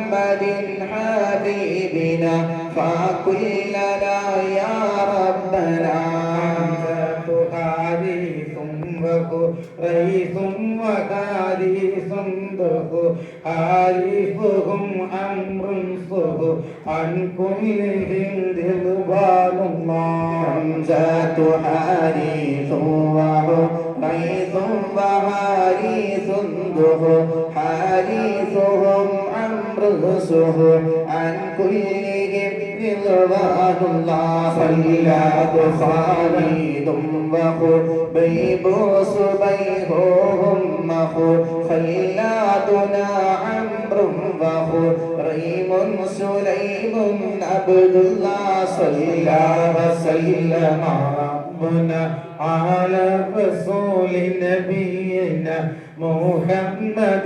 محمد حبيبنا فكلنا يا ربنا حديث وقريث وحديث ذو حارفهم أمر صه عن كلهم رضوان الله حمزة حارث وحريث وحارث ذو حارثهم أمر صه عن كلهم رضوان الله صلى خالد وخبيب صبيحهم خلادنا عمرو وخريم سليم عبد الله صلى وسلم ربنا على رسول نبينا محمد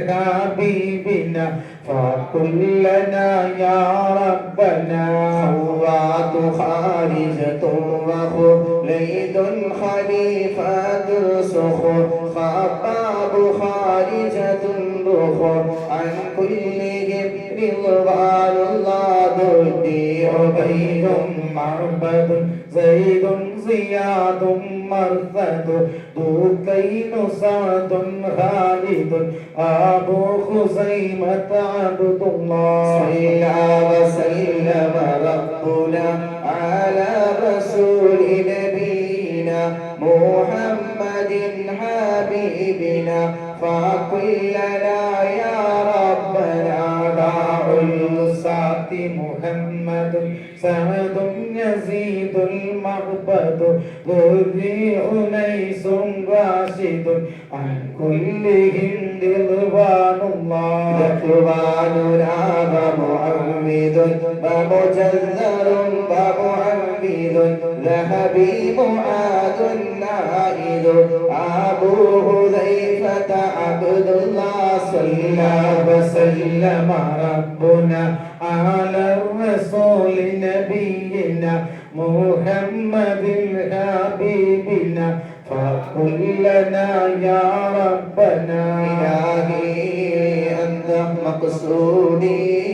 حبيبنا فكلنا يا ربنا خوات خارجة وخليد خليفة سخر خباب خارجة رخر عن كلهم رضوان الله ذي عبيد معبد زيد زياد مرثد ذوكين سعد خالد أبو خزيمة عبد الله صلى وسلم ربنا على رسول نبينا محمد حبيبنا فكلنا يا ربنا داع الساعة محمد سعد يزيد المعبد ذري أنيس راشد عن كلهم رضوان الله رضواننا ومعوذ ومجذر ومعوذ ذهبي معاذ نائذ أبو حذيفة عبد الله صلى وسلم ربنا على الرسول نبينا محمد حبيبنا فكلنا يا ربنا إلهي أنت مقصودي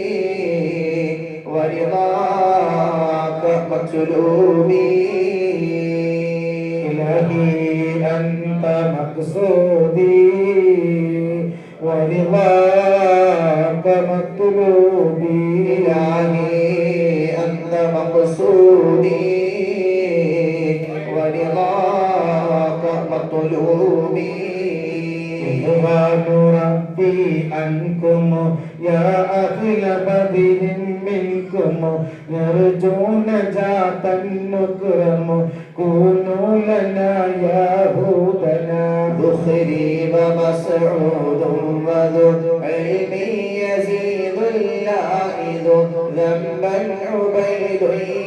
ورضاك مطلوبي إلهي أنت مقصودي ورضاك مطلوبي إلهي أنت مقصودي ورضاك مطلوبي رضوان ربي عنكم يا أهل بدر منكم نرجو نجاة نكرم كونوا لنا يهودنا ذخري ومسعود وذو علم يزيد اللائذ ذنبا عبيد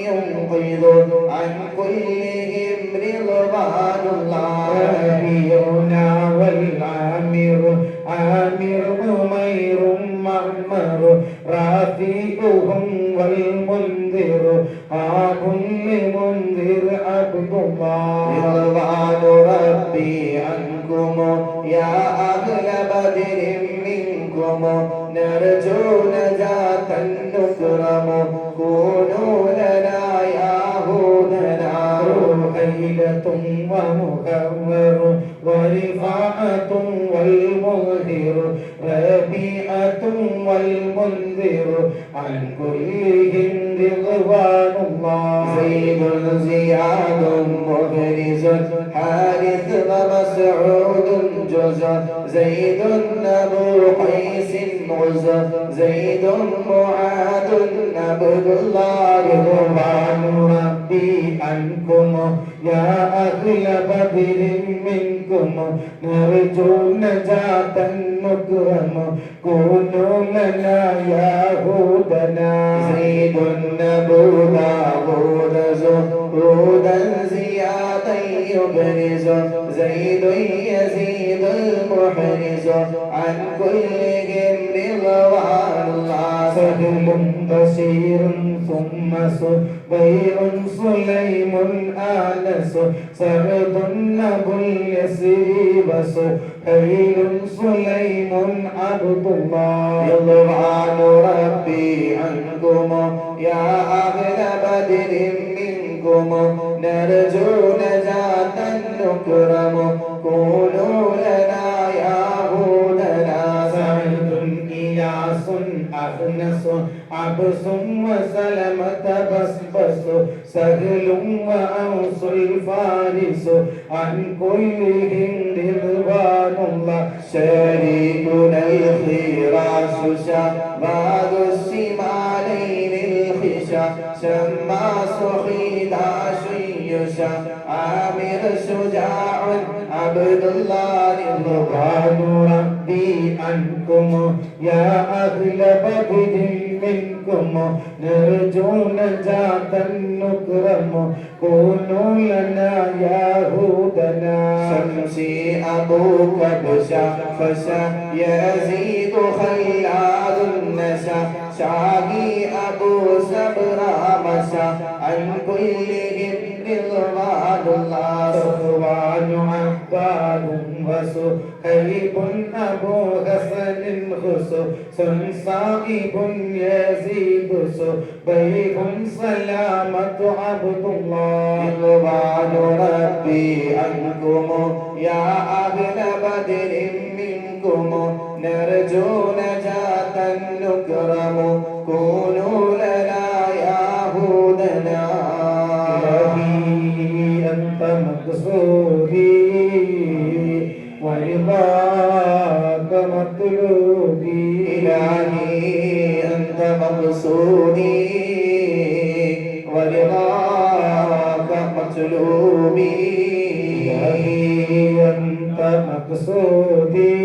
ينقذ عن كلهم رضوان الله ربيعنا والعامر عامر عمير معمر رفيقهم والمنذر آب لمنذر عبد الله رضوان ربي عنكم يا أهل بدر منكم نرجو نجاة نكرم كونوا لنا يهودنا روحيلة ومخور ورفاعة والمظهر ربيعة والمنذر عن كلهم رضوان الله زيد زياد مبرز حارث ومسعود جزر زيد أبو قيس عزر زيد معاذ عبد الله رضوان ربي عنكم يا أهل بدر منكم نرجو نجاة نكرم كونوا لنا يهودنا زيد أبو داود زهودا زيادا يبرز زيد يزيد المحرز عن كلهم رضوان الله سهل بشير ثم سبيع سليم آنس سعد أبو اليسيب سهيل سليم عبد الله رضوان أخنس عبس وسلمة بسبس سهل وأوس الفارس عن كلهم رضوان الله شريكنا الخراش شباب الشمالين الخشا شماس خداش يشا عامر شجاع عبد الله رضوان ربي عنكم يا أهل بدر منكم نرجو نجاة نكرم كونوا لنا يهودنا شمسي أبوك بشا فشا يزيد خلاد النشا شاهي أبو سبرا مشا عن كلهم رضوان الله صفوان عباد وسهيب أبو حسن خسو صائب يزيد بيع سلامة عبد الله رضوان ربي عنكم يا أهل بدر منكم نرجو نجاة نكرم كونوا لنا يهودنا إلهي أنت مقصودي ورضاك مطلوبي إلهي أنت مقصودي ورضاك مطلوبي إلهي أنت مقصودي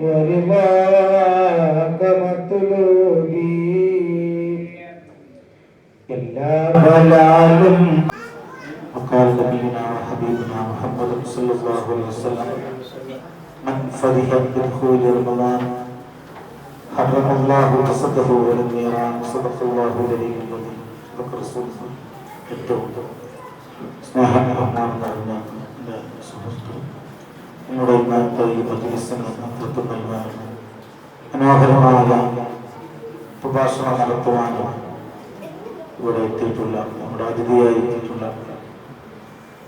ورضاك مطلوبي എല്ലാ ബലാലും وقال نبينا وحبيبنا محمد صلى الله عليه وسلم من فرح بدخول رمضان حرم الله جسده على النيران صدق الله العلي العظيم صدق رسوله ഏറ്റവും സ്നേഹം ബഹുമാനം എൻ്റെ സുഹൃത്തു നമ്മുടെ ഇന്നത്തെ ഈ മജ്‌ലിസിന് നേതൃത്വം നൽകാനും മനോഹരമായ പ്രഭാഷണം നടത്തുവാനും ഇവിടെ എത്തിയിട്ടുള്ള നമ്മുടെ അതിഥിയായി എത്തിയിട്ടുള്ള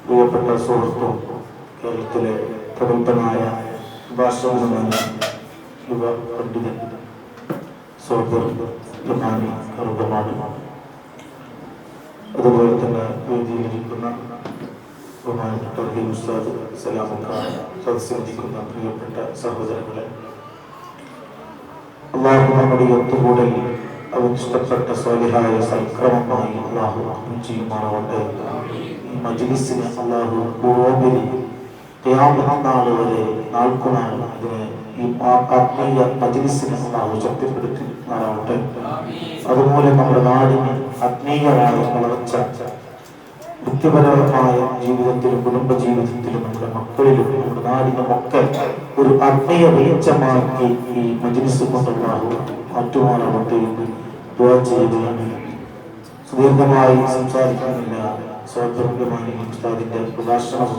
പ്രിയപ്പെട്ട സുഹൃത്തും കേരളത്തിലെ പ്രബുദ്ധനായ ഭാഷകനുമായ യുവ പണ്ഡിതൻ സോദർ ഇമാമി കറുകമാണ്. അതുപോലെ തന്നെ വേദിയിലിരിക്കുന്ന ബഹുമാനപ്പെട്ട ഉസ്താദ് സലാമുഖാൻ, സദസ്സിലിരിക്കുന്ന പ്രിയപ്പെട്ട സഹോദരങ്ങളെ, അള്ളാഹു നമ്മുടെ ഒത്തുകൂടൽ അവൻ ഇഷ്ടപ്പെട്ട സ്വാലിഹായ സൽക്രമമായി അള്ളാഹു ചെയ്യുമാറാവട്ടെ. ഈ മജ്‌ലിസിനെ അള്ളാഹു പൂർവോപരി ഖിയാമത്ത് നാൾ വരെ നാൾക്കുനാൾ ഇതിനെ ഈ ആത്മീയ മജ്‌ലിസിനെ അള്ളാഹു ശക്തിപ്പെടുത്തുമാറാവട്ടെ. അതുപോലെ നമ്മുടെ നാടിന് ആത്മീയമായ വളർച്ച വ്യക്തിപരമായ ജീവിതത്തിലും കുടുംബ ജീവിതത്തിലും നമ്മുടെ മക്കളിലും നമ്മുടെ നാടിനുമൊക്കെ ഒരു ആത്മീയ വെളിച്ചമാക്കി ഈ മജ്‌ലിസ് കൊണ്ടുള്ളാഹു മാറ്റുമാറാവട്ടെ എന്ന് ദുആ ചെയ്യുകയാണ്. സുദീർഘമായി സംസാരിക്കുന്നില്ല. സ്വാതന്ത്ര്യമായി ഉസ്താദിന്റെ പ്രഭാഷണം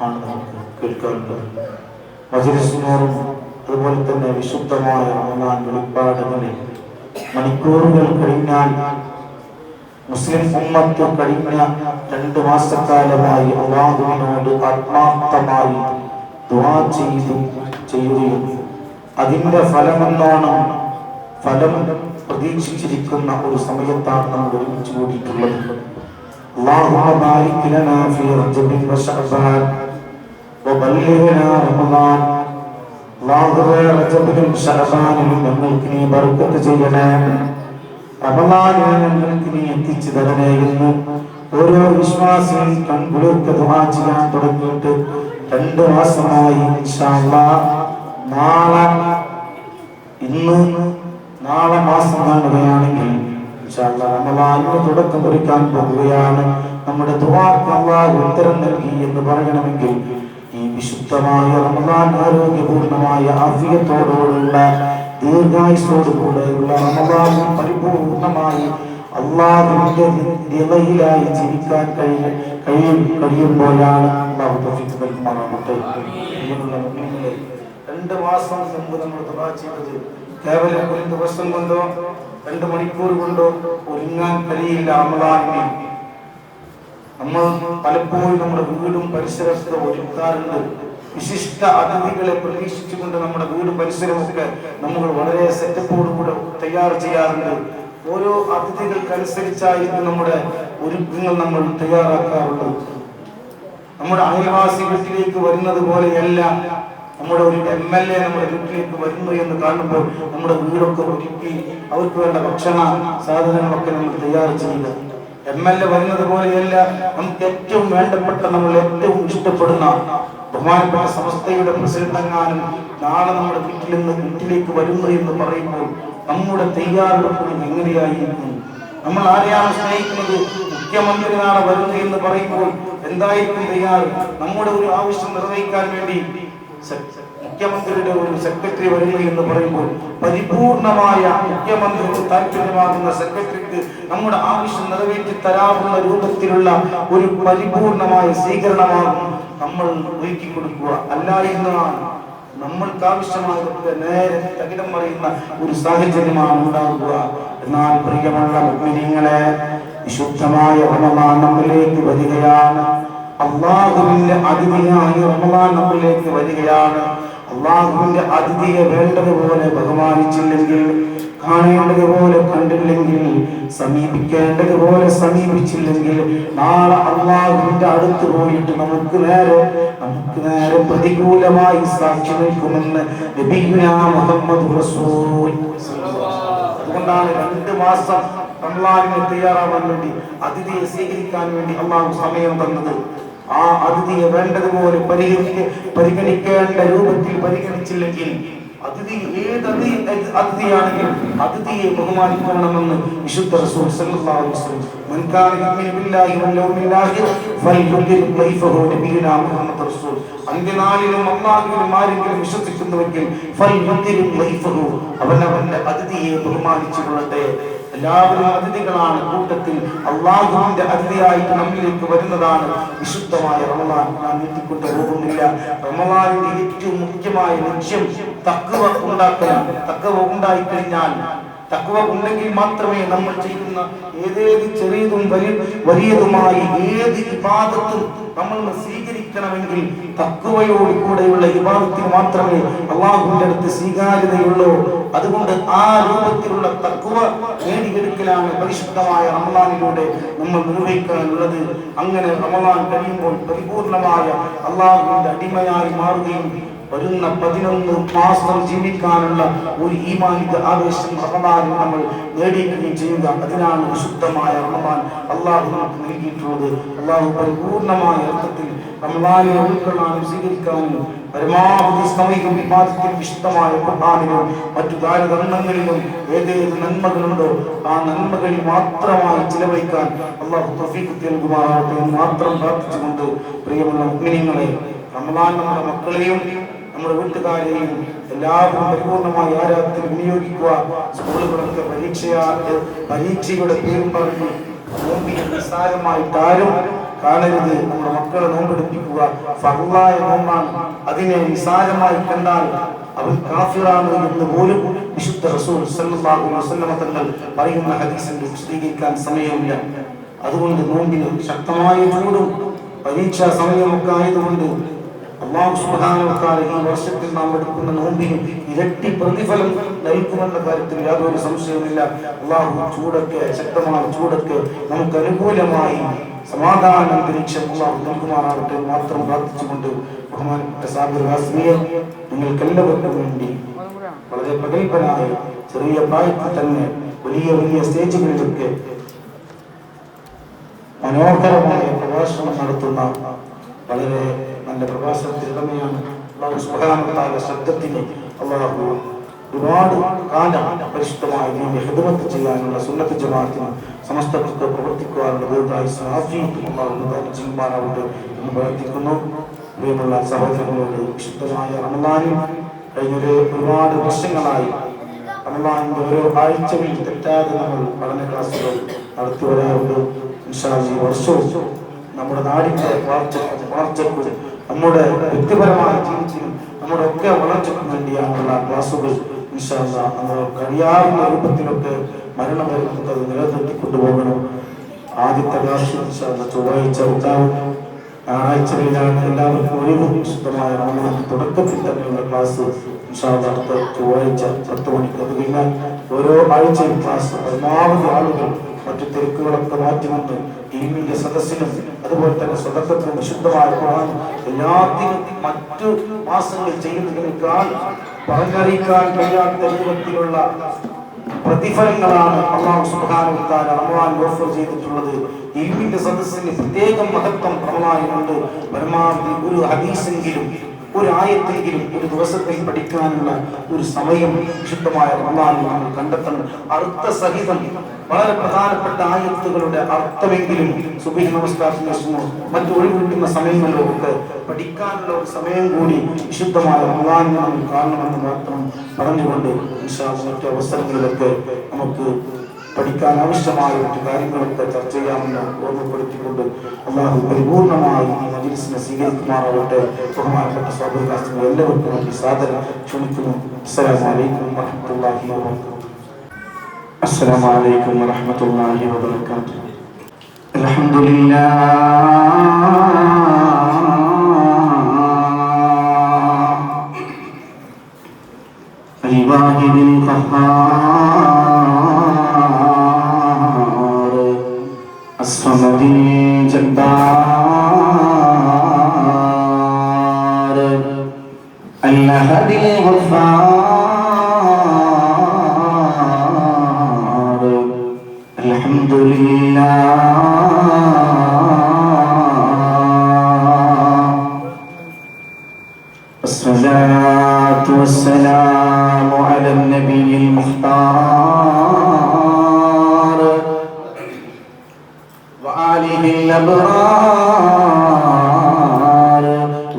ആണ് നമുക്ക് കേൾക്കാറുള്ളത്. മജ്‌ലിസിനോടും അതുപോലെ തന്നെ വിശുദ്ധമായ റമളാൻ വെളിപ്പാടുകളിൽ മണിക്കൂറുകൾ കഴിഞ്ഞാൽ മുസ്ലിം ഉമ്മത്ത് കഴിഞ്ഞ 2 മാസക്കാലമായി അല്ലാഹുവിനോട് ആത്മാർത്ഥമായി ദുആ ചെയ്യുകയും അതിന്റെ ഫലമെന്നോണം ഫലം പ്രതീക്ഷിച്ചിരിക്കുന്ന ഒരു സമയത്താണ് നമ്മൾ ഒരുമിച്ച് കൂടിയിട്ടുള്ളത്. അല്ലാഹുമ്മ ബാരിക് ലനാ ഫീ റജബിൻ വശഅബാൻ വബല്ലിഗ്നാ റമളാൻ. അല്ലാഹുവേ, റജബിലും ശഅബാനിലും ഞങ്ങൾക്ക് നീ ബർക്കത്ത് ചെയ്യണേ, റമളാനിൽ ഞങ്ങൾക്ക് നീ എത്തിച്ചു തരണേ എന്ന് ഓരോ വിശ്വാസിയും കൺകുളിർക്ക ദുആ ചെയ്യാൻ തുടങ്ങിയിട്ട് 2 മാസമായി. ഇൻഷാ അല്ലാഹ് നാളെ മാസം കാണുകയാണെങ്കിൽ ഇൻഷാ അല്ലാഹ് റമളാനിന് തുടക്കം കുറിക്കാൻ പോകുകയാണ്. നമ്മുടെ ദുആക്ക് അല്ലാഹു ഉത്തരം നൽകി എന്ന് പറയണമെങ്കിൽ ഈ വിശുദ്ധമായ റമളാൻ ആരോഗ്യപൂർണമായ ആഫിയത്തോടുള്ള ദീർഘായുസ്സോടുകൂടെയുള്ള റമളാൻ പരിപൂർണമായി അല്ലാഹുവിന്റെ നിലയിലായി ജീവിക്കാൻ കഴിയുമ്പോഴാണ് അല്ലാഹു തൗഫീഖ് നൽകുമാറാവട്ടെ. 2 മാസം മുമ്പ് നമ്മൾ ദുആ ചെയ്തത് കേവലം 1 ദിവസം കൊണ്ടോ 2 മണിക്കൂർ കൊണ്ടോ ഒരുങ്ങാൻ കഴിയില്ല. റമളാനിൽ നമ്മൾ പലപ്പോഴും നമ്മുടെ വീടും പരിസരത്തും ഒരുക്കാറുണ്ട്. വിശിഷ്ട അതിഥികളെ പ്രതീക്ഷിച്ചുകൊണ്ട് നമ്മുടെ വീടും പരിസരമൊക്കെ നമ്മൾ വളരെ സെറ്റപ്പോടുകൂടെ തയ്യാർ ചെയ്യാറുണ്ട്. ഓരോ അതിഥികൾക്കനുസരിച്ചായിരിക്കും നമ്മുടെ ഒരുക്കങ്ങൾ നമ്മൾ തയ്യാറാക്കാറുള്ളത്. നമ്മുടെ അയൽവാസി വീട്ടിലേക്ക് വരുന്നത് പോലെയല്ല നമ്മുടെ ഒരു MLA നമ്മുടെ വീട്ടിലേക്ക് വരുന്നു എന്ന് കാണുമ്പോൾ നമ്മുടെ വീടൊക്കെ ഒരുക്കി അവർക്ക് വേണ്ട ഭക്ഷണ സാധനങ്ങളൊക്കെ നമ്മൾ തയ്യാർ ചെയ്യുക. MLA വരുന്നത് പോലെയല്ല നമുക്ക് ഏറ്റവും വേണ്ടപ്പെട്ട, നമ്മൾ ഏറ്റവും ഇഷ്ടപ്പെടുന്ന ബഹുമാനപ്പെട്ട സമസ്തയുടെ പ്രസിഡന്റെങ്ങാനും നാളെ നമ്മുടെ വീട്ടിലേക്ക് വരുന്നു എന്ന് പറയുമ്പോൾ നമ്മുടെ തയ്യാറെടുപ്പുകൾ എങ്ങനെയായിരിക്കും? നമ്മൾ ആരെയാണ് സ്നേഹിക്കുന്നത്? മുഖ്യമന്ത്രി നാളെ വരുന്നു എന്ന് പറയുമ്പോൾ എന്തായിരിക്കും തയ്യാർ? നമ്മുടെ ഒരു ആവശ്യം നിർവഹിക്കാൻ വേണ്ടി മുഖ്യമന്ത്രിയുടെ ഒരു സെക്രട്ടറി വരുന്നു എന്ന് പറയുമ്പോൾ പരിപൂർണമായ മുഖ്യമന്ത്രിക്ക് താല്പര്യമാകുന്ന സെക്രട്ടറിക്ക് നമ്മുടെ ആവശ്യം നിറവേറ്റി തരാവുന്ന രൂപത്തിലുള്ള ഒരു പരിപൂർണമായ സ്വീകരണമാകും നമ്മൾ ഒരുക്കി കൊടുക്കുക. അല്ല എന്നാണ് നമ്മൾക്ക് ആവശ്യമായതൊക്കെ നേരെ തകിടം മറിയുന്ന ഒരു സാഹചര്യമാണ് ഉണ്ടാകുക. എന്നാൽ പ്രിയമുള്ള മുഅ്മിനീങ്ങളെ, വിശുദ്ധമായ റമളാൻ നമ്മിലേക്ക് വരികയാണ്. അള്ളാഹുവിന്റെ അതിഥിയായി റമളാൻ നമ്മിലേക്ക് വരികയാണ്. അള്ളാഹുവിന്റെ അതിഥിയെ വേണ്ടതുപോലെ ബഹുമാനിച്ചില്ലെങ്കിൽ, കാണേണ്ടതുപോലെ കണ്ടില്ലെങ്കിൽ, സമീപിക്കേണ്ടതുപോലെ സമീപിച്ചില്ലെങ്കിൽ, നാളെ അള്ളാഹുവിന്റെ അടുത്ത് പോയിട്ട് നമുക്ക് നേരെ പ്രതികൂലമായി സാക്ഷി നിൽക്കുമെന്ന് നബിയുനാ മുഹമ്മദ് റസൂൽ. അതുകൊണ്ടാണ് 2 മാസം റമളാനിനെ തയ്യാറാവാൻ വേണ്ടി, അതിഥിയെ സ്വീകരിക്കാൻ വേണ്ടി അള്ളാഹു സമയം തന്നത്. ആ അതിഥിയെ വേണ്ടതുപോലെ പരിഗണിക്കേണ്ട രൂപത്തിൽ പരിഗണിച്ചില്ലെങ്കിൽ, അതിഥി ഏത് അതിഥിയാണെങ്കിലും അതിഥിയെ ബഹുമാനിക്കണമെന്ന് വിശുദ്ധ റസൂൽ സല്ലല്ലാഹു അലൈഹി വസല്ലം. മൻ കാന യുമിനു ബില്ലാഹി വൽ യൗമിൽ ആഖിർ ഫൽയുക്രിം ളൈഫഹു നബിയുനാ മുഹമ്മദ് റസൂൽ. അന്ത്യനാളിലും അല്ലാഹുവിലും ആരെങ്കിലും വിശ്വസിക്കുന്നുവെങ്കിൽ ഫൽയുക്രിം ളൈഫഹു, അവനവന്റെ അതിഥിയെ ബഹുമാനിച്ചു കൊള്ളട്ടെ. എല്ലാവരും അതിഥികളാണ്. കൂട്ടത്തിൽ അള്ളാഹുവിന്റെ അതിഥിയായിട്ട് നമ്മിലേക്ക് വരുന്നതാണ് വിശുദ്ധമായ റമളാൻ. ഞാൻ നീട്ടിക്കൊണ്ട് പോകുന്നില്ല. റമളാനിന്റെ ഏറ്റവും മുഖ്യമായ ലക്ഷ്യം തഖ്വ ഉണ്ടാക്കലാണ്. തഖ്വ ഉണ്ടായിക്കഴിഞ്ഞാൽ, തഖ്വ ഉണ്ടെങ്കിൽ മാത്രമേ നമ്മൾ ചെയ്യുന്ന ഏതേത് ചെറിയതും വലിയതുമായി ഏത് ഇബാദത്തും നമ്മൾ സ്വീകരിക്കണമെങ്കിൽ തഖ്വയോട് കൂടെയുള്ള ഇബാദത്തിന് മാത്രമേ അള്ളാഹുവിന്റെ അടുത്ത് സ്വീകാര്യതയുള്ളൂ. അതുകൊണ്ട് ആ രൂപത്തിലുള്ള തഖ്വ നേടിയെടുക്കലാണ് പരിശുദ്ധമായ റമളാനിലൂടെ നമ്മൾ നിർവഹിക്കാനുള്ളത്. അങ്ങനെ റമളാൻ കഴിയുമ്പോൾ പരിപൂർണമായ അള്ളാഹുവിന്റെ അടിമയായി മാറുകയും വരുന്ന 11 മാസം ജീവിക്കാനുള്ള ഒരു ഈമാനിക ആവേശം റമളാനിൽ നമ്മൾ നേടിയെടുക്കുകയും ചെയ്യുക. അതിനാണ് വിശുദ്ധമായ റമളാൻ അള്ളാഹു നമുക്ക് നൽകിയിട്ടുള്ളത്. അള്ളാഹു പരിപൂർണമായ അർത്ഥത്തിൽ റമളാനിനെ ഉൾക്കൊള്ളാനും സ്വീകരിക്കാനും പരമാവധി സമയം വിവാദത്തിൽ വിശുദ്ധമായ ഖുർആനിലും മറ്റു ദാനധർമ്മങ്ങളിലും ഏതേത് നന്മകളുണ്ടോ ആ നന്മകളിൽ മാത്രമായി ചിലവഴിക്കാൻ അള്ളാഹു തൗഫീഖ് നൽകുമാറാകട്ടെ എന്ന് മാത്രം പ്രാർത്ഥിച്ചുകൊണ്ട്, പ്രിയമുള്ള മുഅ്മിനീങ്ങളെ, റമളാൻ നമ്മുടെ മക്കളെയും നമ്മുടെ വീട്ടുകാരെയും എല്ലാവരും പരിപൂർണമായി ആരാധനയിൽ വിനിയോഗിക്കുക. സ്കൂളുകളൊക്കെ പരീക്ഷയുടെ പേരും പറഞ്ഞ് നോമ്പിനെ നിസ്സാരമായിട്ട് ആരും കാണരുത്. നമ്മുടെ മക്കളെ നോമ്പെടുപ്പിക്കുക. ഫർളായ നോമ്പാണ്. അതിനെ നിസ്സാരമായി കണ്ടാൽ അവൻ കാഫിറാണ് എന്ന് പോലും വിശുദ്ധ റസൂൽ സല്ലല്ലാഹു അലൈഹി വസല്ലം തങ്ങൾ പറയുന്ന ഹദീസിൽ വിശദീകരിക്കാൻ സമയമില്ല. അതുകൊണ്ട് നോമ്പിന് ശക്തമായ ചൂടും പരീക്ഷാ സമയമൊക്കെ ആയതുകൊണ്ട് അല്ലാഹു സുബ്ഹാനഹു വ തആല ഈ വർഷത്തിൽ നാം എടുക്കുന്ന നോമ്പിന് ഇരട്ടി പ്രതിഫലം നൽകുമെന്ന കാര്യത്തിൽ യാതൊരു സംശയവുമില്ല. അല്ലാഹു ചൂടൊക്കെ, ശക്തമായ ചൂടൊക്കെ നമുക്ക് അനുകൂലമായി സമാധാന അന്തരീക്ഷം അല്ലാഹു നൽകുമാറാകട്ടെ മാത്രം പ്രാർത്ഥിച്ചുകൊണ്ട്, ബഹുമാനപ്പെട്ട സാബിർ ഹാസ്മിയെ നിങ്ങൾക്കെല്ലാവർക്കും വേണ്ടി വളരെ പ്രഗത്ഭനായ ചെറിയ പ്രായത്തിൽ തന്നെ വലിയ സ്റ്റേജുകളിലൊക്കെ മനോഹരമായ പ്രഭാഷണം നടത്തുന്ന വളരെ നല്ല പ്രഭാഷണത്തിൽ ഉടമയാണ്. അല്ലാഹു സുബ്ഹാനഹു വ തആല ശബ്ദത്തിന് അല്ലാഹു ഒരുപാട് കാലം പരിശുദ്ധമായ ദീനിനെ ഖിദ്മത്ത് ചെയ്യാനുള്ള സുന്നത്ത് ജമാഅത്തിന് സമസ്തർക്ക് പ്രവർത്തിക്കുവാനുള്ള ദീർഘായുസ്സ് ആഫിയത്ത് അല്ലാഹു പ്രദാനം ചെയ്യുമാറാവട്ടെ എന്ന് പ്രാർത്ഥിക്കുന്നു. പ്രിയമുള്ള സഹോദരങ്ങളോട്, വിശുദ്ധമായ റമളാനിൽ കഴിഞ്ഞ ഒരുപാട് വർഷങ്ങളായി റമളാനിന്റെ ഓരോ ആഴ്ചകളിൽ തെറ്റാതെ നമ്മൾ പഠന ക്ലാസുകൾ നടത്തി വരാറുണ്ട്. ഇൻഷാ അല്ലാഹ് ഈ വർഷവും നമ്മുടെ നാടിന്റെ വളർച്ചയ്ക്കും നമ്മുടെ വ്യക്തിപരമായ ജീവിതത്തിനും നമ്മുടെ ഒക്കെ വളർച്ചയ്ക്കും വേണ്ടിയാണുള്ള ക്ലാസുകൾ ഇൻഷാ അല്ലാഹ് നമ്മൾ കഴിയാവുന്ന രൂപത്തിലൊക്കെ മരണം വരുന്നത് നിലനിർത്തി കൊണ്ടുപോകണം. ആദ്യത്തെ ക്ലാസ് ഇൻഷാ അല്ലാഹ് ചൊവ്വാഴ്ച ഉണ്ടാവും. ഞായറാഴ്ചകളിലാണ് എല്ലാവർക്കും ഒഴിവ്. വിശുദ്ധമായ റമദാൻ തുടക്കത്തിൽ തന്നെയുള്ള ക്ലാസ് ഇൻഷാ അല്ലാഹ് അടുത്ത ചൊവ്വാഴ്ച 10 മണിക്ക്. അത് കഴിഞ്ഞാൽ ഓരോ ആഴ്ചയും ക്ലാസ് പരമാവധി ആളുകൾ മറ്റു തിരക്കുകളൊക്കെ മാറ്റിവന്ന് ടീമിന്റെ സദസ്സിനും അതുപോലെ തന്നെ സ്വതന്ത്രത്തിനും വിശുദ്ധമായ ഖുർആനും എല്ലാത്തിനും മറ്റു മാസങ്ങൾ ചെയ്യുന്നതിനേക്കാൾ പറഞ്ഞറിയിക്കാൻ കഴിയാത്ത രൂപത്തിലുള്ള പ്രതിഫലങ്ങളാണ് അല്ലാഹു സുബ്ഹാനഹു വ തആല റമദാനിൽ ഓഫർ ചെയ്തിട്ടുള്ളത്. ഇൽമിന്റെ സദസ്സിന് പ്രത്യേകം മഹത്വം റമദാനിലുണ്ട്. പരമാവധി ഒരു ഹദീസെങ്കിലും ഒരു ആയത്തെങ്കിലും ഒരു ദിവസത്തിൽ പഠിക്കാനുള്ള ഒരു സമയം വിശുദ്ധമായ റമദാനിൽ നമ്മൾ കണ്ടെത്തണം. അർത്ഥസഹിതം വളരെ പ്രധാനപ്പെട്ട ആയത്തുകളുടെ അർത്ഥമെങ്കിലും സുബ്ഹി നമസ്കാരത്തിന് ശേഷമോ മറ്റു ഒഴിവിട്ടുന്ന സമയങ്ങളിലോ ഒക്കെ പഠിക്കാനുള്ള ഒരു സമയം കൂടി വിശുദ്ധമായ റമദാനിൽ നമ്മൾ കാണണമെന്ന് മാത്രം പറഞ്ഞുകൊണ്ട് ഇൻഷാ അല്ലാഹ് മറ്റു അവസരങ്ങളിലൊക്കെ നമുക്ക് പഠിക്കാൻ ആവശ്യമായ മറ്റു കാര്യങ്ങളൊക്കെ ചർച്ച ചെയ്യാമെന്ന് ഓർമ്മപ്പെടുത്തിക്കൊണ്ട് അല്ലാഹു പരിപൂർണമായി ഈ മജ്‌ലിസിനെ സ്വീകരിക്കുമാറാവട്ടെ. ബഹുമാനപ്പെട്ട സ്വാഗതങ്ങൾ എല്ലാവർക്കും വേണ്ടി സാദരം ക്ഷണിക്കുന്നു. അസ്സലാമു അലൈക്കും വറഹ്മത്തുള്ളാഹി വബറകാതുഹു. അസ്സലാമു അലൈക്കും വറഹ്മത്തുള്ളാഹി വബറകാതുഹു. അൽഹംദുലില്ലാഹ് الواحد القهار الصمد الجبار الأحد الغفار الحمد لله الصلاة والسلام على النبي المختار وآله الأبرار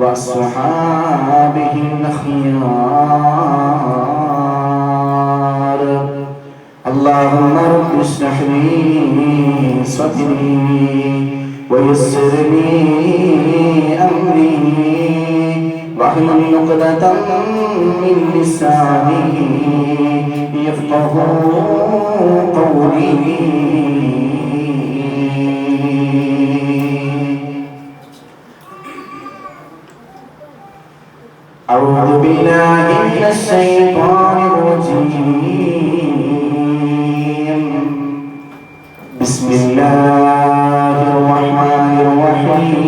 وأصحابه الأخيار. اللهم رب اشرح لي صدري ويسر لي أمري واحلل عقدة من لساني يفقهوا قولي. أعوذ بالله من الشيطان الرجيم. بسم الله الرحمن الرحيم.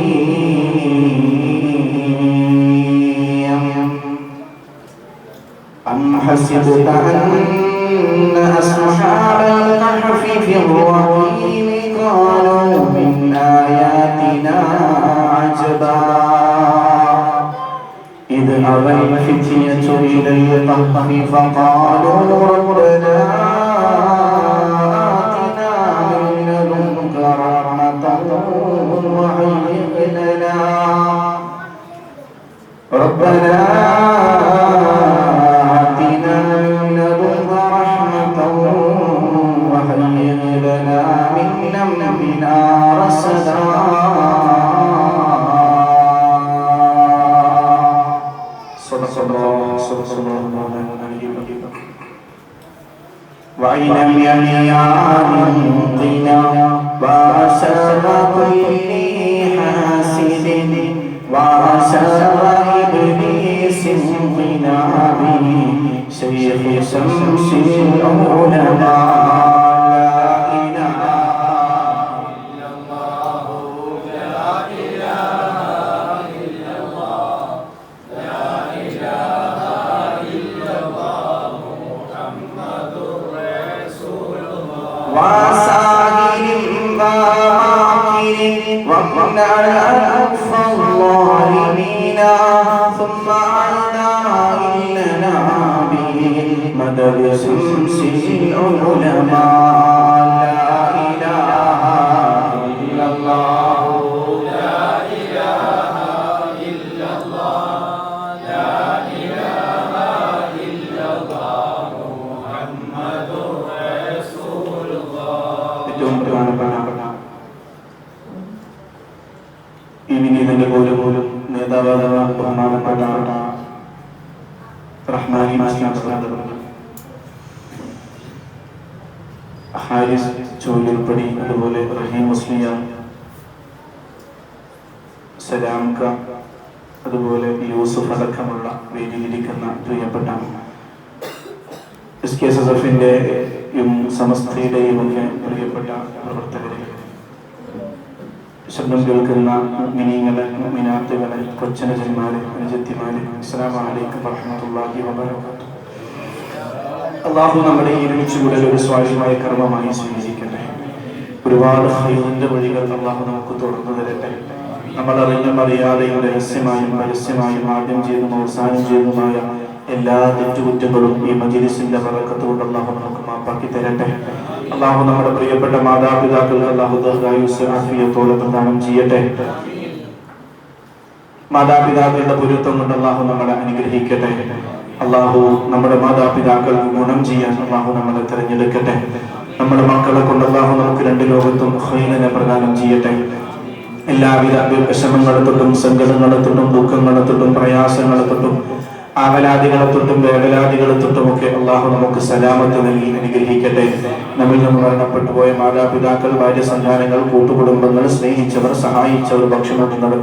أم حسبت أن أصحاب الكهف في الرقيم قالوا من آياتنا عجبا إذ أوى الفتية إلى الكهف فقالوا ربنا آتنا من لدنك رحمة وهيئ لنا ربنا آتنا من لدنك رحمة وهيئ لنا من أمرنا رشدا. صدق الله وعلم يميان قنا وشر كل حاسد وشر إبليس قنا به شيخ شمس العلماء. وكنا أكف الظالمين ثم عنا إلنا به مدد شمس العلماء. لا إله إلا الله لا إله إلا الله لا إله إلا الله محمد رسول الله. ഇതിന്റെ പോലും നേതാവാകുന്ന ബഹുമാനപ്പെട്ട റഹ്മാനി ഹാരിസ് ചോലിൽപ്പടി അതുപോലെ റഹീം മുസ്ലിയാർ സലാംക, അതുപോലെ യൂസുഫ് അടക്കമുള്ള വേദിയിലിരിക്കുന്ന പ്രിയപ്പെട്ട SKSSFിൻ്റെയും സമസ്തയുടെയും ഒക്കെ പ്രിയപ്പെട്ട പ്രവർത്തകരെ, ശബ്ദം കേൾക്കുന്ന മുഅ്മിനീങ്ങളെ, മുഅ്മിനാത്തുകളെ, കൊച്ചനുജന്മാരെ, അനുജത്തിമാരെ, അസ്സലാമു അലൈക്കും വറഹ്മത്തുള്ളാഹി വബറകാതുഹു. അല്ലാഹു നമ്മുടെ ഈ ഒരുമിച്ച് കൂടൽ ഒരു സ്വാഭാവികമായ കർമ്മമായി സ്വീകരിക്കട്ടെ. ഒരുപാട് ഹൈറിന്റെ വഴികൾ അല്ലാഹു നമുക്ക് തുറന്നു തരട്ടെ. നമ്മൾ അറിഞ്ഞും അറിയാതെയും രഹസ്യമായും പരസ്യമായും ആദ്യം ചെയ്തും അവസാനം ചെയ്തുമായ എല്ലാ തെറ്റുകുറ്റങ്ങളും ഈ മജ്‌ലിസിന്റെ ബറക്കത്ത് കൊണ്ട് അല്ലാഹു നമുക്ക് മാപ്പാക്കി തരട്ടെ. അല്ലാഹു നമ്മുടെ പ്രിയപ്പെട്ട മാതാപിതാക്കൾക്ക് അല്ലാഹു ദീർഘായുസ്സും ആഫിയത്തോടെ പ്രദാനം ചെയ്യട്ടെ. മാതാപിതാക്കളുടെ പൊരുത്തം കൊണ്ട് അല്ലാഹു നമ്മളെ അനുഗ്രഹിക്കട്ടെ. അല്ലാഹു നമ്മുടെ മാതാപിതാക്കൾക്ക് ഗുണം ചെയ്യാൻ അല്ലാഹു നമ്മളെ തിരഞ്ഞെടുക്കട്ടെ. നമ്മുടെ മക്കളെ കൊണ്ട് അല്ലാഹു നമുക്ക് രണ്ട് ലോകത്തും ഖൈറിനെ പ്രദാനം ചെയ്യട്ടെ. എല്ലാവിധ വിഷമങ്ങളെ തൊട്ടും സങ്കടങ്ങളെ തൊട്ടും ദുഃഖങ്ങളെ തൊട്ടും പ്രയാസങ്ങളെ തൊട്ടും ആവലാദികളെ തൊട്ടും വേവലാദികളെ തൊട്ടുമൊക്കെ അല്ലാഹു നമുക്ക് സലാമത്ത് നൽകി അനുഗ്രഹിക്കട്ടെ. നമ്മിൽ നിന്ന് മരണപ്പെട്ടു പോയ മാതാപിതാക്കൾ, ഭാര്യ, സന്താനങ്ങൾ, കൂട്ടുകുടുംബങ്ങൾ, സ്നേഹിച്ചവർ, സഹായിച്ചവർ, ഭക്ഷണമെന്നവർ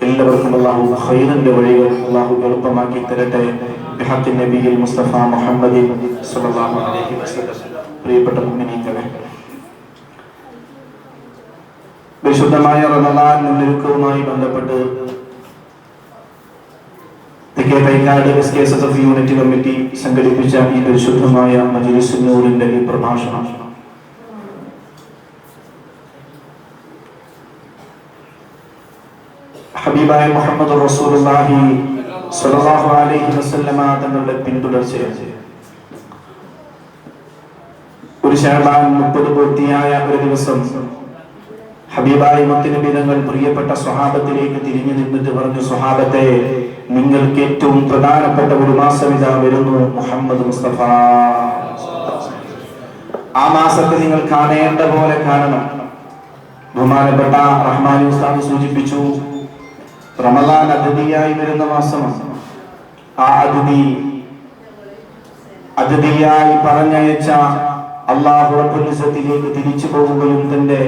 എല്ലാവർക്കും അല്ലാഹു ഖൈറിന്റെ വഴികൾ അല്ലാഹു എളുപ്പമാക്കി തരട്ടെ. ബിഹഖി നബിയിൽ മുസ്തഫ മുഹമ്മദിൻ സ്വല്ലല്ലാഹു അലൈഹി വസല്ലം. പ്രിയപ്പെട്ട മുഅ്മിനീങ്ങളെ, വിശുദ്ധമായ റമളാൻ മുന്നൊരുക്കവുമായി ബന്ധപ്പെട്ട് തൈക്കാട് SKSSF യൂണിറ്റ് കമ്മിറ്റി സംഘടിപ്പിച്ച ഈ പരിശുദ്ധമായ മജ്‌ലിസുൻ നൂറിന്റെ ഈ പ്രഭാഷണം ഹബീബായ മുഹമ്മദ് റസൂലുള്ളാഹി സ്വല്ലല്ലാഹു അലൈഹി വസല്ലമ തങ്ങളുടെ പിന്തുടർച്ചയാണ്. ഒരു ശഅബാൻ 30 പൂർത്തിയായ ഒരു ദിവസം ഹബീബായ മുത്തുനബി തങ്ങൾ പ്രിയപ്പെട്ട സ്വഹാബത്തിലേക്ക് തിരിഞ്ഞു നിന്നിട്ട് പറഞ്ഞു, സ്വഹാബത്തെ, നിങ്ങൾക്ക് ഏറ്റവും പ്രധാനപ്പെട്ട ഒരു മാസം ഇതാ വരുന്നു, മുഹമ്മദ് മുസ്തഫ. ആ മാസത്തെ നിങ്ങൾ കാണേണ്ട പോലെ കാണണം. ബഹുമാനപ്പെട്ട റഹ്മാനി ഉസ്താദ് സൂചിപ്പിച്ചു, റമളാൻ അതിഥിയായി വരുന്ന മാസമാണ്. ആ അതിഥിയായി പറഞ്ഞയച്ച അല്ലാഹു റബ്ബുൽ ഇസ്സത്തിലേക്ക് തിരിച്ചു പോവുകയും തന്റെ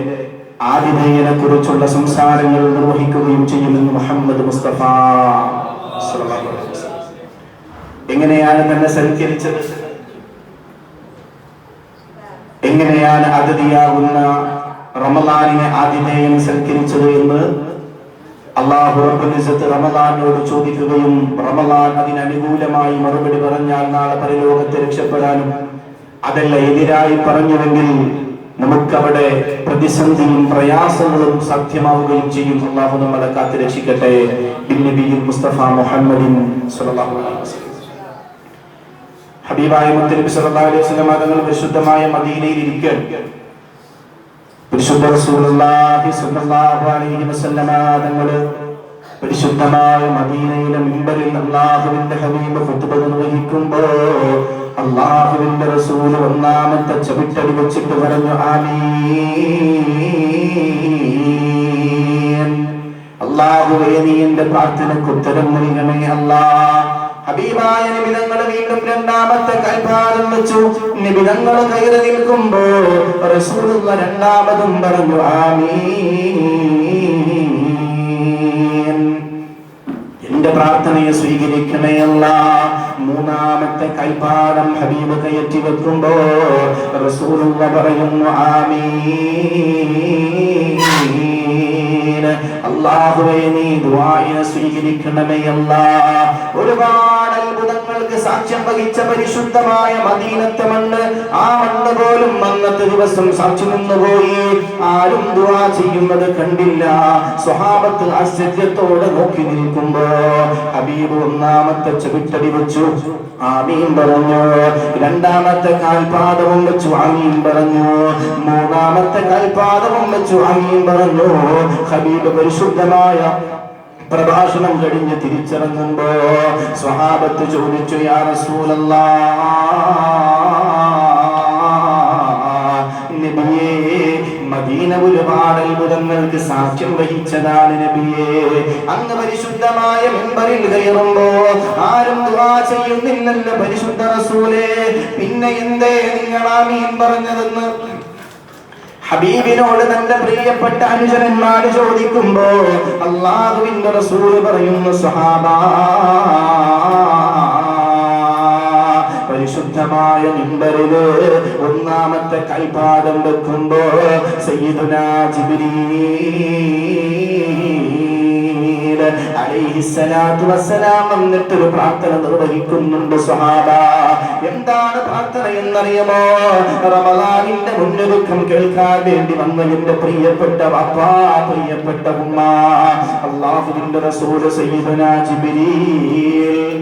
ആതിഥേയനെ കുറിച്ചുള്ള സംസാരങ്ങൾ നിർവഹിക്കുകയും ചെയ്യുമെന്ന് മുഹമ്മദ് മുസ്തഫ. എങ്ങനെയാണ് തന്നെ സൽക്കരിച്ചത്? എങ്ങനെയാണ് അതിഥിയാകുന്ന റമളാനിനെ ആതിഥേയൻ സൽക്കരിച്ചത് എന്ന് അല്ലാഹു റബ്ബുൽ ഇസ്സത്ത് റമളാനോട് ചോദിക്കുകയും റമളാൻ അതിനനുകൂലമായി മറുപടി പറഞ്ഞാൽ നാളെ പരലോകത്തെ രക്ഷപ്പെടാനും, അതല്ല എതിരായി പറഞ്ഞുവെങ്കിൽ നമുക്കവിടെ പ്രതിസന്ധിയും പ്രയാസങ്ങളും സാധ്യമാവുകയും ചെയ്യും. അല്ലാഹു നമ്മളെ കാത്ത് രക്ഷിക്കട്ടെ. നബിയിൽ മുസ്തഫ മുഹമ്മദിൻ സ്വല്ലല്ലാഹു അലൈഹി വസല്ലം. ഹബീബായ മുത്തനബി സ്വല്ലല്ലാഹു അലൈഹി വസല്ലം തങ്ങൾ പരിശുദ്ധമായ മദീനയിൽ ഇരിക്കുകയാണ്. പരിശുദ്ധ റസൂലുള്ളാഹി സ്വല്ലല്ലാഹു അലൈഹി വസല്ലം തങ്ങൾ പരിശുദ്ധമായ മദീനയിലെ മിമ്പറിൽ അല്ലാഹുവിന്റെ ഹബീബ് ഖുത്ബ നിർവഹിക്കുമ്പോൾ അല്ലാഹുവിന്റെ റസൂൽ ഒന്നാമത്തെ ചവിട്ടടി വെച്ചിട്ട് പറഞ്ഞു, ആമീൻ. അല്ലാഹുവേ, നീ എന്റെ പ്രാർത്ഥനയ്ക്ക് ഉത്തരം നൽകണേ അല്ലാഹ്. ഹബീബായ നബി തങ്ങൾ വീണ്ടും രണ്ടാമത്തെ കൈഭാരം വെച്ചു. നബി തങ്ങൾ കയറി നിൽക്കുമ്പോൾ റസൂലുള്ള രണ്ടാമതും പറഞ്ഞു, ആമീൻ. എന്റെ പ്രാർത്ഥനയെ സ്വീകരിക്കണേ അല്ലാഹ്. മൂന്നാമത്തെ കൈപാദം ഹബീബ് കയറ്റി വെക്കുമ്പോ റസൂലുള്ള പറയുന്നു, ആമീൻ. അല്ലാഹുവേ, നീ ദുആഇനെ സ്വീകരിക്കണമേ അല്ലാഹ്. ഒരുപാട് അത്ഭുതങ്ങൾക്ക് സാക്ഷ്യം വഹിച്ച പരിശുദ്ധമായ മദീനത്തെ മണ്ണ്, ആ മണ്ണ് പോലും അന്നത്തെ ദിവസം സാക്ഷി നിന്നുപോയി. ആരും ദുആ ചെയ്യുന്നത് കണ്ടില്ല. സ്വഹാബത്ത് ആശ്ചര്യത്തോടെ നോക്കി നിൽക്കുമ്പോ ഹബീബ് ഒന്നാമത്തെ ചവിട്ടടി വെച്ചു, ആമീൻ പറഞ്ഞു. രണ്ടാമത്തെ കാൽപാദവും വെച്ചു, ആമീൻ പറഞ്ഞു. മൂന്നാമത്തെ കാൽപാദവും വെച്ചു, ആമീൻ പറഞ്ഞു. ഹബീബ് പരിശുദ്ധമായ പ്രഭാഷണം കഴിഞ്ഞ് തിരിച്ചിറങ്ങുമ്പോ സ്വഹാബത്ത് ചോദിച്ചു, യാ റസൂലല്ലാഹ്, നബിയേ, മദീന ഒരുപാട് അത്ഭുതങ്ങൾക്ക് സാക്ഷ്യം വഹിച്ചതാണ് നബിയേ. അങ്ങ് പരിശുദ്ധമായ മിമ്പറിൽ കയറുമ്പോ ആരും ദുആ ചെയ്യുന്നില്ലല്ലോ പരിശുദ്ധ റസൂലേ, പിന്നെ എന്തേ നിങ്ങൾ ആമീൻ പറഞ്ഞതെന്ന് ഹബീബിനോട് തന്റെ പ്രിയപ്പെട്ട അനുചരന്മാര് ചോദിക്കുമ്പോ അല്ലാഹുവിന്റെ റസൂൽ പറയുന്നു സ്വഹാബാ പരിശുദ്ധമായ മിമ്പറില് ഒന്നാമത്തെ കൈപാദം വെക്കുമ്പോ സയ്യിദുനാ ജിബ്രീൽ അലൈഹിസ്സലാത്തു വസ്സലാം എന്നിട്ടൊരു പ്രാർത്ഥന നിർവഹിക്കുന്നുണ്ട് സ്വഹാബ. എന്താണ് പ്രാർത്ഥന എന്നറിയുമോ? റമളാനിന്റെ മുന്നൊരുക്കം കേൾക്കാൻ വേണ്ടി വന്ന എന്റെ പ്രിയപ്പെട്ട വാപ്പാ, പ്രിയപ്പെട്ട ഉമ്മ, അല്ലാഹുവിന്റെ റസൂൽ സയ്യിദുനാ ജിബ്രീൽ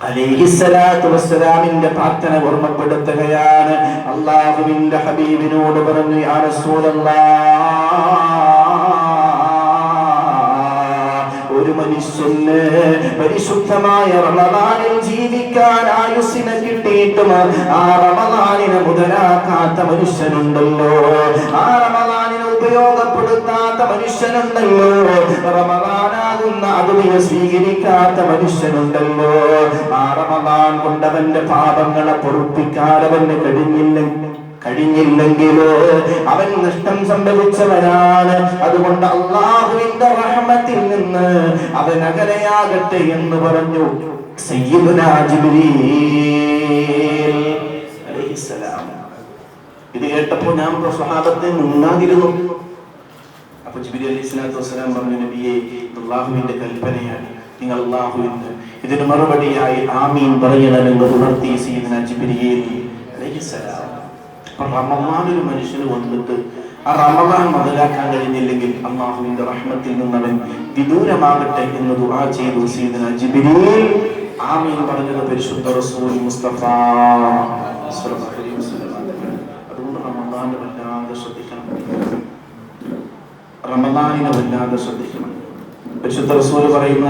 അലൈഹിസ്സലാത്തു വസ്സലാമിന്റെ പ്രാർത്ഥന ഓർമ്മപ്പെടുത്തുകയാണ്. അല്ലാഹുവിന്റെ ഹബീബിനോട് പറഞ്ഞു, യാ റസൂലല്ലാഹ്, ഒരു മനുഷ്യന് പരിശുദ്ധമായ റമളാനിൽ ജീവിക്കാൻ ആയുസ്സിനെ കിട്ടിയിട്ടും ആ റമളാനിനെ മുതലാക്കാത്ത മനുഷ്യനുണ്ടല്ലോ, ആ റമളാനിനെ ഉപയോഗപ്പെടുത്താത്ത മനുഷ്യനുണ്ടല്ലോ, റമളാനാകുന്ന അതിനെ സ്വീകരിക്കാത്ത മനുഷ്യനുണ്ടല്ലോ. ആ റമളാൻ കൊണ്ടവന്റെ പാപങ്ങളെ പൊറുപ്പിക്കാൻ അവന് കഴിഞ്ഞില്ലെങ്കിലോ അവൻ നഷ്ടം സംഭവിച്ചവനാണ്. അതുകൊണ്ട് അല്ലാഹുവിന്റെ റഹ്മത്തിൽ നിന്ന് അവൻ അകലെയാകട്ടെ എന്ന് പറഞ്ഞു സയ്യിദുനാ ജിബ്രീൽ അലൈഹിസ്സലാം. ഇത് കേട്ടപ്പോൾ ഞാൻ സ്വഹാബത്തെ മുന്നാതിരുന്നു. അപ്പൊ ജിബ്രീൽ അലൈഹിസ്സലാത്തു വസ്സലാം പറഞ്ഞു, നബിയേ, അല്ലാഹുവിന്റെ കൽപ്പനയാണ്, നിങ്ങൾ അല്ലാഹുവിന് ഇതിന് മറുപടിയായി ആമീൻ പറയണമെന്ന് ഉണർത്തി സയ്യിദുനാ ജിബ്രീൽ അലൈഹിസ്സലാം. റമളാൻ ഒരു മനുഷ്യന് വന്നിട്ട് ആ റമളാൻ മുതലാക്കാൻ കഴിഞ്ഞില്ലെങ്കിൽ അല്ലാഹുവിന്റെ റഹ്മത്തിൽ നിന്നവൻ വിദൂരമാകട്ടെ എന്ന് ദുആ ചെയ്തു സയ്യിദുനാ ജിബ്രീൽ. ആമീൻ പറഞ്ഞത് പരിശുദ്ധ റസൂൽ മുസ്തഫ സ്വല്ലല്ലാഹു അലൈഹി വസല്ലം. അതുകൊണ്ട് റമളാനിനെ വല്ലാതെ ശ്രദ്ധിക്കണം, റമളാനിനെ വല്ലാതെ ശ്രദ്ധിക്കണം. പരിശുദ്ധ റസൂൽ പറയുന്ന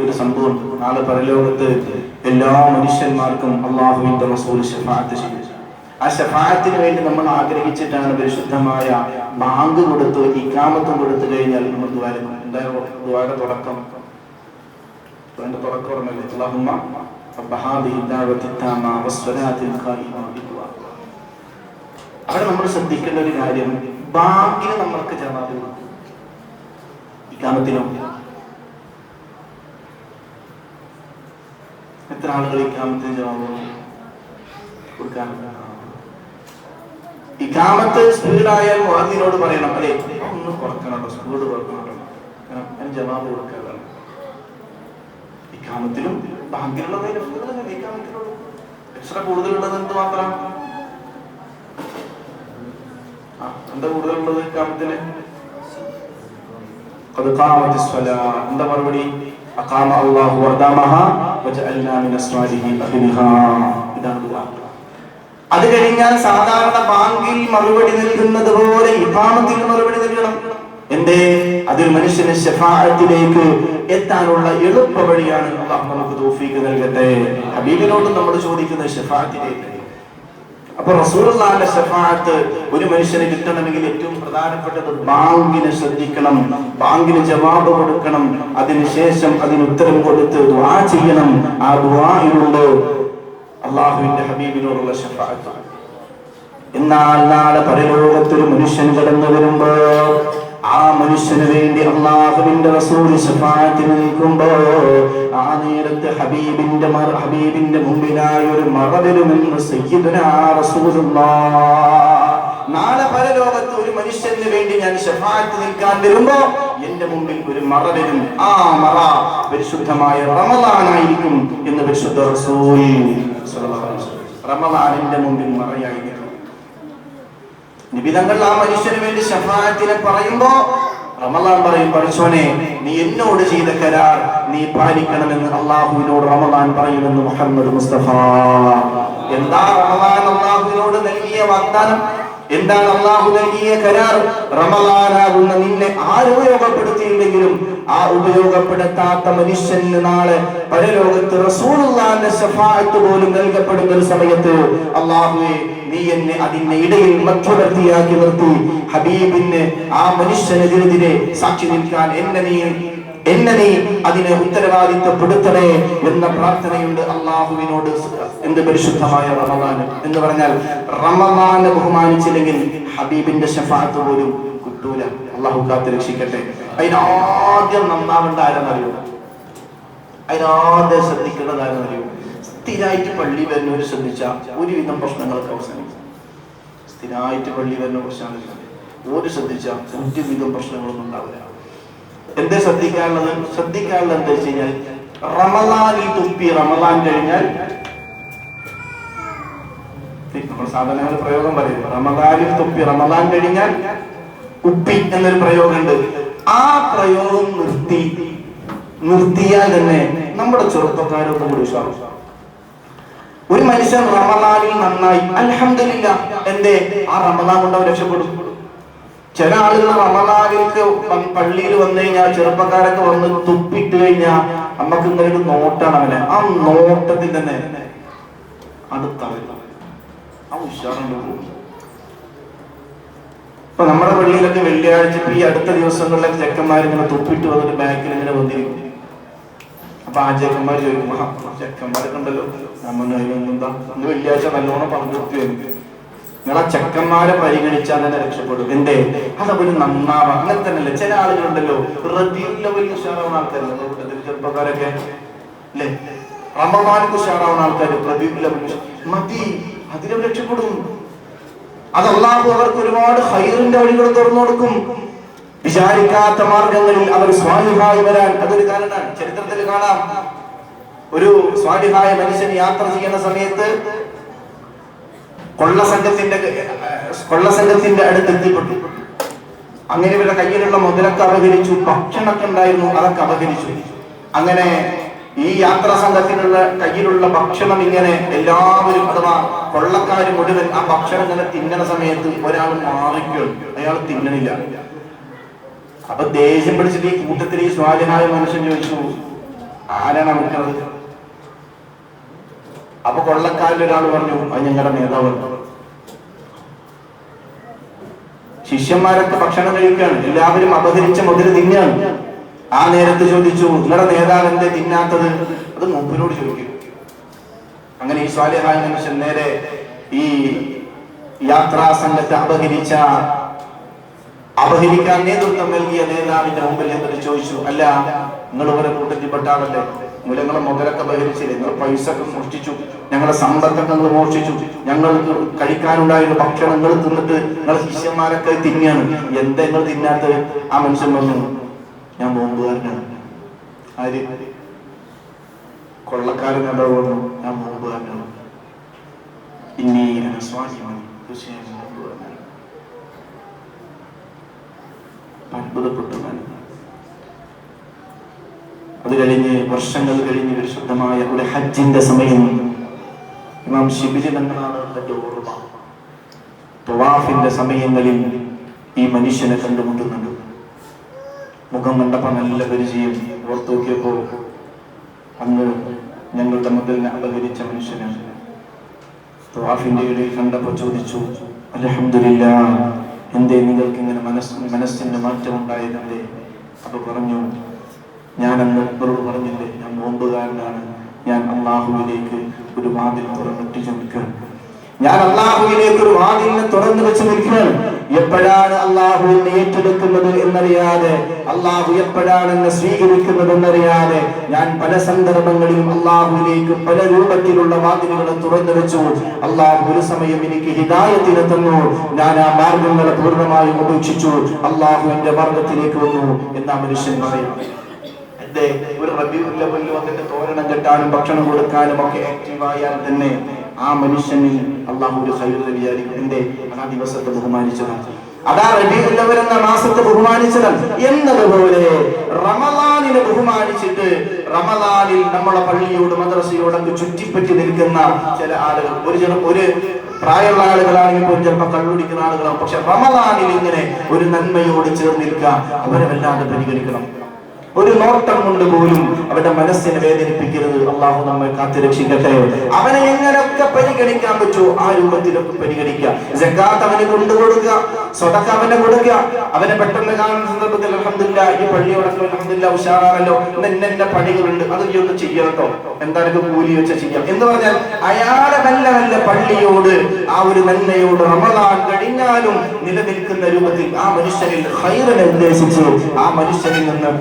ഒരു സംഭവം, നാളെ പരലോകത്ത് എല്ലാ മനുഷ്യന്മാർക്കും അല്ലാഹുവിന്റെ റസൂൽ ശഫാഅത്ത് ചെയ്യും. ആ ശഫാഅത്തിന് വേണ്ടി നമ്മൾ ആഗ്രഹിച്ചിട്ടാണ് പരിശുദ്ധമായ ബാങ്ക് കൊടുത്ത് ഇഖാമത്തും കൊടുത്തു കഴിഞ്ഞാൽ നമ്മൾ ദുആരക്കും. എന്തായാലും ദുആയുടെ തുടക്കം പറഞ്ഞല്ലേ, അല്ലാഹുമ്മ റബ്ബ ഹാദിഹി ദഅവതി തമ്മ വസ്സലാത്തിൽ ഖായിമ ബിദുആ. അവിടെ നമ്മൾ ശ്രദ്ധിക്കേണ്ട ഒരു കാര്യം, ബാങ്കിന് നമ്മൾക്ക് ജവാബ് കൊടുക്കും, ഇഖാമത്തിനും. എത്ര ആളുകൾ ഇഖാമത്തിന് ജവാബ് കൊടുക്കാറുണ്ട്? ഇഖാമത്ത് സ്പീഡായാൽ മുഅദ്ദിനോട് പറയണം, അല്ലേ ഒന്ന് കുറക്കണം, സ്പീഡ് കുറക്കണം, ഞാൻ ജവാബ് കൊടുക്കാറാണ്. ഇഖാമത്തിലും ബാങ്കിലുള്ളതിന് ഇഖാമത്തിലുള്ളൂ എക്സ്ട്രാ കൂടുതലുള്ളത് എന്ത് മാത്രം? എന്താ കൂടുതലുള്ളത് ഇഖാമത്തിന്? എന്താ മറുപടി? അഖാമ അല്ലാഹു വദാമഹാ വജഅൽനാ മിനസ് സാലിഹീൻ അഖിരിഹാ. ഇതാണ് ദുആ. അത് കഴിഞ്ഞാൽ സാധാരണ ബാങ്കിൽ മറുപടി നൽകുന്നത് പോലെ ഇഖാമത്തിൽ മറുപടി നൽകണം. എന്തേ? അതൊരു മനുഷ്യന് ശഫാഅത്തിലേക്ക് എത്താനുള്ള എളുപ്പ വഴിയാണ്. അല്ലാഹു നമുക്ക് തൗഫീഖ് നൽകട്ടെ. ഹബീബിനോട് നമ്മൾ ചോദിക്കുന്നത് ശഫാഅത്തിലേക്ക്. അപ്പൊ റസൂലുള്ളാഹിന്റെ ശഫാഅത്ത് ഒരു മനുഷ്യന് കിട്ടണമെങ്കിൽ ഏറ്റവും പ്രധാനപ്പെട്ടത് ബാങ്കിനെ ശ്രദ്ധിക്കണം, ബാങ്കിന് ജവാബ് കൊടുക്കണം, അതിനുശേഷം അതിന് ഉത്തരം കൊടുത്ത് ദുആ ചെയ്യണം. ആ ദുആയിലുണ്ട് അല്ലാഹുവിന്റെ ഹബീബിനോടുള്ള ശഫാഅത്ത്. എന്നാൽ നാളെ പരലോകത്തൊരു മനുഷ്യൻ കടന്നു വരുമ്പോ ആ മനുഷ്യന് വേണ്ടി അല്ലാഹുവിന്റെ റസൂൽ ശഫാഅത്തിന് നിൽക്കുമ്പോ ആ നേരത്തെ ഹബീബിന്റെ മുമ്പിലായി ഒരു മറ വരുമെന്ന് സയ്യിദുനാ റസൂലുള്ളാഹ്. നാളെ പരലോകത്ത് ഒരു മനുഷ്യന് വേണ്ടി ഞാൻ ശഫാഅത്ത് നിൽക്കാൻ വരുമ്പോ എന്റെ മുമ്പിൽ ഒരു മറ വരും. ആ മറ പരിശുദ്ധമായ റമളാനായിരിക്കും എന്ന് പരിശുദ്ധ റസൂൽ സ്വല്ലല്ലാഹു അലൈഹി വസല്ലം. റമളാനിന്റെ മുമ്പിൽ മറയായിരിക്കും. നിബിതങ്ങൾ ആ മനുഷ്യന് വേണ്ടി ശഫാഅത്തിനെ പറയുമ്പോ റമളാൻ പറയും, പഠിച്ചോനെ നീ എന്നോട് ചെയ്ത കരാർ നീ പാലിക്കണമെന്ന് അല്ലാഹുവിനോട് റമളാൻ പറയുമെന്ന് മുഹമ്മദ് മുസ്തഫ. എന്താ റമളാൻ അല്ലാഹുവിനോട് നൽകിയ വാഗ്ദാനം? എന്താണ് അല്ലാഹു നൽകിയ കരാർ? റമളാനാകുന്ന നിന്നെ ആര് ഉപയോഗപ്പെടുത്തിയില്ലെങ്കിലും ആ ഉപയോഗപ്പെടുത്താത്ത മനുഷ്യന് നാളെ പരലോകത്ത് റസൂലുള്ളാഹിന്റെ ശഫാഅത്ത് പോലും നൽകപ്പെടുന്ന ഒരു സമയത്ത് അല്ലാഹുവേ നീ എന്നെ അതിന്റെ ഇടയിൽ മധ്യവർത്തിയാക്കി നിർത്തി ഹബീബിന് ആ മനുഷ്യനെതിരെ സാക്ഷി നിൽക്കാൻ എന്നെ നീ എന്നെ നീ അതിനെ ഉത്തരവാദിത്വപ്പെടുത്തണേ എന്ന പ്രാർത്ഥനയുണ്ട് അള്ളാഹുവിനോട്. എന്ത് പരിശുദ്ധമായ റമദാൻ എന്ന് പറഞ്ഞാൽ റമദാനെ ബഹുമാനിച്ചില്ലെങ്കിൽ ഹബീബിന്റെ ശഫാഅത്ത് പോലും കിട്ടൂല. അള്ളാഹു കാത്ത് രക്ഷിക്കട്ടെ. അതിനാദ്യം നന്നാവേണ്ട ആരെന്നറിയോ? അതിനാദ്യം ശ്രദ്ധിക്കേണ്ടത് ആരെന്നറിയോ? സ്ഥിരമായിട്ട് പള്ളി വരുന്നവര് ശ്രദ്ധിച്ച ഒരുവിധം പ്രശ്നങ്ങളൊക്കെ അവസാനിക്കും. സ്ഥിരമായിട്ട് പള്ളി വരുന്ന പ്രശ്നങ്ങളില്ല, ഒരു ശ്രദ്ധിച്ച ഒരുവിധം പ്രശ്നങ്ങളൊന്നും ഉണ്ടാവില്ല. എന്താ ശ്രദ്ധിക്കാനുള്ളത്? ശ്രദ്ധിക്കാനുള്ളത് എന്താ വെച്ച് കഴിഞ്ഞാൽ റമദാനിൽ തുപ്പി റമദാൻ കഴിഞ്ഞാൽ, നമ്മൾ സാധാരണ ഒരു പ്രയോഗം പറയും, റമദാനിൽ തുപ്പി റമദാൻ കഴിഞ്ഞാൽ ഉപ്പി എന്നൊരു പ്രയോഗമുണ്ട്. ആ പ്രയോഗം നിർത്തിയാൽ തന്നെ നമ്മുടെ ചെറുപ്പക്കാരൊന്നും കൂടി ഉഷാറും. ഒരു മനുഷ്യൻ റമദാനിൽ നന്നായി അൽഹംദുലില്ലാഹ്, എന്റെ ആ റമദാൻ കൊണ്ട് അവർ രക്ഷപ്പെടും. ചില ആളുകൾ റമദാനിലേക്ക് പള്ളിയിൽ വന്നു കഴിഞ്ഞാൽ, ചെറുപ്പക്കാരൊക്കെ വന്ന് തുപ്പിട്ട് കഴിഞ്ഞാൽ നമുക്ക് ഇങ്ങനെ ഒരു നോട്ടാണ് അവനെ. ആ നോട്ടത്തിൽ തന്നെ അടുത്ത ആ ഉഷാറുണ്ട് പോകും. ഇപ്പൊ നമ്മുടെ പള്ളിയിലൊക്കെ വെള്ളിയാഴ്ച ഈ അടുത്ത ദിവസങ്ങളിലൊക്കെ ചെക്കന്മാരിങ്ങനെ തുപ്പിട്ട് വന്നിട്ട് ബാക്കിൽ ഇങ്ങനെ വന്നിരിക്കും. അപ്പൊ ആ ചെക്കന്മാർ ചോദിക്കും, ചെക്കന്മാരൊക്കെ ഉണ്ടല്ലോ, നമ്മളിതെന്താ ഇന്ന് വെള്ളിയാഴ്ച നല്ലോണം പറഞ്ഞു കൊടുത്തു. നിങ്ങളെ ചെക്കന്മാരെ പരിഗണിച്ചാൽ തന്നെ രക്ഷപ്പെടും. എന്റെ അതവര് നന്നാവാം. അങ്ങനെ തന്നെയല്ലേ ചില ആളുകളുണ്ടല്ലോ റബീഉൽ ലെവലിൽ ഉഷാറാവുന്ന ആൾക്കാരല്ലേ, ചെറുപ്പക്കാരൊക്കെ അല്ലേ, റമദാനിൽ ഉഷാറാവുന്ന ആൾക്കാർ റബീഉൽ ലെവലിൽ മതി, അതിലും രക്ഷപ്പെടും. അത് അല്ലാഹു അവർക്ക് ഒരുപാട് ഖൈറിന്റെ വഴികൾ തുറന്നു കൊടുക്കും. വിചാരിക്കാത്ത മാർഗങ്ങളിൽ അവർ സ്വാലിഹായി വരാൻ അതൊരു കാരണമാണ്. ചരിത്രത്തിൽ കാണാം, ഒരു സ്വാലിഹായ മനുഷ്യൻ യാത്ര ചെയ്യുന്ന സമയത്ത് കൊള്ളസംഘത്തിന്റെ അടുത്ത് എത്തിപ്പെട്ടു. അങ്ങനെ ഇവരുടെ കയ്യിലുള്ള മുതലൊക്കെ അപഹരിച്ചു, ഭക്ഷണമൊക്കെ ഉണ്ടായിരുന്നു, അതൊക്കെ അപഹരിച്ചു. അങ്ങനെ ഈ യാത്രാ സംഘത്തിനുള്ള കയ്യിലുള്ള ഭക്ഷണം ഇങ്ങനെ എല്ലാവരും, അഥവാ കൊള്ളക്കാര് മുഴുവൻ ആ ഭക്ഷണം ഇങ്ങനെ തിന്നണ സമയത്ത് ഒരാൾ മാറിക്കും, അയാൾ തിന്നണില്ല. അപ്പൊ ദേഷ്യം പിടിച്ചിട്ട് ഈ കൂട്ടത്തിൽ ഈ സ്വാലിഹായ മനുഷ്യൻ ചോദിച്ചു, ആരാണ് വിൽക്കുന്നത്? അപ്പൊ കൊള്ളക്കാരിൽ ഒരാൾ പറഞ്ഞു, അത് ഞങ്ങളുടെ നേതാവ്. ശിഷ്യന്മാരൊക്കെ ഭക്ഷണം കഴിക്കുകയാണ്, എല്ലാവരും അപഹരിച്ച മുതല് തിന്നാണ്. ആ നേരത്ത് ചോദിച്ചു, നിങ്ങളുടെ നേതാവ് എന്തേ തിന്നാത്തത്? അത് മൂപ്പനോട് ചോദിക്കും. അങ്ങനെ ഈ സ്വാലിഹായ മനുഷ്യൻ നേരെ ഈ യാത്രാ സംഘത്തെ അപഹരിക്കാൻ നേതൃത്വം നൽകിയ നേതാവിന്റെ മുമ്പിൽ എന്നിട്ട് ചോദിച്ചു, അല്ല നിങ്ങൾ ഇവരെ കൂട്ടത്തിൽപ്പെട്ട ആളല്ലേ, നിങ്ങളെ മുതലൊക്കെ അപഹരിച്ചില്ലേ, നിങ്ങൾ പൈസ ഒക്കെ മോഷ്ടിച്ചു, ഞങ്ങളുടെ സമ്പത്തൊക്കെ നിങ്ങൾ മോഷ്ടിച്ചു, ഞങ്ങൾക്ക് കഴിക്കാനുണ്ടായിരുന്ന ഭക്ഷണം നിങ്ങൾ തിന്നിട്ട് നിങ്ങളെ ശിഷ്യന്മാരൊക്കെ തിന്നാണ്, എന്താ നിങ്ങൾ തിന്നാത്തത്? ആ മനുഷ്യൻ പറഞ്ഞു, ഞാൻ നോമ്പുകാരനാണ്. ആര്? കൊള്ളക്കാരൻ എന്താ പറഞ്ഞു, ഞാൻ നോമ്പുകാരനാണ്. ഇനി സ്വാധീനം തീർച്ചയായും നോമ്പുകാരനാണ്. അത്ഭുതപ്പെട്ടു. അത് കഴിഞ്ഞ് വർഷങ്ങൾ കഴിഞ്ഞ് പരിശുദ്ധമായ ഒരു ഹജ്ജിന്റെ സമയം ഇമാം ശിബിലി തങ്ങളാണ് തന്റെ ഓർമ്മ. തവാഫിന്റെ സമയങ്ങളിൽ ഈ മനുഷ്യനെ കണ്ടുമുട്ടുന്നുണ്ട്. മുഖം കണ്ടപ്പോ നല്ല പരിചയം. ഓർത്തു നോക്കിയപ്പോ അന്ന് ഞങ്ങളുടെ മുതലിനെ അപഹരിച്ച മനുഷ്യനാണ്. തവാഫിന്റെ ഇടയിൽ കണ്ടപ്പോ ചോദിച്ചു, അൽഹംദുലില്ലാഹ്, എന്തേ നിങ്ങൾക്ക് ഇങ്ങനെ മനസ്സിന്റെ മാറ്റം ഉണ്ടായതെന്തേ? അപ്പൊ പറഞ്ഞു, ഞാൻ അന്ന് ഇവരോട് പറഞ്ഞില്ലേ, ഞാൻ നോമ്പുകാരനാണ്, ഞാൻ അള്ളാഹുവിലേക്ക് ഒരു വാതിൽ തുറന്നിട്ട് നിൽക്കുകയാണ്, ഞാൻ അള്ളാഹുവിലേക്ക് ഒരു വാതിലിനെ തുറന്നു വെച്ച് നിൽക്കുകയാണ്. എപ്പോഴാണ് അള്ളാഹു എന്നെ ഏറ്റെടുക്കുന്നത് എന്നറിയാതെ, അള്ളാഹു എപ്പോഴാണ് എന്നെ സ്വീകരിക്കുന്നത് എന്നറിയാതെ ഞാൻ പല സന്ദർഭങ്ങളിലും അള്ളാഹുവിലേക്ക് പല രൂപത്തിലുള്ള വാതിലുകളെ തുറന്നു വെച്ചു. അള്ളാഹു ഒരു സമയം എനിക്ക് ഹിദായത്തിനെ തന്നു, ഞാൻ ആ മാർഗങ്ങളെ പൂർണ്ണമായും ഉപേക്ഷിച്ചു, അള്ളാഹുവിന്റെ മാർഗത്തിലേക്ക് വന്നു എന്നാ മനുഷ്യൻ പറയും. ഒരു റബീഉൽ അവ്വലിൽ വന്നിട്ട് തോരണം കെട്ടാനും ഭക്ഷണം കൊടുക്കാനും ഒക്കെ ആക്റ്റീവായാൽ തന്നെ ആ മനുഷ്യനിൽ അള്ളാഹു ഒരു ഖൈർ വിചാരിക്കും. എന്റെ ആ ദിവസത്തെ ബഹുമാനിച്ചതാണ്, അതാ റബീഉൽ അവ്വൽ എന്ന മാസത്തെ ബഹുമാനിച്ചതാണ്. എന്നതുപോലെ റമളാനിനെ ബഹുമാനിച്ചിട്ട് റമളാനിൽ നമ്മളെ പള്ളിയോട് മദ്രസയോടൊക്കെ ചുറ്റിപ്പറ്റി നിൽക്കുന്ന ചില ആളുകൾ, ഒരു പ്രായമുള്ള ആളുകളാണെങ്കിൽ പോലും ചിലപ്പോൾ കള്ളുടിക്കുന്ന ആളുകളാണ്. പക്ഷെ റമളാനിൽ ഇങ്ങനെ ഒരു നന്മയോട് ചേർന്ന് നിൽക്കുക, അവരെ വല്ലാതെ പരിഗണിക്കണം. ഒരു നോട്ടം കൊണ്ട് പോലും അവരുടെ മനസ്സിനെ വേദനിപ്പിക്കരുത്. അള്ളാഹു നമ്മെ കാത്തുരക്ഷിക്കട്ടെ. അവനെ എങ്ങനെയൊക്കെ പരിഗണിക്കാൻ പറ്റുമോ ആ രൂപത്തിലൊക്കെ പരിഗണിക്കുക. സകാത്ത് അവന് കൊണ്ടുകൊടുക്കുക, സ്വതക്ക അവനെ കൊടുക്കുക. അവനെ പെട്ടെന്ന് കാണുന്ന സന്ദർഭത്തിൽ അൽഹംദുലില്ലാഹ് ഈ പള്ളിയോടൊക്കെ അൽഹംദുലില്ലാഹ് ഉഷാറാണല്ലോ, ഇന്ന പണികളുണ്ട്, അത് ഈ ഒന്ന് ചെയ്യണം കേട്ടോ, എന്തായാലും കൂലി വെച്ച ചെയ്യാം എന്ന് പറഞ്ഞാൽ അയാളെ നല്ല പള്ളിയോട് ആ ഒരു നന്മയോട് റമദാൻ കഴിഞ്ഞാലും നിലനിൽക്കുന്ന രൂപത്തിൽ ആ മനുഷ്യനിൽ ഖൈറിനെ ഉദ്ദേശിച്ച് ആ മനുഷ്യനിൽ നിന്ന്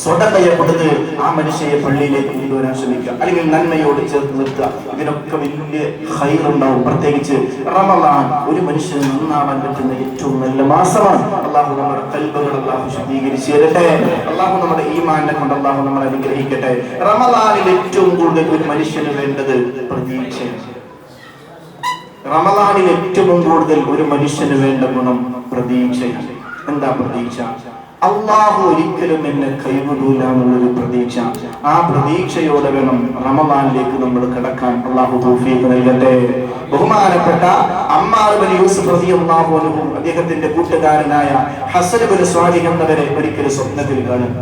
സ്വതക്കയെ കൊടുത്ത് ആ മനുഷ്യയെ പള്ളിയിലേക്ക് കൊണ്ടുവരാൻ ശ്രമിക്കുക, അല്ലെങ്കിൽ നന്മയോട് ചേർത്ത് നിർത്തുക. ഇതിനൊക്കെ വലിയ ഖൈറുണ്ടാവും. പ്രത്യേകിച്ച് റമദാൻ ഒരു മനുഷ്യന് നന്നാവാൻ പറ്റുന്ന ഏറ്റവും നല്ല മാസമാണ്. അള്ളാഹു നമ്മുടെ ഖൽബുകൾ അള്ളാഹു ശുദ്ധീകരിച്ച് തരട്ടെ. അള്ളാഹു നമ്മുടെ ഈമാനിനെ കൊണ്ട് അള്ളാഹു നമ്മളെ അനുഗ്രഹിക്കട്ടെ. റമദാനിൽ ഏറ്റവും കൂടുതൽ ഒരു മനുഷ്യന് വേണ്ടത് പ്രതീക്ഷയാണ്. റമദാനിൽ ഏറ്റവും കൂടുതൽ ഒരു മനുഷ്യന് വേണ്ട ഗുണം പ്രതീക്ഷയാണ്. എന്താ പ്രതീക്ഷ? അള്ളാഹു ഒരിക്കലും എന്നെ കൈവിടൂല എന്നുള്ളൊരു പ്രതീക്ഷ. ആ പ്രതീക്ഷയോടെ വേണം റമദാനിലേക്ക് നമ്മൾ കടക്കാൻ. അള്ളാഹു തൗഫീഖ് നൽകട്ടെ. ബഹുമാനപ്പെട്ട അമ്മാർ ഇബ്നു യൂസുഫ് റളിയല്ലാഹു അൻഹു അദ്ദേഹത്തിന്റെ കൂട്ടുകാരനായ ഹസൻ ഇബ്നു സ്വാലിഹ് എന്നവരെ ഒരിക്കൽ സ്വപ്നത്തിൽ കാണും.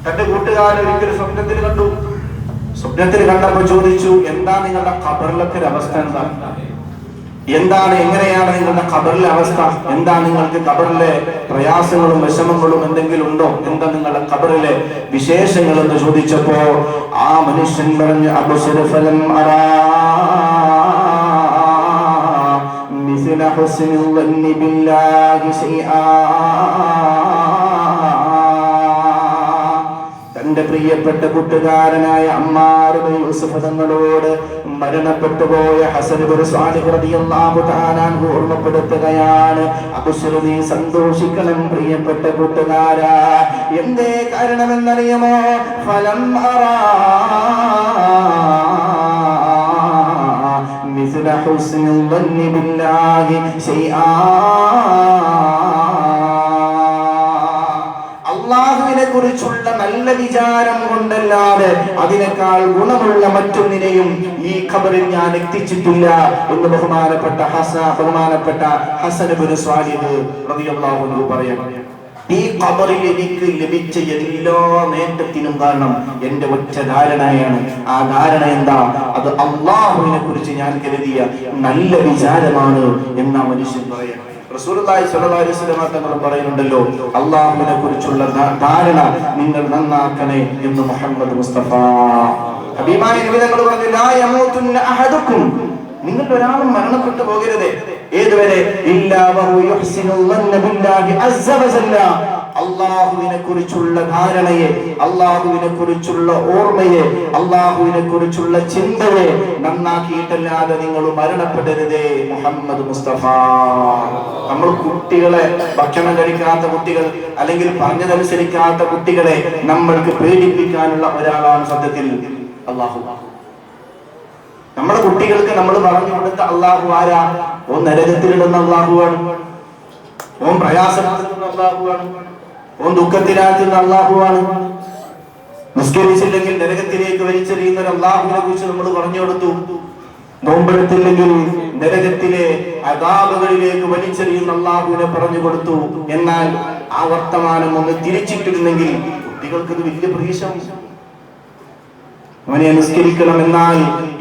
തന്റെ കൂട്ടുകാരൻ ഒരിക്കൽ സ്വപ്നത്തിൽ കണ്ടു. സ്വപ്നത്തിൽ കണ്ടപ്പോൾ ചോദിച്ചു, എന്താ നിങ്ങളുടെ ഖബറിലൊക്കെ അവസ്ഥ? എന്താണ്, എങ്ങനെയാണ് നിങ്ങളുടെ ഖബറിലെ അവസ്ഥ? എന്താ നിങ്ങൾക്ക് ഖബറിലെ പ്രയാസങ്ങളും വിഷമങ്ങളും എന്തെങ്കിലും ഉണ്ടോ? എന്താ നിങ്ങളുടെ ഖബറിലെ വിശേഷങ്ങൾ എന്ന് ചോദിച്ചപ്പോ ആ മനുഷ്യൻ പറഞ്ഞു, അബ്ശിർഫലം അറാ മിസ്ല ഹുസ്നിൽ വന്നി ബില്ലാഹി ശൈആ. തന്റെ പ്രിയപ്പെട്ട കൂട്ടുകാരനായ അമ്മാർ ഇബ്നു യൂസുഫ് തങ്ങളോട് മരണപ്പെട്ടു പോയ ഹസൻ ഇബ്നു സ്വാലിഹ് റളിയല്ലാഹു തആല അൻഹു ഓർമ്മപ്പെടുത്തുകയാണ്, അബ്ശിർ, നീ സന്തോഷിക്കണം പ്രിയപ്പെട്ട കൂട്ടുകാരാ. എന്തേ കാരണമെന്നറിയുമോ? ഫലം അറാ മിസ്ല ഹുസ്നിൽ വന്നി ബില്ലാഹി ശൈആ. അള്ളാഹുവിനെ കുറിച്ചുള്ള നല്ല വിചാരം കൊണ്ടല്ലാതെ അതിനേക്കാൾ ഗുണമുള്ള മറ്റൊന്നിനെയും ഈ ഖബറിൽ ഞാൻ എത്തിച്ചിട്ടില്ല എന്ന് ബഹുമാനപ്പെട്ട ഹസൻ ഇബ്നു സ്വാലിഹ് റളിയല്ലാഹു അൻഹു പറയുന്നു. ഈ ഖബറിൽ എനിക്ക് ലഭിച്ച എല്ലാ നേട്ടത്തിനും കാരണം എന്റെ ഒറ്റ ധാരണയാണ്. ആ ധാരണ എന്താ? അത് അള്ളാഹുവിനെ കുറിച്ച് ഞാൻ കരുതിയ നല്ല വിചാരമാണ് എന്ന മനുഷ്യൻ പറയുന്നു. റസൂലുള്ളാഹി സ്വല്ലല്ലാഹു അലൈഹി വസല്ലം തങ്ങൾ പറയുന്നുണ്ടല്ലോ, അല്ലാഹുവിനെ കുറിച്ചുള്ള ധാരണ നിങ്ങൾ നന്നാക്കണേ എന്ന് മുഹമ്മദ് മുസ്തഫ ഹബീബായ നബി തങ്ങൾ പറഞ്ഞു, ലാ യമൂതുന്ന അഹദുക്കും, നിങ്ങൾ ഒരാളും മരണപ്പെട്ടു പോകരുത്. ഏതുവരെ? ഇല്ലാ വഹു യുഹ്സിനു ളന്ന ബില്ലാഹി അസ്സ വജല്ല. അല്ലാഹുവിനെ കുറിച്ചുള്ള ധാരണയെ, അല്ലാഹുവിനെ കുറിച്ചുള്ള ഓർമ്മയെ, അല്ലാഹുവിനെ കുറിച്ചുള്ള ചിന്തയെ നന്നാക്കിയിട്ടല്ലാതെ നിങ്ങൾ മരണപ്പെടരുതേ. മുഹമ്മദ് മുസ്തഫ. നമ്മൾ കുട്ടികളെ, ഭക്ഷണം കഴിക്കാത്ത കുട്ടികൾ അല്ലെങ്കിൽ പറഞ്ഞതനുസരിക്കാത്ത കുട്ടികളെ നമ്മൾക്ക് പേടിപ്പിക്കാനുള്ള ഒരാളാണ് സത്യത്തിൽ അല്ലാഹു. നമ്മുടെ കുട്ടികൾക്ക് നമ്മൾ പറഞ്ഞു കൊടുത്ത അല്ലാഹു ആരാ? ഓൻ നരകത്തിലിടുന്ന അല്ലാഹുവാണ്, ഓൻ പ്രയാസപ്പെടുത്തുന്ന അല്ലാഹുവാണ്, ഓൻ ദുഃഖത്തിലാക്കുന്ന അല്ലാഹുവാണ്. നിസ്കരിച്ചില്ലെങ്കിൽ നരകത്തിലേക്ക് വലിച്ചെറിയുന്ന ഒരു അല്ലാഹുവിനെ കുറിച്ച് നമ്മൾ പറഞ്ഞു കൊടുത്തു. നോമ്പെടുത്തില്ലെങ്കിൽ നരകത്തിലെ അദാബുകളിലേക്ക് വലിച്ചെറിയുന്ന അല്ലാഹുവിനെ പറഞ്ഞു കൊടുത്തു. എന്നാൽ ആ വർത്തമാനം ഒന്ന് തിരിച്ചിട്ടിരുന്നെങ്കിൽ കുട്ടികൾക്ക് വലിയ പ്രതീക്ഷ. അവനെ അനുസ്കരിക്കണം. എന്നാൽ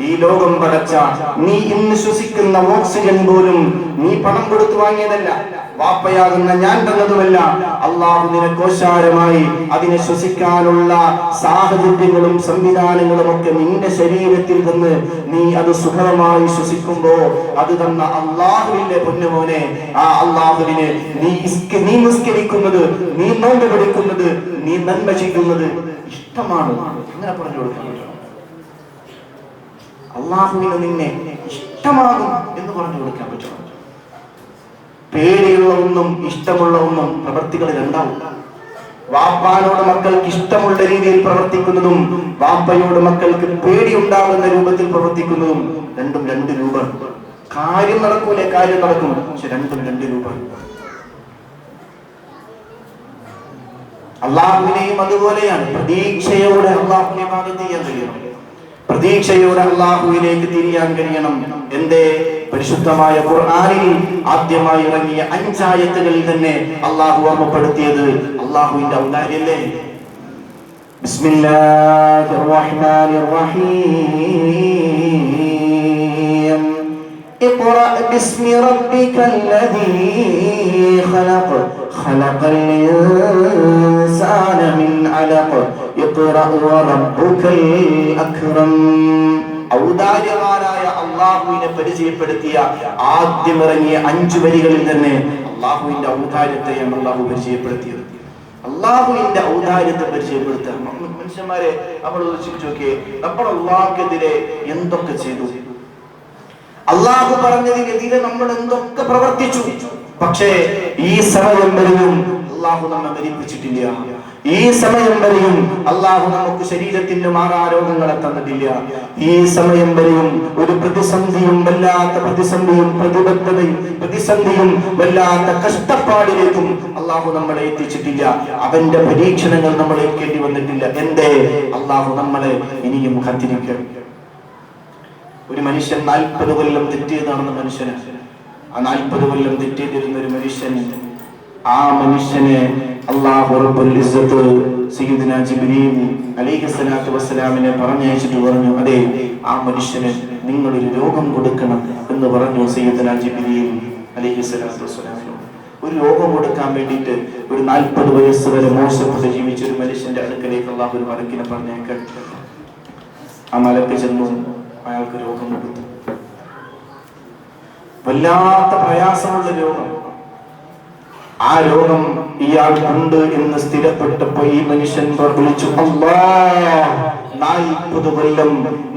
ഈ ലോകം പടച്ച നീ ഇന്ന് ശ്വസിക്കുന്ന ഓക്സിജൻ പോലും നീ പണം കൊടുത്തു വാങ്ങിയതല്ല, വാപ്പയാകുന്ന ഞാൻ തന്നതുമല്ല. അള്ളാഹു നിനക്കോശാരമായി അതിനെ ശ്വസിക്കാനുള്ള സാഹചര്യങ്ങളും സംവിധാനങ്ങളും ഒക്കെ നിന്റെ ശരീരത്തിൽ നിന്ന് നീ അത് സുഖമായി ശ്വസിക്കുമ്പോ അത് തന്ന അള്ളാഹുവിന്റെ പൊന്നുമോനെ, ആ അള്ളാഹുവിനെ നീ നിസ്കരിക്കുന്നത്, നീ നോമ്പ് പിടിക്കുന്നത്, നീ നന്മ ചെയ്യുന്നത് ഇഷ്ടമാണ്. അങ്ങനെ പറഞ്ഞു കൊടുക്കാൻ പറ്റും. അള്ളാഹുവിന് നിന്നെ ഇഷ്ടമാകും എന്ന് പറഞ്ഞു കൊടുക്കാൻ പറ്റും. പേടിയുള്ള ഒന്നും ഇഷ്ടമുള്ള ഒന്നും പ്രവൃത്തികൾ രണ്ടാവും. വാപ്പാനോട് മക്കൾക്ക് ഇഷ്ടമുള്ള രീതിയിൽ പ്രവർത്തിക്കുന്നതും വാപ്പയോട് മക്കൾക്ക് പേടിയുണ്ടാകുന്ന രൂപത്തിൽ പ്രവർത്തിക്കുന്നതും രണ്ടും രണ്ട് രൂപം. കാര്യം നടക്കൂലേ? കാര്യം നടക്കും, പക്ഷെ രണ്ടും രണ്ട് രൂപം. അള്ളാഹുവിനെയും അതുപോലെയാണ്. പ്രതീക്ഷയോടെ അള്ളാഹുവിനെ ഇബാദത്ത് ചെയ്യാൻ കഴിയണം. പ്രതീക്ഷയോടെ അള്ളാഹുവിലേക്ക് തിരിയാൻ കഴിയണം. എന്റെ പരിശുദ്ധമായ ഖുർആനിൽ ആദ്യമായി ഇറങ്ങിയ 5 ആയത്തുകളിൽ തന്നെ അള്ളാഹു ഓർമ്മപ്പെടുത്തിയത് അള്ളാഹുവിന്റെ ഔദാര്യമല്ലേ. ബിസ്മില്ലാഹിർ റഹ്മാനിർ റഹീം. ഇഖ്റഅ ബിസ്മി റബ്ബികൽ ലദീ ഖലഖ് ഖലഖൽ ഇൻസാന മിൻ അലഖ് ഇഖ്റഅ വറബ്ബുകൽ അക്രം. ഔദാര്യവാനായ അള്ളാഹുവിനെ പരിചയപ്പെടുത്തിയ ആദ്യമിറങ്ങിയ 5 വരികളിൽ തന്നെ അള്ളാഹുവിന്റെ ഔദാര്യത്തെയാണ് അള്ളാഹു പരിചയപ്പെടുത്തിയത്. അള്ളാഹുവിന്റെ ഔദാര്യത്തെ പരിചയപ്പെടുത്തുക. മനുഷ്യന്മാരെ നമ്മൾ ചിന്തിച്ചു നോക്കിയേ, നമ്മൾ അള്ളാഹുക്കെതിരെ എന്തൊക്കെ ചെയ്തു, അള്ളാഹു പറഞ്ഞതിനെതിരെ നമ്മൾ എന്തൊക്കെ പ്രവർത്തിച്ചു. പക്ഷേ ഈ സമയം വരെയും അള്ളാഹു നമ്മെ മരിപ്പിച്ചിട്ടില്ല. ഈ സമയം വരെയും അള്ളാഹു നമുക്ക് ശരീരത്തിന്റെ മാറാരോഗങ്ങളെ തന്നിട്ടില്ല. ഈ സമയം വരെയും ഒരു പ്രതിസന്ധിയും വല്ലാത്ത പ്രതിസന്ധിയും പ്രതിസന്ധിയും വല്ലാത്ത കഷ്ടപ്പാടിലേക്കും അള്ളാഹു നമ്മളെ എത്തിച്ചിട്ടില്ല. അവന്റെ പരീക്ഷണങ്ങൾ നമ്മൾ ഏൽക്കേണ്ടി വന്നിട്ടില്ല. എന്തേ? അള്ളാഹു നമ്മളെ ഇനിയും കാത്തിരിക്കും. ഒരു മനുഷ്യൻ 40 കൊല്ലം തെറ്റിയതാണെന്ന് മനുഷ്യന്, ആ 40 കൊല്ലം തെറ്റിയതിരുന്ന ഒരു മനുഷ്യൻ, ആ മനുഷ്യനെ അല്ലാഹു റബ്ബുൽ ഇസ്സത്ത് സയ്യിദുനാ ജിബ്രീൽ അലൈഹിസ്സലാത്തു വസ്സലാമിനെ പറഞ്ഞയച്ചിട്ട് പറഞ്ഞു, അതെ ആ മനുഷ്യന് നിങ്ങളൊരു രോഗം കൊടുക്കണം എന്ന് പറഞ്ഞു. സയ്യിദുനാ ജിബ്രീൽ അലൈഹിസ്സലാത്തു വസ്സലാമിനോട് ഒരു രോഗം കൊടുക്കാൻ വേണ്ടിയിട്ട് ഒരു 40 വയസ്സ് വരെ മോശപ്പെട്ട് ജീവിച്ച ഒരു മനുഷ്യന്റെ അടുക്കലേക്ക് അല്ലാഹു ഒരു മലക്കിനെ പറഞ്ഞേക്കാൻ. ആ മലക്ക് ചെന്നു, അയാൾക്ക് രോഗം കൊടുത്തു. വല്ലാത്ത പ്രയാസമുള്ള രോഗം. ആ രോഗം ഇയാൾക്കുണ്ട് എന്ന് സ്ഥിരപ്പെട്ടപ്പോ ഈ മനുഷ്യൻ വിളിച്ചു, അല്ലാഹ്, 40 കൊല്ലം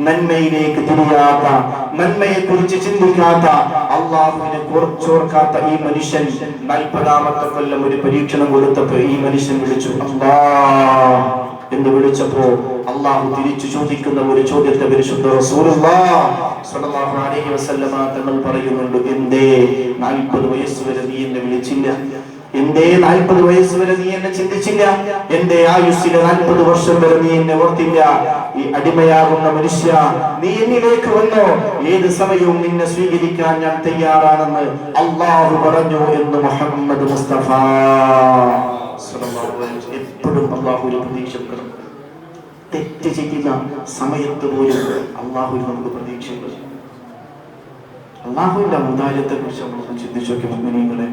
നന്മയിലേക്ക് തിരിയാത്ത, നന്മയെ കുറിച്ച് ചിന്തിക്കാത്ത, അള്ളാഹുവിനെ കുറിച്ചോർക്കാത്ത ഈ മനുഷ്യൻ 40ാമത്തെ കൊല്ലം ഒരു പരീക്ഷണം കൊടുത്തപ്പോ ഈ മനുഷ്യൻ വിളിച്ചു അല്ലാഹ് എന്ന് വിളിച്ചപ്പോ അള്ളാഹു തിരിച്ചു ചോദിക്കുന്ന ഒരു ചോദ്യത്തെ പരിശുദ്ധ റസൂലുള്ളാഹി സ്വല്ലല്ലാഹു അലൈഹി വസല്ലമ തങ്ങൾ പറയുന്നുണ്ട്, എന്തേ 40 വയസ്സ് വരെ നീ എന്നെ വിളിച്ചില്ല? എന്തേ 40 വയസ്സ് വരെ നീ എന്നെ ചിന്തിച്ചില്ല? എന്റെ ആയുസ്സിലെ 40 വർഷം വരെ നീ എന്നെ ഓർത്തില്ല? ഈ അടിമയാകുന്ന മനുഷ്യ, നീ എന്നിലേക്ക് വന്നോ? ഏത് സമയവും നിന്നെ സ്വീകരിക്കാൻ ഞാൻ തയ്യാറാണെന്ന് അള്ളാഹു പറഞ്ഞു എന്ന് മുഹമ്മദ് മുസ്തഫ സ്വല്ലല്ലാഹു അലൈഹി വസല്ലം. എപ്പോഴും അള്ളാഹു ഒരു പ്രതീക്ഷ വെക്കണം. തെറ്റ് ചെയ്യുന്ന സമയത്ത് പോലും അള്ളാഹു നമുക്ക് പ്രതീക്ഷയുണ്ട്. അള്ളാഹുവിന്റെ ഔദാര്യത്തെ കുറിച്ച് നമ്മൾ ചിന്തിച്ചു നോക്കി. മുഅ്മിനീങ്ങളെ,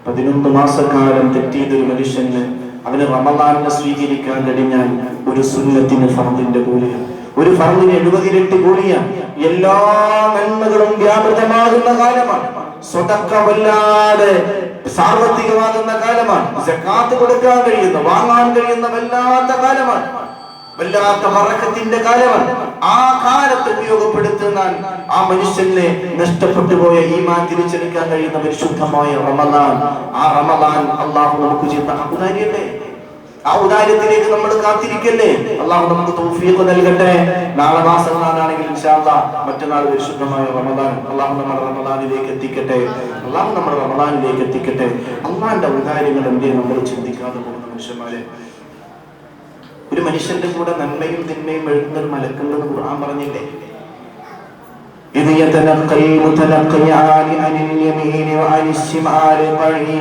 11 മാസക്കാലം തെറ്റിയതൊരു മനുഷ്യന് അവന് റമളാനിനെ സ്വീകരിക്കാൻ കഴിഞ്ഞാൽ ഒരു സുന്നത്തിന് ഫർദിന്റെ കൂലിയാണ്. ഒരു ഫർദിന് 78 കൂലിയാണ്. എല്ലാ നന്മകളും വ്യാപൃതമാകുന്ന കാലമാണ്. സ്വതക്ക വല്ലാതെ സാർവത്രികമാകുന്ന കാലമാണ്. സക്കാത്ത് കൊടുക്കാൻ കഴിയുന്ന, വാങ്ങാൻ കഴിയുന്ന വല്ലാത്ത കാലമാണ്. വല്ലാത്ത ബറക്കത്തിന്റെ കാലമാണ്. ആ കാലത്ത് ഉപയോഗപ്പെടുത്തുന്ന ആ മനുഷ്യനെ നഷ്ടപ്പെട്ടു പോയ ഈമാൻ തിരിച്ചെടുക്കാൻ കഴിയുന്ന പരിശുദ്ധമായ റമളാൻ, ആ റമളാൻ അള്ളാഹു നമുക്ക് ചെയ്യുന്ന ഔദാര്യമല്ലേ? ആ ഔദാര്യത്തിലേക്ക് നമ്മൾ കാത്തിരിക്കല്ലേ? അള്ളാഹു നമുക്ക് തൗഫീഖ് നൽകട്ടെ. നാളെ മാസങ്ങളാണെങ്കിൽ ഇൻഷാ അല്ലാഹ് മറ്റന്നാൾ പരിശുദ്ധമായ റമളാൻ. അള്ളാഹു നമ്മുടെ റമളാനിലേക്ക് എത്തിക്കട്ടെ. അള്ളാഹു നമ്മുടെ റമളാനിലേക്ക് എത്തിക്കട്ടെ. അള്ളാഹിന്റെ ഔദാര്യങ്ങൾ എന്തേ നമ്മൾ ചിന്തിക്കാതെ പോകുന്ന മനുഷ്യന്മാരെ? ഒരു മനുഷ്യന്റെ കൂടെ നന്മയും തിന്മയും എഴുതുന്ന ഒരു മലക്കുണ്ടെന്ന് ഖുർആൻ പറഞ്ഞില്ലേ? ഇദ് യതലഖൽ മുതലഖിയാനി അനിൽ യമീനി വഅനിൽ ശിമാലി ഖഈദ്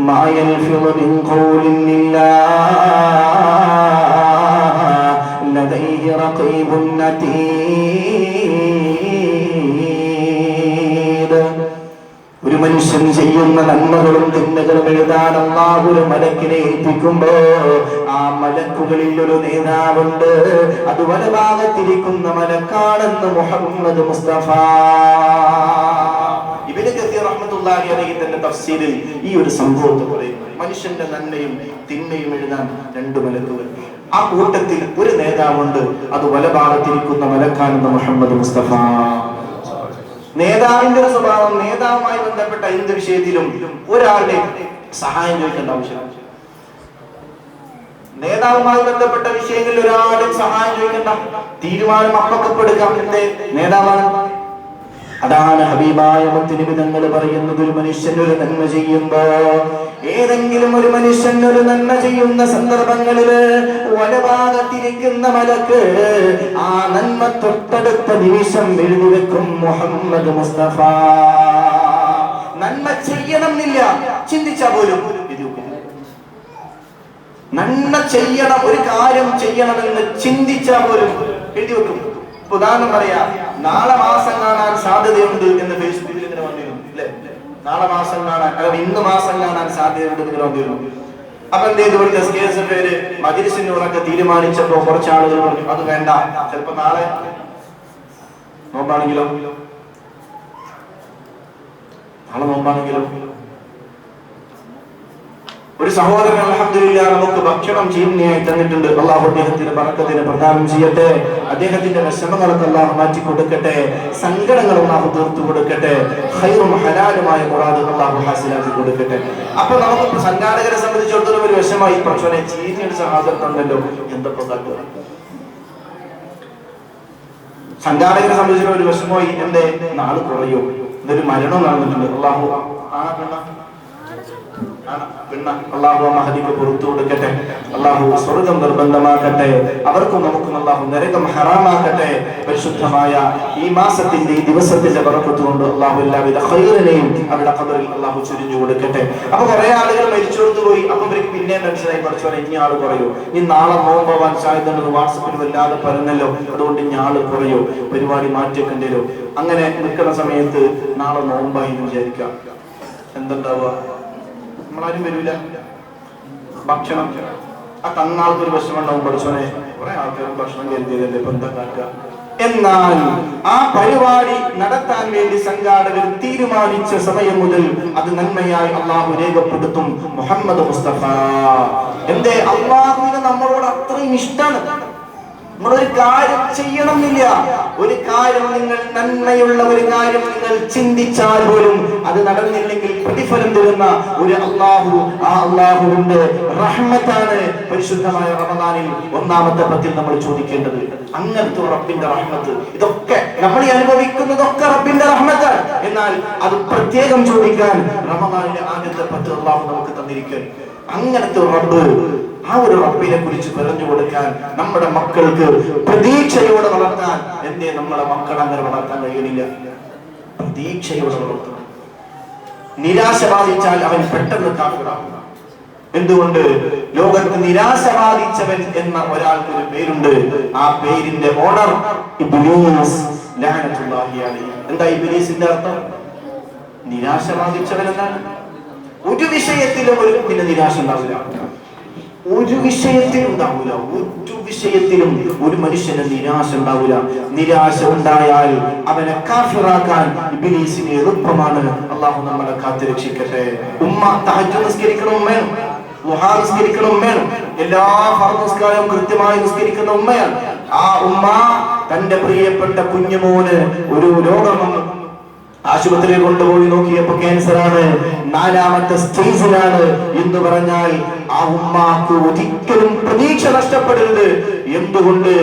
മാ യൽഫിദു മിൻ ഖൗലിൻ ഇല്ലാഹ് ലദൈഹി റഖീബുൻ അതീദ്. ഒരു മനുഷ്യൻ ചെയ്യുന്ന നന്മകളും തിന്മകളും എഴുതാൻ അല്ലാഹു ഒരു മലക്കിനെ ഏൽപ്പിക്കുമ്പോ ആ മലക്കുകളിൽ ഒരു നേതാവുണ്ട്. അത് വലഭാഗത്തിരിക്കുന്ന മലക്കാണെന്ന് മുഹമ്മദ് മുസ്തഫ. ഇബ്നു കസീർ റഹ്മത്തുള്ളാഹി അലൈഹി തന്റെ തഫ്സീരിൽ ഈ ഒരു സംഭവത്തെ പറയുന്നു. മനുഷ്യന്റെ നന്മയും തിന്മയും എഴുതാൻ 2 മലക്കുകൾ. ആ കൂട്ടത്തിൽ ഒരു നേതാവുണ്ട്. അത് വലഭാഗത്തിരിക്കുന്ന മലക്കാണെന്ന് മുഹമ്മദ് മുസ്തഫ. നേതാവിന്റെ ഒരു സ്വഭാവം, നേതാവുമായി ബന്ധപ്പെട്ട എന്ത് വിഷയത്തിലും ഒരാളുടെ സഹായം ചോദിക്കേണ്ട ആവശ്യമില്ല. നേതാവുമായി ബന്ധപ്പെട്ട വിഷയങ്ങളിൽ ഒരാളുടെ സഹായം ചോദിക്കേണ്ട, തീരുമാനം അപ്പക്കപ്പെടുക്കാം. എന്റെ നേതാവാണ്. അതാണ് ഹബീബായ മുത്തുനബി തങ്ങൾ പറയുന്നത്, ഒരു മനുഷ്യൻ ഒരു നന്മ ചെയ്യുമ്പോ ഏതെങ്കിലും ഒരു മനുഷ്യൻ ഒരു നന്മ ചെയ്യുന്ന സന്ദർഭങ്ങളില് വലഭാഗത്തിരിക്കുന്ന മലക്ക് ആ നന്മ തൊട്ടടുത്ത നിമിഷം എഴുതി വെക്കും മുഹമ്മദ് മുസ്തഫ. നന്മ ചെയ്യണം എന്നില്ല, ചിന്തിച്ചാ പോലും നന്മ ചെയ്യണം, ഒരു കാര്യം ചെയ്യണമെന്ന് ചിന്തിച്ചാ പോലും എഴുതി വെക്കും. ഉദാഹരണം പറയാ, നാളെ മാസം കാണാൻ സാധ്യതയുണ്ട് എന്ന് ഫേസ്ബുക്കിൽ ഇങ്ങനെ വന്നിരുന്നു അല്ലെ, നാളെ മാസം കാണാൻ അല്ല ഇന്ന് മാസം കാണാൻ സാധ്യതയുണ്ട് ഇങ്ങനെ വന്നിരുന്നു. അപ്പൊ എന്ത് ചെയ്തു, ഇവിടുത്തെ എസ്കേസ് പേര് മജ്‌ലിസിനോടൊക്കെ തീരുമാനിച്ചപ്പോ കുറച്ച് ആളുകൾ പറഞ്ഞു അത് വേണ്ട, ചിലപ്പോ നാളെ നോമ്പാണെങ്കിലോ, നാളെ നോമ്പാണെങ്കിലോ. ഒരു സഹോദരൻ അൽഹംദുലില്ലാഹ് നമുക്ക് ഭക്ഷണം ചെയ്യുന്നതായി തന്നിട്ടുണ്ട്. അള്ളാഹു അദ്ദേഹത്തിന് ബറക്കത്തിന് പ്രദാനം ചെയ്യട്ടെ. അദ്ദേഹത്തിന്റെ വിഷമങ്ങളൊക്കെ അള്ളാഹു മാറ്റി കൊടുക്കട്ടെ, സങ്കടങ്ങൾ അള്ളാഹു തീർത്തു കൊടുക്കട്ടെ, ഖൈറും ഹലാലുമായ മുറാദ് അള്ളാഹു ഹാസിലാക്കി കൊടുക്കട്ടെ. അപ്പൊ നമുക്ക് സംഘാടകരെ സംബന്ധിച്ചിടത്തോളം ഒരു വിഷമായി, പക്ഷേ ചീഞ്ഞൊരു സഹോദരനുണ്ടല്ലോ എന്തൊക്കെ കാട്ടുക. സംഘാടകരെ സംബന്ധിച്ചിടത്തോളം ഒരു വിഷമമായി, എന്റെ നാള് കുറയോ, ഇതൊരു മരണം നടന്നിട്ടുണ്ട്. അള്ളാഹു അള്ളാഹു മഹദിക്ക് പുറത്തു കൊടുക്കട്ടെ, അള്ളാഹു സ്വർഗം നിർബന്ധമാക്കട്ടെ, അവർക്കും നമുക്കും അള്ളാഹു നരകം ഹറാമാക്കട്ടെ. പരിശുദ്ധമായ ഈ മാസത്തിന്റെ ഈ ദിവസത്തിന്റെ ബറക്കത്ത് കൊണ്ട് അള്ളാഹു എല്ലാവിധ ഖൈറിനെയും അവരുടെ ഖബറിൽ അള്ളാഹു ചുരിഞ്ഞു കൊടുക്കട്ടെ. അപ്പൊ കുറെ ആളുകൾ മരിച്ചോടുത്ത് പോയി. അപ്പൊ ഇവർക്ക് പിന്നെ മനസ്സിലായി, പഠിച്ചോനെ ഇനി ആള് കുറയോ, ഇനി നാളെ നോമ്പാവാൻ സാധ്യതയുണ്ടെന്ന് വാട്സപ്പിൽ വല്ലാതെ പറഞ്ഞല്ലോ, അതുകൊണ്ട് ഇനി ആള് കുറയോ, പരിപാടി മാറ്റിവെക്കേണ്ടല്ലോ. അങ്ങനെ നിൽക്കുന്ന സമയത്ത് നാളെ നോമ്പായി എന്ന് വിചാരിക്കാം, എന്തുണ്ടാവുക? നമ്മളാരും വരൂല. ഭക്ഷണം ആ തന്നാൾക്കൊരു വിഷമം ഉണ്ടാവും, പഠിച്ചോനെ കുറെ ആൾക്കാരും ഭക്ഷണം കരുതിയതല്ലേ, ഇപ്പൊ എന്താ കാട്ടുക. എന്നാൽ ആ പരിപാടി നടത്താൻ വേണ്ടി സംഘാടകർ തീരുമാനിച്ച സമയം മുതൽ അത് നന്മയായി അള്ളാഹു രേഖപ്പെടുത്തും. മുഹമ്മദ് മുസ്തഫ. എന്തേ? അള്ളാഹുവിന് നമ്മളോട് അത്രയും ഇഷ്ടമാണ്. നമ്മളൊരു കാര്യം ചെയ്യണമെന്നില്ല, ഒരു കാര്യം നിങ്ങൾ നന്മയുള്ള ഒരു കാര്യം നിങ്ങൾ ചിന്തിച്ചാൽ പോലും അത് നടന്നില്ലെങ്കിൽ പ്രതിഫലം തരുന്ന ഒരു അള്ളാഹു, ആ അള്ളാഹുവിന്റെ റഹ്മത്താണ് പരിശുദ്ധമായ റമദാനിൽ ഒന്നാമത്തെ പത്തിൽ നമ്മൾ ചോദിക്കേണ്ടത്. അങ്ങനത്തെ റബ്ബിന്റെ റഹ്മത്ത്, ഇതൊക്കെ നമ്മൾ അനുഭവിക്കുന്നതൊക്കെ റബ്ബിന്റെ റഹ്മത്താണ്. എന്നാൽ അത് പ്രത്യേകം ചോദിക്കാൻ റമദാനിലെ ആദ്യത്തെ 10 അള്ളാഹു നമുക്ക് തന്നിരിക്കാൻ. അങ്ങനത്തെ റബ്ബ്, ആ ഒരു റബ്ബിനെ കുറിച്ച് പറഞ്ഞു കൊടുക്കാൻ, നമ്മുടെ മക്കൾക്ക് പ്രതീക്ഷയോടെ വളർത്താൻ. എന്തേ നമ്മളെ മക്കൾ അങ്ങനെ വളർത്താൻ കഴിയണില്ല? പ്രതീക്ഷയോടെ വളർത്തണം. നിരാശ ബാധിച്ചാൽ അവൻ പെട്ടെന്ന് കാഫിറാകും. എന്തുകൊണ്ട്? ലോകത്ത് നിരാശ ബാധിച്ചവൻ എന്ന ഒരാൾക്ക് ഒരു പേരുണ്ട്. ആ പേരിന്റെ ഓണർ ഇബ്ലീസ് ലഅനത്തുല്ലാഹി അലൈഹി. എന്താ ഇബ്ലീസിന്റെ അർത്ഥം? നിരാശ ബാധിച്ചവൻ എന്നാണ്. ഒരു വിഷയത്തിലും ഒരു പിന്നെ നിരാശ ഉണ്ടാവില്ല, ഒരു വിഷയത്തിലും ഉണ്ടാവില്ല. ഒരു വിഷയത്തിലും ഒരു മനുഷ്യന് നിരാശ ഉണ്ടാവില്ല. നിരാശ ഉണ്ടായാൽ അവനെ കാഫിറാക്കാൻ ഇബ്ലീസിന് എളുപ്പമാണ്. അള്ളാഹു നമ്മളെ കാത്തു രക്ഷിക്കട്ടെ. ഉമ്മ തഹജ്ജുദ് നിസ്കരിക്കണം വേണം, ദുഹാ നിസ്കരിക്കണം വേണം, എല്ലാ ഫർദ് നിസ്കാരവും കൃത്യമായി നിസ്കരിക്കുന്ന ഉമ്മയാണ്. ആ ഉമ്മ തന്റെ പ്രിയപ്പെട്ട കുഞ്ഞുമോന് ഒരു രോഗം ആശുപത്രിയിൽ കൊണ്ടുപോയി നോക്കിയപ്പോ ക്യാൻസറാണ്, 4ാമത്തെ സ്റ്റേജിലാണ് എന്ന് പറഞ്ഞാൽ ആ ഉമ്മാക്ക് ഒരിക്കലും പ്രതീക്ഷ നഷ്ടപ്പെടരുത്. എന്തുകൊണ്ട്?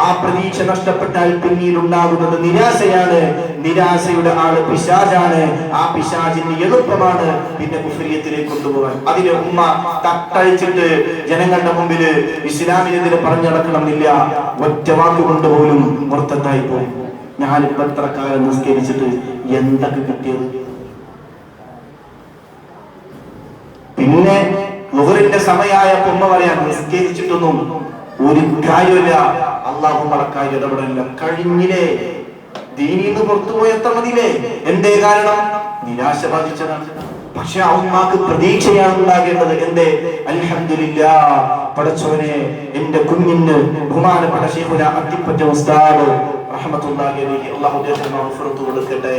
ആ പ്രതീക്ഷ നഷ്ടപ്പെട്ടാൽ പിന്നീട് ഉണ്ടാകുന്നത് നിരാശയാണ്. നിരാശയുടെ ആള് പിശാചാണ്. ആ പിശാചിന് എളുപ്പമാണ് പിന്നെ കുഫ്രിയത്തിലേക്ക് കൊണ്ടുപോകാൻ. അതിന് ഉമ്മ തട്ടഴിച്ചിട്ട് ജനങ്ങളുടെ മുമ്പിൽ ഇസ്ലാമിനെതിരെ പറഞ്ഞു നടക്കണമെന്നില്ല. ഒറ്റ വാക്കുകൊണ്ട് പോലും മുർത്തത്തായി പോയി. ഞാനിപ്പോ എത്ര കാലം നിസ്കരിച്ചിട്ട് എന്തൊക്കെ കിട്ടിയത്? പിന്നെ ളുഹറിന്റെ സമയമായപ്പോ ഉമ്മ പറയാൻ, നിസ്കരിച്ചിട്ടൊന്നും ഒരു കാര്യമില്ല, അള്ളാഹു മറക്കായി ഇടപെടില്ല, കഴിഞ്ഞില്ലേ, ദീനീന്ന് പുറത്തുപോയി എത്ര മതിയില്ലേ. എന്തേ കാരണം? നിരാശ ബാധിച്ചതാണ്. പക്ഷെ ആ ഉമ്മാക്ക് പ്രതീക്ഷയാണ് ഉണ്ടാകേണ്ടത്. എന്തേ? അൽഹംദുലില്ലാഹ്, പടച്ചവനെ എന്റെ കുഞ്ഞിന് ബഹുമാനപ്പെട്ട ശൈഖുന അത്തിപ്പറ്റ ഉസ്താദ് റഹ്മത്തുള്ളാഹി അലൈഹി, അല്ലാഹു അദ്ദേഹത്തിന് മഗ്ഫിറത്ത് കൊടുക്കട്ടെ,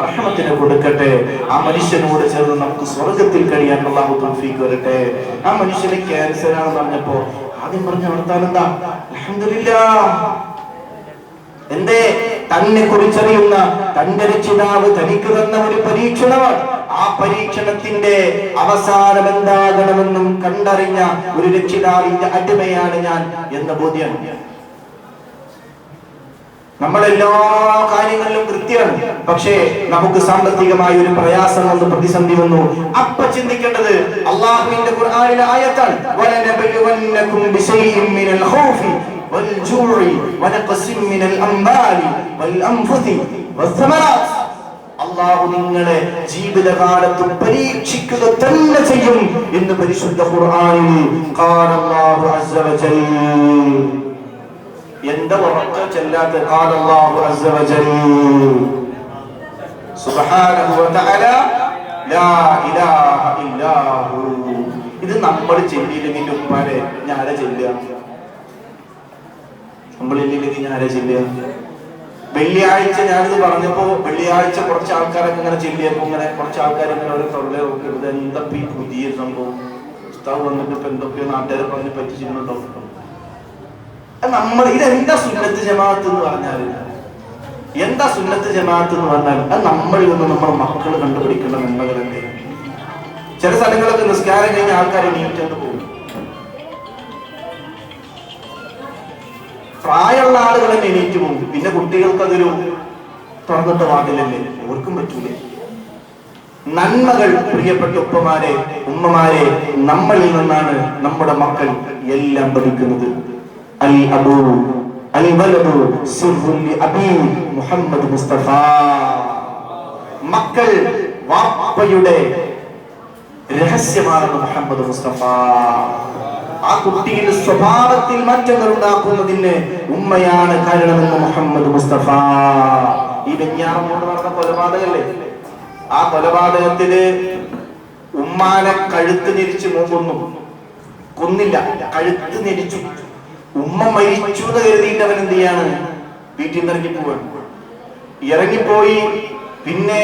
റഹ്മത്തിനെ കൊടുക്കട്ടെ. ആ മനുഷ്യനോട് ചേർന്ന് നമുക്ക് സ്വർഗ്ഗത്തിൽ കഴിയാൻ അല്ലാഹു തൗഫീഖ് തരട്ടെ. ആ മനുഷ്യന് ക്യാൻസർ ആണെന്ന് പറഞ്ഞപ്പോ ആദ്യം പറഞ്ഞ വർത്താനം എന്താ? അൽഹംദുലില്ലാഹ്. എന്തേ? തന്നെ കുറിച്ചറിയുന്ന തന്റെ രക്ഷിതാവ് തനിക്ക് തന്ന ഒരു പരീക്ഷണമാണ്. ആ പരീക്ഷണത്തിന്റെ അവസാനം എന്താകണമെന്നും കണ്ടറിഞ്ഞ ഒരു രക്ഷിതാവിന്റെ അടിമയാണ് ഞാൻ എന്ന ബോധ്യം. നമ്മളെല്ലാ കാര്യങ്ങളിലും കൃത്യമാണ്. പക്ഷേ നമുക്ക് സാമ്പത്തികമായ ഒരു പ്രയാസം വന്നു, പ്രതിസന്ധി വന്നു, അപ്പൊ ചിന്തിക്കേണ്ടത് അള്ളാഹുവിന്റെ ഖുർആനിലെ ആയത്താണ്. വലനബലുവന്നകും ബിശൈഇൻ മിനൽ ഖൗഫി വൽ ജൂഇ വനഖസിൻ മിനൽ അംവാലി വൽ അൻഫുസി വസ്സമറാത്ത്. അള്ളാഹു നിങ്ങളെ ജീവിതകാലത്ത് പരീക്ഷിക്കുക തന്നെ ചെയ്യും എന്ന് പരിശുദ്ധ ഖുർആനിൽ ഖാല അല്ലാഹു അസ്സ വജൽ. എന്താ ഉറക്ക ചെല്ലാത്ത ഖാല അല്ലാഹു അസ്സ വജൽ സുബ്ഹാനഹു വ തആല ലാ ഇലാഹ ഇല്ലാഹു. ഇത് നമ്മൾ ചെല്ലിയില്ലെങ്കിൽ ഉപ്പാനെ ഞാനാ ചെല്ലുക, നമ്മളില്ലെങ്കിൽ ഞാനാ ചെല്ലുക. വെള്ളിയാഴ്ച ഞാനിത് പറഞ്ഞപ്പോ വെള്ളിയാഴ്ച കുറച്ച് ആൾക്കാരൊക്കെ ഇങ്ങനെ ചെല്ലിയപ്പോ ഇങ്ങനെ കുറച്ച് ആൾക്കാർ ഇങ്ങനെ ഒരു തൊള്ള നോക്കരുത്, എന്തൊക്കെ ഈ പുതിയ സംഭവം ഉസ്താവ് വന്നിട്ട് ഇപ്പൊ എന്തൊക്കെയോ നാട്ടുകാരെ പറഞ്ഞ് പറ്റിച്ചിരുന്നുണ്ടോ. നമ്മൾ ഇതെന്താ സുന്നത്ത് ജമാഅത്ത് എന്ന് പറഞ്ഞാൽ, എന്താ സുന്നത്ത് ജമാഅത്ത് എന്ന് പറഞ്ഞാൽ അത് നമ്മളിൽ നിന്ന് നമ്മുടെ മക്കൾ കണ്ടുപിടിക്കേണ്ട നന്മകളല്ലേ. ചില സ്ഥലങ്ങളൊക്കെ നിസ്കാരം കഴിഞ്ഞ ആൾക്കാരെ നീറ്റായിട്ട് പോകും. പ്രായമുള്ള ആളുകൾ തന്നെ എണീറ്റ് പോകും. പിന്നെ കുട്ടികൾക്ക് അതൊരു തുറന്നിട്ട വാതിലല്ലേ, ഓർക്കും പറ്റൂലേ. നന്മകൾ പ്രിയപ്പെട്ട ഉപ്പമാരെ ഉമ്മമാരെ നമ്മളിൽ നിന്നാണ് നമ്മുടെ മക്കൾ എല്ലാം പഠിക്കുന്നത്. അൽ അബൂ അൽ വലദു സിർറുൻ ലി അബീ മുഹമ്മദ് മുസ്തഫ. മക്കൾ വാപ്പയുടെ രഹസ്യമാണ് മുഹമ്മദ് മുസ്തഫ. ആ കുട്ടിയുടെ സ്വഭാവത്തിൽ മാറ്റങ്ങൾ ഉണ്ടാക്കുന്നതിന് ഉമ്മയാണ് കാരണമെന്ന് മുഹമ്മദ് മുസ്തഫ. ഈ വെഞ്ഞാറമൂട് നടന്ന കൊലപാതകല്ലേ, ആ കൊലപാതകത്തില് ഉമ്മാനെ കഴുത്ത് ഞെരിച്ച് കൊന്നു. കൊന്നില്ല, കഴുത്ത് ഞെരിച്ചു. ഉമ്മ മരിച്ചു എന്ന് കരുതിയിട്ട് അവൻ എന്ത് ചെയ്യാണ്, വീട്ടിൽ നിന്ന് ഇറങ്ങിപ്പോവാണ്. ഇറങ്ങിപ്പോയി പിന്നെ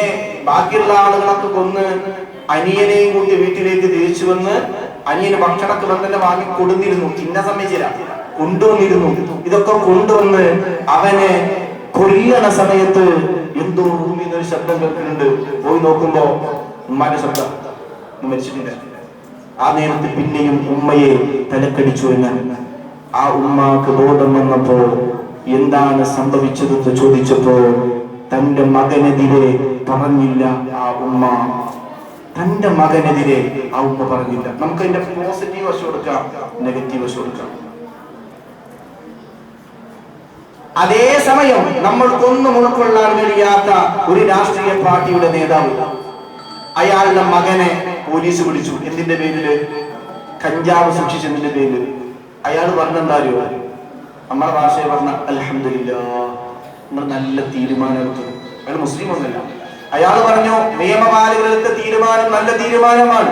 ബാക്കിയുള്ള ആളുകളൊക്കെ കൊന്ന് അനിയനെയും കൂട്ടി വീട്ടിലേക്ക് തിരിച്ചു വന്ന് അനിയന് ഭക്ഷണമൊക്കെ തന്നെ വാങ്ങി കൊടുത്തിരുന്നു. ചിന്ന സമ്മതിച്ചില്ല, കൊണ്ടുവന്നിരുന്നു. ഇതൊക്കെ കൊണ്ടുവന്ന് അവനെ കൊല്ലണ സമയത്ത് എന്തോ റൂമിൽ നിന്നൊരു ശബ്ദം കേൾക്കുന്നുണ്ട്. പോയി നോക്കുമ്പോ ഉമ്മാന്റെ ശബ്ദം, മരിച്ചിട്ടില്ല. ആ നേരത്തെ പിന്നെയും ഉമ്മയെ തലക്കടിച്ചു എന്ന്. ആ ഉമ്മാക്ക് ബോധം വന്നപ്പോ എന്താണ് സംഭവിച്ചതെന്ന് ചോദിച്ചപ്പോ തന്റെ മകനെതിരെ പറഞ്ഞില്ല ആ ഉമ്മ. തന്റെ മകനെതിരെ ആ ഉമ്മ പറഞ്ഞില്ല. നമുക്ക് അതിന്റെ പോസിറ്റീവ് വശം കൊടുക്കാം, നെഗറ്റീവ് വശം കൊടുക്കാം. അതേസമയം നമ്മൾക്കൊന്നും ഉൾക്കൊള്ളാൻ കഴിയാത്ത ഒരു രാഷ്ട്രീയ പാർട്ടിയുടെ നേതാവ് അയാളുടെ മകനെ പോലീസ് പിടിച്ചു. എന്തിന്റെ പേരില്? കഞ്ചാവ് സൂക്ഷിച്ചതിന്റെ പേരില്. അയാൾ പറഞ്ഞെന്താറിയോ, നമ്മുടെ ഭാഷയെ പറഞ്ഞ അൽഹംദുലില്ലാഹ്, നമ്മൾ നല്ല തീരുമാനം എടുത്തു. അയാൾ മുസ്ലിം ഒന്നല്ല. അയാൾ പറഞ്ഞു നിയമപാലകരുടെ തീരുമാനം നല്ല തീരുമാനമാണ്.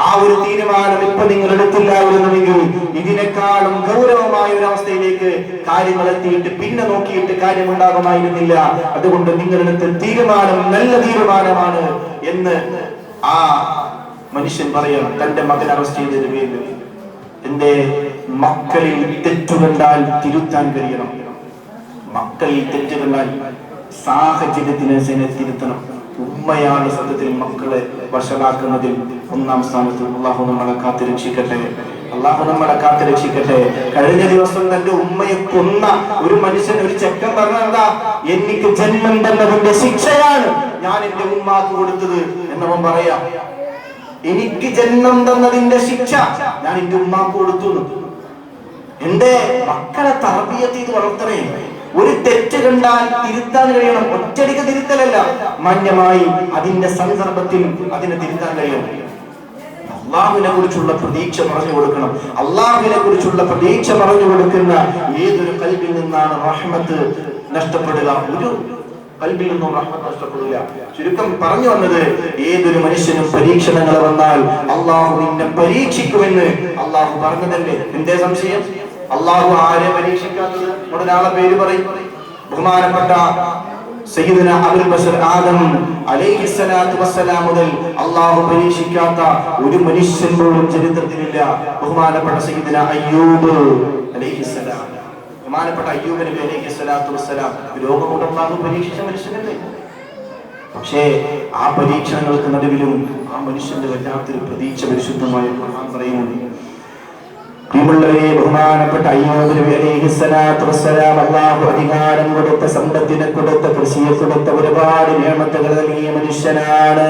ആ ഒരു തീരുമാനം ഇപ്പൊ നിങ്ങൾ എടുത്തില്ലായിരുന്നുവെങ്കിൽ ഇതിനേക്കാളും ഗൗരവമായ ഒരു അവസ്ഥയിലേക്ക് കാര്യങ്ങൾ എത്തിയിട്ട് പിന്നെ നോക്കിയിട്ട് കാര്യമുണ്ടാകുമായിരുന്നില്ല. അതുകൊണ്ട് നിങ്ങളെടുത്ത തീരുമാനം നല്ല തീരുമാനമാണ് എന്ന് ആ മനുഷ്യൻ പറയാം. തന്റെ മകൻ അറസ്റ്റ് ചെയ്തിരുകയും എന്റെ മക്കളിൽ തെറ്റു കണ്ടാൽ തിരുത്താൻ കഴിയണം. മക്കളിൽ തെറ്റു കണ്ടാൽ സാഹചര്യത്തിനെ തിരുത്തണം. ഉമ്മയാണ് സത്യത്തിൽ മക്കളെ വഷളാക്കുന്നതിൽ ഒന്നാം സ്ഥാനത്ത്. അള്ളാഹു നമ്മളെ കാത്തു രക്ഷിക്കട്ടെ, അള്ളാഹു നമ്മളെ കാത്തു രക്ഷിക്കട്ടെ. കഴിഞ്ഞ ദിവസം തന്റെ ഉമ്മയെ കൊന്ന ഒരു മനുഷ്യൻ, ഒരു ചെക്കൻ പറഞ്ഞതാ, എനിക്ക് ജന്മം തന്നതിന്റെ ശിക്ഷയാണ് ഞാൻ എന്റെ ഉമ്മാക്ക് കൊടുത്തത് എന്നവൻ പറയാം. എനിക്ക് ജന്മം തന്നതിന്റെ ശിക്ഷ ഞാൻ എന്റെ ഉമ്മാക്ക് കൊടുത്തു. എന്റെ മക്കളെ തർബിയത്ത് ചെയ്ത് വളർത്തണേ. ഒരു തെറ്റ് കണ്ടാൽ തിരുത്താൻ കഴിയണം. ഒറ്റടിക്ക് തിരുത്തലല്ല, മാന്യമായി അതിന്റെ സന്ദർഭത്തിൽ അതിനെ തിരുത്താൻ കഴിയണം. അള്ളാഹുവിനെ കുറിച്ചുള്ള പ്രതീക്ഷ പറഞ്ഞു കൊടുക്കണം. അള്ളാഹുവിനെ കുറിച്ചുള്ള പ്രതീക്ഷ പറഞ്ഞു കൊടുക്കുന്ന ഏതൊരു കൽബിൽ നിന്നാണ് റഹ്മത്ത് നഷ്ടപ്പെടുക? ഒരു കൽബിൽ നിന്നും റഹ്മത്ത് നഷ്ടപ്പെടില്ല. ചുരുക്കം പറഞ്ഞു വന്നത്, ഏതൊരു മനുഷ്യനും പരീക്ഷണങ്ങൾ വന്നാൽ അള്ളാഹു നിന്നെ പരീക്ഷിക്കുമെന്ന് അള്ളാഹു പറഞ്ഞതല്ലേ. എന്തേ സംശയം? അള്ളാഹു ആരെ പരീക്ഷിക്കാത്തത്? ഒരാളെ പേര് പറയും. ബഹുമാനപ്പെട്ട സയ്യിദുന അബുൽ ബശർ ആദം അലൈഹിസ്സലാത്തു വസ്സലാം മുതൽ അള്ളാഹു പരീക്ഷിക്കാത്ത ഒരു മനുഷ്യൻ പോലും ചരിത്രത്തിലില്ല. ബഹുമാനപ്പെട്ട സയ്യിദുന അയ്യൂബ് അലൈഹിസ്സലാം, ബഹുമാനപ്പെട്ട അയ്യൂബ് നബി അലൈഹിസ്സലാത്തു വസ്സലാം രോഗം അള്ളാഹു പരീക്ഷിച്ച മനുഷ്യനല്ലേ. പക്ഷേ ആ പരീക്ഷണങ്ങൾക്ക് നടുവിലും ആ മനുഷ്യന്റെ വല്ലാത്തൊരു പ്രതീക്ഷ പരിശുദ്ധമായ ഖുർആൻ പറയുന്നു. പ്രിയമുള്ളവരെ, ബഹുമാനപ്പെട്ട അയ്യൂബ് നബി അലൈഹിസ്സലാത്തു വസ്സലാം അല്ലാഹു അധികാരം കൊടുത്ത, സമ്പത്തിനെ കൊടുത്ത, കൃഷിയെ കൊടുത്ത, ഒരുപാട് നിഅമത്തുകൾ നൽകിയ മനുഷ്യനാണ്.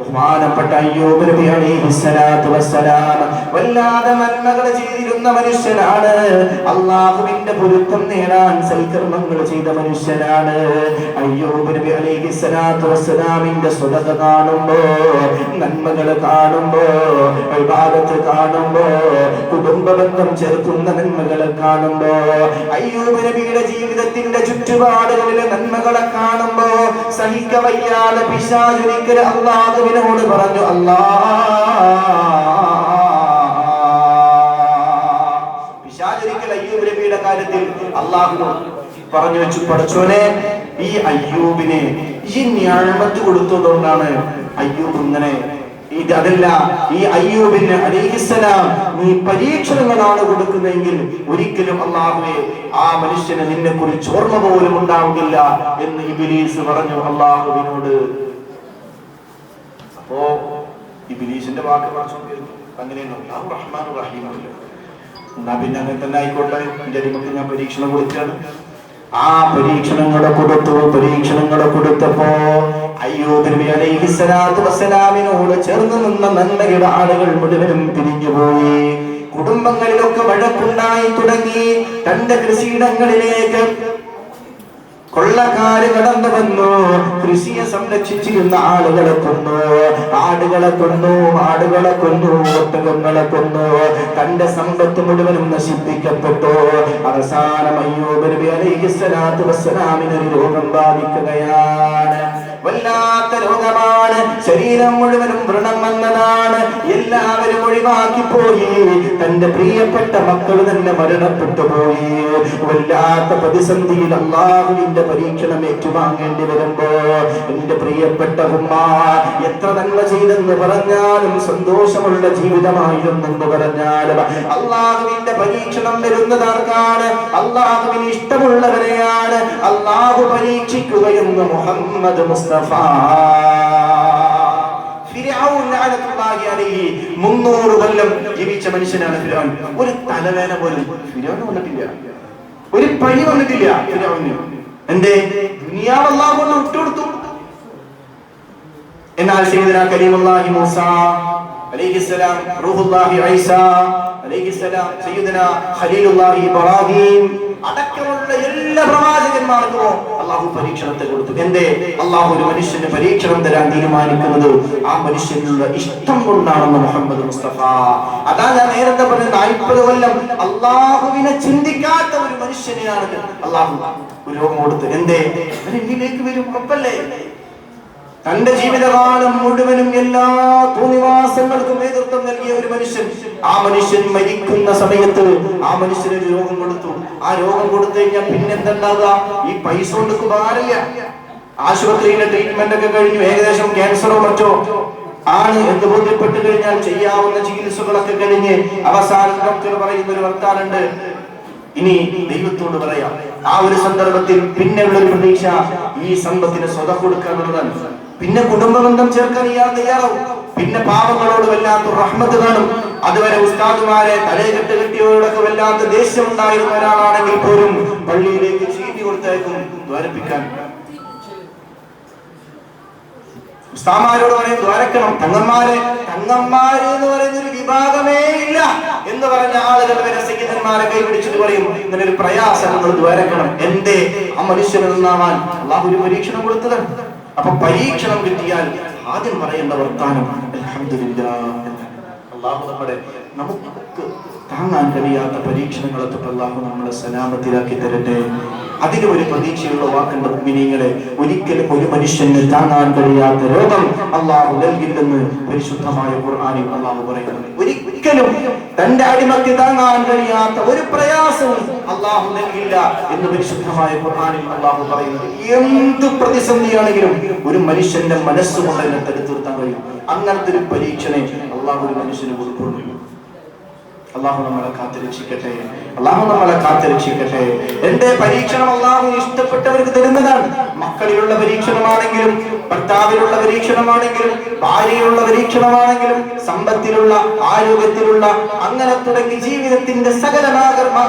ബഹുമാനപ്പെട്ട അയ്യൂബ് നബി അലൈഹിസ്സലാത്തു വസ്സലാം വല്ലാതെ നന്മകൾ ചെയ്തിരുന്ന മനുഷ്യനാണ്. അല്ലാഹുവിന്റെ പൊരുത്തം നേടാൻ സൽക്കർമ്മങ്ങൾ ചെയ്ത മനുഷ്യനാണ്. അയ്യൂബ് നബി അലൈഹിസ്സലാത്തു വസ്സലാമിന്റെ സ്വതക കാണുമ്പോ, നന്മകൾ കാണുമ്പോ, ഇബാദത്ത് കാണുമ്പോ, കുടുംബ ബന്ധം ചേർക്കുന്ന നന്മകളെ കാണുമ്പോ, അയ്യൂബ് നബിയുടെ ജീവിതത്തിന്റെ ചുറ്റുപാടുകളിലെ നന്മകളെ കാണുമ്പോ സഹിക്കവയ്യാതെ പിശാച് ഒരിക്കൽ അല്ലാഹുവിനോട് പറഞ്ഞു, പിശാച് ഒരിക്കൽ അയ്യൂബ് നബിയുടെ കാര്യത്തിൽ അല്ലാഹുവിനോട് പറഞ്ഞു വെച്ചു, പടച്ചോനെ, ഈ അയ്യൂബിനെ ഈ നിഅമത്ത് കൊടുത്തതുകൊണ്ടാണ് അയ്യൂബ് ഇങ്ങനെ. അതല്ല, ഈ അയ്യൂബിന് അലൈഹിസ്സലാം നീ പരീക്ഷണങ്ങളാണ് കൊടുക്കുന്നതെങ്കിൽ ഒരിക്കലും അല്ലാഹുവേ ആ മനുഷ്യന് നിന്നെ കുറിച്ച് ഓർമ്മ പോലും ഉണ്ടാവുകയില്ല എന്ന് ഇബ്ലീസ് പറഞ്ഞു അല്ലാഹുവിനോട്. അപ്പോ ഇബ്ലീസിന്റെ വാക്ക് പറഞ്ഞു, അങ്ങനെയല്ലോ, അല്ലാഹു റഹ്മാനുർ റഹീമല്ല, എന്നാ പിന്നെ അങ്ങനെ തന്നെ ആയിക്കോട്ടെ, എന്റെ അടിമക്ക് ഞാൻ പരീക്ഷണം കൊടുക്കുകയാണ്. ആ പരീക്ഷണങ്ങളെ കൊടുത്തപ്പോ അയ്യൂബ് നബി അലൈഹിസ്സലാത്തു വസ്സലാമിനോട് ചേർന്ന് നിന്ന നന്മയുടെ ആളുകൾ മുഴുവനും പിരിഞ്ഞുപോയി. കുടുംബങ്ങളിലൊക്കെ വഴക്കുണ്ടായി തുടങ്ങി. തന്റെ കൃഷിയിടങ്ങളിലേക്ക് കൊള്ളക്കാര് കടന്നു വന്നു. കൃഷിയെ സംരക്ഷിച്ചിരുന്ന ആളുകളെ കൊന്നു, ആടുകളെ കൊന്നു, മാടുകളെ കൊന്നു, ഒട്ടകങ്ങളെ കൊന്നു. തന്റെ സമ്പത്ത് മുഴുവനും നശിപ്പിക്കപ്പെട്ടു. അവസാനം അയ്യൂബ് നബി അലൈഹിസ്സലാത്തു വസ്സലാമിന് ഒരു രോഗം ബാധിക്കുകയാണ്. വല്ലാത്ത രോഗമാണ്. ശരീരം മുഴുവനും വ്രണം വന്നതാണ്. എല്ലാവരും ഒഴിവാക്കി പോയി. തന്റെ പ്രിയപ്പെട്ട മക്കൾ തന്നെ മരണപ്പെട്ടു പോയി. വല്ലാത്ത പ്രതിസന്ധിയിൽ അല്ലാഹുവിന്റെ പരീക്ഷണം ഏറ്റുവാങ്ങേണ്ടി വരുമ്പോ എന്റെ പ്രിയപ്പെട്ട ഉമ്മ എത്ര നന്മ ചെയ്തെന്ന് പറഞ്ഞാലും, സന്തോഷമുള്ള ജീവിതമായിരുന്നെന്ന് പറഞ്ഞാലും, അല്ലാഹുവിന്റെ പരീക്ഷണം വരുന്നത് ആർക്കാണ്? അല്ലാഹുവിന് ഇഷ്ടമുള്ളവരെയാണ് അല്ലാഹു പരീക്ഷിക്കുകയെന്ന് മുഹമ്മദ് മുസ്തഫ. ഫിർഔൻ ലഅനത്തുല്ലാഹി അലൈഹി 300 കൊല്ലം ജീവിച്ച മനുഷ്യനാണ് ഫിർഔൻ. ഒരു തലവേദന പോലും ഫിർഔന് വന്നിട്ടില്ല, ഒരു പനി വന്നിട്ടില്ല ഫിർഔന്. എന്തേ? ദുനിയാവ് അല്ലാഹു കൊണ്ട് വിട്ടുകൊടുത്തു. എന്നാൽ സയ്യിദുനാ കലീമുല്ലാഹി മൂസ അലൈഹിസ്സലാം, റൂഹുല്ലാഹി ഈസ അലൈഹിസ്സലാം, സയ്യിദുനാ ഖലീലുല്ലാഹി ഇബ്രാഹിം അടക്കമുള്ള എല്ലാ പ്രവാചകന്മാർക്കും അല്ലാഹു പരീക്ഷണത്തെ കൊടുത്തു. എന്തേ? അല്ലാഹു ഒരു മനുഷ്യന് പരീക്ഷണം തരാൻ തീരുമാനിക്കുന്നത് ആ മനുഷ്യനുള്ള ഇഷ്ടം കൊണ്ടാണെന്ന് മുഹമ്മദ് മുസ്തഫ. അതാ ഞാൻ നേരത്തെ പറഞ്ഞ 40 കൊല്ലം അല്ലാഹുവിനെ ചിന്തിക്കാത്ത ഒരു മനുഷ്യനെയാണ് അല്ലാഹു ഒരു രോഗം കൊടുത്ത്. എന്തേ? എന്നിലേക്ക് വരും ഉറപ്പല്ലേ? തന്റെ ജീവിതകാലം മുഴുവനും എല്ലാ തോന്നിവാസങ്ങൾക്കും നേതൃത്വം നൽകിയ ഒരു മനുഷ്യൻ, ആ മനുഷ്യൻ മരിക്കുന്ന സമയത്ത് ആ മനുഷ്യന് ഒരു രോഗം കൊടുത്തു. ആ രോഗം കൊടുത്തു കഴിഞ്ഞാൽ പിന്നെന്തുണ്ടാകുക? ഈ പൈസ കൊണ്ട് ഉപകാരമില്ല. ആശുപത്രിയിലെ ട്രീറ്റ്മെന്റ് ഒക്കെ കഴിഞ്ഞു, ഏകദേശം ക്യാൻസറോ മറ്റോ ആണ് എന്ന് ബോധ്യപ്പെട്ടു കഴിഞ്ഞാൽ ചെയ്യാവുന്ന ചികിത്സകളൊക്കെ കഴിഞ്ഞ് അവസാനം ഡോക്ടർ പറയുന്ന ഒരു വർത്താനുണ്ട്, ഇനി ദൈവത്തോട് പറയാം. ആ ഒരു സന്ദർഭത്തിൽ പിന്നെയുള്ള ഒരു പ്രതീക്ഷ ഈ സമ്പത്തിന് സ്വത കൊടുക്കാനുള്ളതാണ്. പിന്നെ കുടുംബബന്ധം ചേർക്കാൻ ഇയാൾ തയ്യാറാവും. പിന്നെ പാവങ്ങളോട് വല്ലാത്ത റഹ്മത്ത് കാണും. അതുവരെ ഉസ്താദുമാരെ തലയെക്കെട്ട് കെട്ടിയവരോടൊക്കെ വല്ലാത്ത ദേഷ്യം ഉണ്ടായിരുന്ന ഒരാളാണെങ്കിൽ പോലും പള്ളിയിലേക്ക് ചീട്ടി കൊടുത്തേക്കും ദ്വാരപ്പിക്കാൻ. ഉസ്താദുമാരോട് പറയും ദ്വാരക്കണം. തങ്ങന്മാര് എന്ന് പറയുന്നൊരു വിഭാഗമേ ഇല്ല എന്ന് പറഞ്ഞ ആളുകൾ വരെ സയ്യിദന്മാരെ കൈപിടിച്ചിട്ട് പറയും ഇങ്ങനെ ഒരു പ്രയാസം നമ്മൾ ദ്വാരക്കണം. എന്തേ? ആ മനുഷ്യന് നന്നാവാൻ അല്ലാഹു ഒരു പരീക്ഷണം കൊടുത്തതാണ്. അപ്പൊ പരീക്ഷണം കിട്ടിയാൽ ആദ്യം പറയേണ്ട വർത്താനം അൽഹംദുലില്ലാഹ്. അല്ലാഹു നമുക്ക് താങ്ങാൻ കഴിയാത്ത പരീക്ഷണങ്ങളെ തൊട്ട് അല്ലാഹു നമ്മളെ സലാമത്തിലാക്കി തരട്ടെ. അതിന് ഒരു പ്രതീക്ഷയുള്ള വാക്കേണ്ട മുഅ്മിനീങ്ങളെ, ഒരിക്കലും ഒരു മനുഷ്യന് താങ്ങാൻ കഴിയാത്ത രോഗം അല്ലാഹു നൽകില്ലെന്ന് പരിശുദ്ധമായ ഖുർആനിൽ അല്ലാഹു പറയുന്നു. ഒരിക്കലും തന്റെ അടിമക്ക് താങ്ങാൻ കഴിയാത്ത ഒരു പ്രയാസവും അല്ലാഹു നൽകില്ല എന്ന് പരിശുദ്ധമായ ഖുർആനിൽ അല്ലാഹു പറയുന്നത്. എന്ത് പ്രതിസന്ധിയാണെങ്കിലും ഒരു മനുഷ്യന്റെ മനസ്സുകൊണ്ട് അതിനെ തടുത്തു നിർത്താൻ കഴിയും. അങ്ങനത്തെ ഒരു പരീക്ഷണേ അല്ലാഹു ഒരു മനുഷ്യന് കൊടുക്കുള്ളൂ. അള്ളാഹു നമ്മളെ കാത്തുരക്ഷിക്കട്ടെ. അള്ളാഹു നമ്മളെ കാത്തുരക്ഷിക്കട്ടെ. എന്റെ പരീക്ഷണം അള്ളാഹു ഇഷ്ടപ്പെട്ടവർക്ക് തരുന്നതാണ്. മക്കളിലുള്ള പരീക്ഷണമാണെങ്കിലും, ഭർത്താവിലുള്ള പരീക്ഷണമാണെങ്കിലും, ഭാര്യയിലുള്ള പരീക്ഷണമാണെങ്കിലും, സമ്പത്തിലുള്ള, ആരോഗ്യത്തിലുള്ള, അങ്ങനെ തുടങ്ങി ജീവിതത്തിന്റെ സകല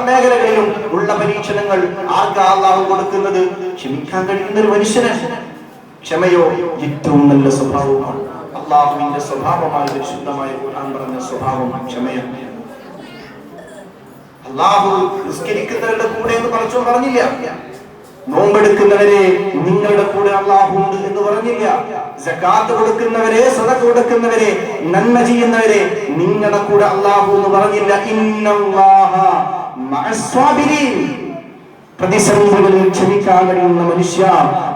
മേഖലകളിലും ഉള്ള പരീക്ഷണങ്ങൾ ആർക്കാ അള്ളാഹു കൊടുക്കുന്നത്? ക്ഷമിക്കാൻ കഴിയുന്ന ഒരു മനുഷ്യന്. ക്ഷമയോ ഏറ്റവും നല്ല സ്വഭാവമാണ്. അള്ളാഹുവിന്റെ സ്വഭാവമായ പരിശുദ്ധമായ ഖുർആൻ പറഞ്ഞ സ്വഭാവം ക്ഷമയാണ്. അള്ളാഹു നിസ്കരിക്കുന്നവരുടെ കൂടെ എന്ന് പലർക്കും പറഞ്ഞില്ല. നോമ്പെടുക്കുന്നവരെ നിങ്ങളുടെ കൂടെ അള്ളാഹു ഉണ്ട് എന്ന് പറഞ്ഞില്ല. സകാത്ത് കൊടുക്കുന്നവരെ, സദഖ കൊടുക്കുന്നവരെ, നന്മ ചെയ്യുന്നവരെ നിങ്ങളുടെ കൂടെ അള്ളാഹു എന്ന് പറഞ്ഞില്ല. ഇന്നല്ലാഹ മഅസ്സാബിരീൻ. പ്രതിസന്ധികളിൽ ക്ഷമിക്കാൻ കഴിയുന്ന മനുഷ്യ,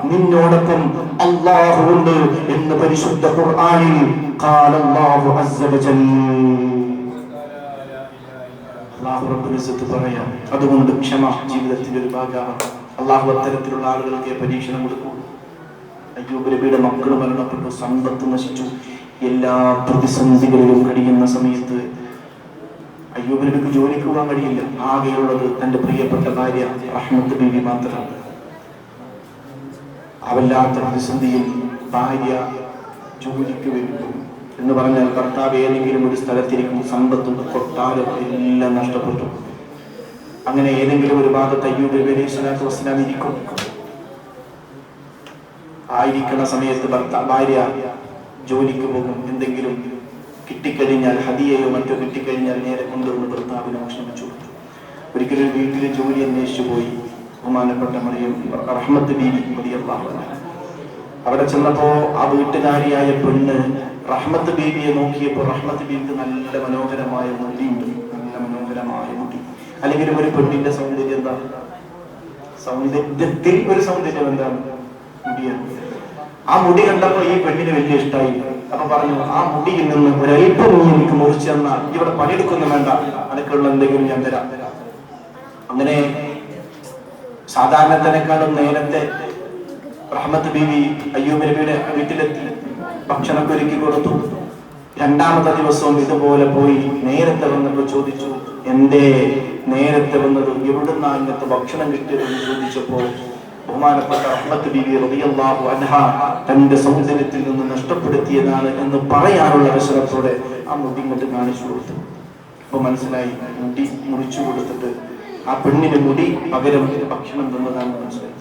നിന്നോടൊപ്പം അള്ളാഹു ഉണ്ട് എന്ന് പരിശുദ്ധ ഖുർആനിൽ ഖാലല്ലാഹു അസ്സ വജൽ. അല്ലാഹു റബ്ബുൽ ഇസ്സത്ത് പറയാം. അതുകൊണ്ട് ക്ഷമ ജീവിതത്തിന്റെ ഒരു ഭാഗമാണ്. അല്ലാഹു അത്തരത്തിലുള്ള ആളുകൾക്ക് പരീക്ഷണം കൊടുക്കും. അയ്യൂബ് നബിയുടെ മക്കൾ മരണപ്പെട്ടു, സമ്പത്ത് നശിച്ചു. എല്ലാ പ്രതിസന്ധികളിലും കഴിയുന്ന സമയത്ത് അയ്യൂബ് നബിക്ക് ജോലിക്ക് പോകാൻ കഴിയില്ല. ആകെയുള്ളത് തന്റെ പ്രിയപ്പെട്ട ഭാര്യ റഹ്മത്ത് ബീവി മാത്രമാണ്. അവല്ലാത്ത പ്രതിസന്ധിയിൽ ഭാര്യ ജോലിക്ക് വരുന്നു എന്ന് പറഞ്ഞാൽ ഭർത്താവ് ഏതെങ്കിലും ഒരു സ്ഥലത്തിരിക്കും, സമ്പത്തും കൊട്ടാരം എല്ലാം നഷ്ടപ്പെട്ടു. അങ്ങനെ ഏതെങ്കിലും ഒരു ഭാഗത്ത് അയ്യൂബ് നബി അലൈഹി സ്വലാത്തു വസ്സലാം ഇരിക്കും. ആയിരിക്കുന്ന സമയത്ത് ഭാര്യ ജോലിക്ക് പോകും. എന്തെങ്കിലും കിട്ടിക്കഴിഞ്ഞാൽ, ഹദിയയോ മറ്റോ കിട്ടിക്കഴിഞ്ഞാൽ നേരെ കൊണ്ടുവന്ന് ഭർത്താവിനെ ഭക്ഷണം കൊടുത്തു. ഒരിക്കലും വീട്ടിലെ ജോലി അന്വേഷിച്ചു പോയി ബഹുമാനപ്പെട്ട മറിയം റഹ്മത്ത് ബീവി റളിയല്ലാഹു അൻഹ. അവിടെ ചെന്നപ്പോ ആ വീട്ടുകാരിയായ പെണ്ണ് റഹ്മത്ത് ബീവിയെ നോക്കിയപ്പോൾ റഹ്മത്ത് ബീവിക്ക് നല്ല മനോഹരമായ മുടിയുണ്ട്. നല്ല മനോഹരമായ മുടി. അല്ലെങ്കിൽ ഒരു പെണ്ണിന്റെ സൗന്ദര്യം എന്താണ്? സൗന്ദര്യത്തിൽ ഒരു സൗന്ദര്യം എന്താണ്? മുടിയാണ്. ആ മുടി കണ്ടപ്പോ ഈ പെണ്ണിന് വലിയ ഇഷ്ടമായി. അപ്പൊ പറഞ്ഞു, ആ മുടിയിൽ നിന്ന് ഒരൽപ്പം നീ എനിക്ക് മുറിച്ചു തന്നാൽ, ഇവിടെ പണിയെടുക്കൊന്നും വേണ്ട, അതൊക്കെയുള്ള എന്തെങ്കിലും ഞാൻ തരാം. അങ്ങനെ സാധാരണത്തിനേക്കാളും നേരത്തെ റഹ്മത്ത് ബീവി അയ്യൂബ് നബിയുടെ വീട്ടിലെത്തി ഭക്ഷണമൊക്കെ ഒരുക്കി കൊടുത്തു. രണ്ടാമത്തെ ദിവസവും ഇതുപോലെ പോയി നേരത്തെ വന്നപ്പോൾ ചോദിച്ചു, എന്തേ നേരത്തെ വന്നത്? എവിടുന്നാ ഇന്നത്തെ ഭക്ഷണം കിട്ടിയതെന്ന് ചോദിച്ചപ്പോൾ ബഹുമാനപ്പെട്ട റഹ്മത്ത് ബീവി റളിയല്ലാഹു അൻഹ തന്റെ സൗന്ദര്യത്തിൽ നിന്ന് നഷ്ടപ്പെടുത്തിയതാണ് എന്ന് പറയാനുള്ള അവസരത്തോടെ ആ മുടി ഇങ്ങോട്ട് കാണിച്ചു കൊടുത്തു. അപ്പൊ മനസ്സിലായി, മുടി മുറിച്ചു കൊടുത്തിട്ട് ആ പെണ്ണിന് മുടി പകരം ഭക്ഷണം തന്നതാണ് മനസ്സിലായി.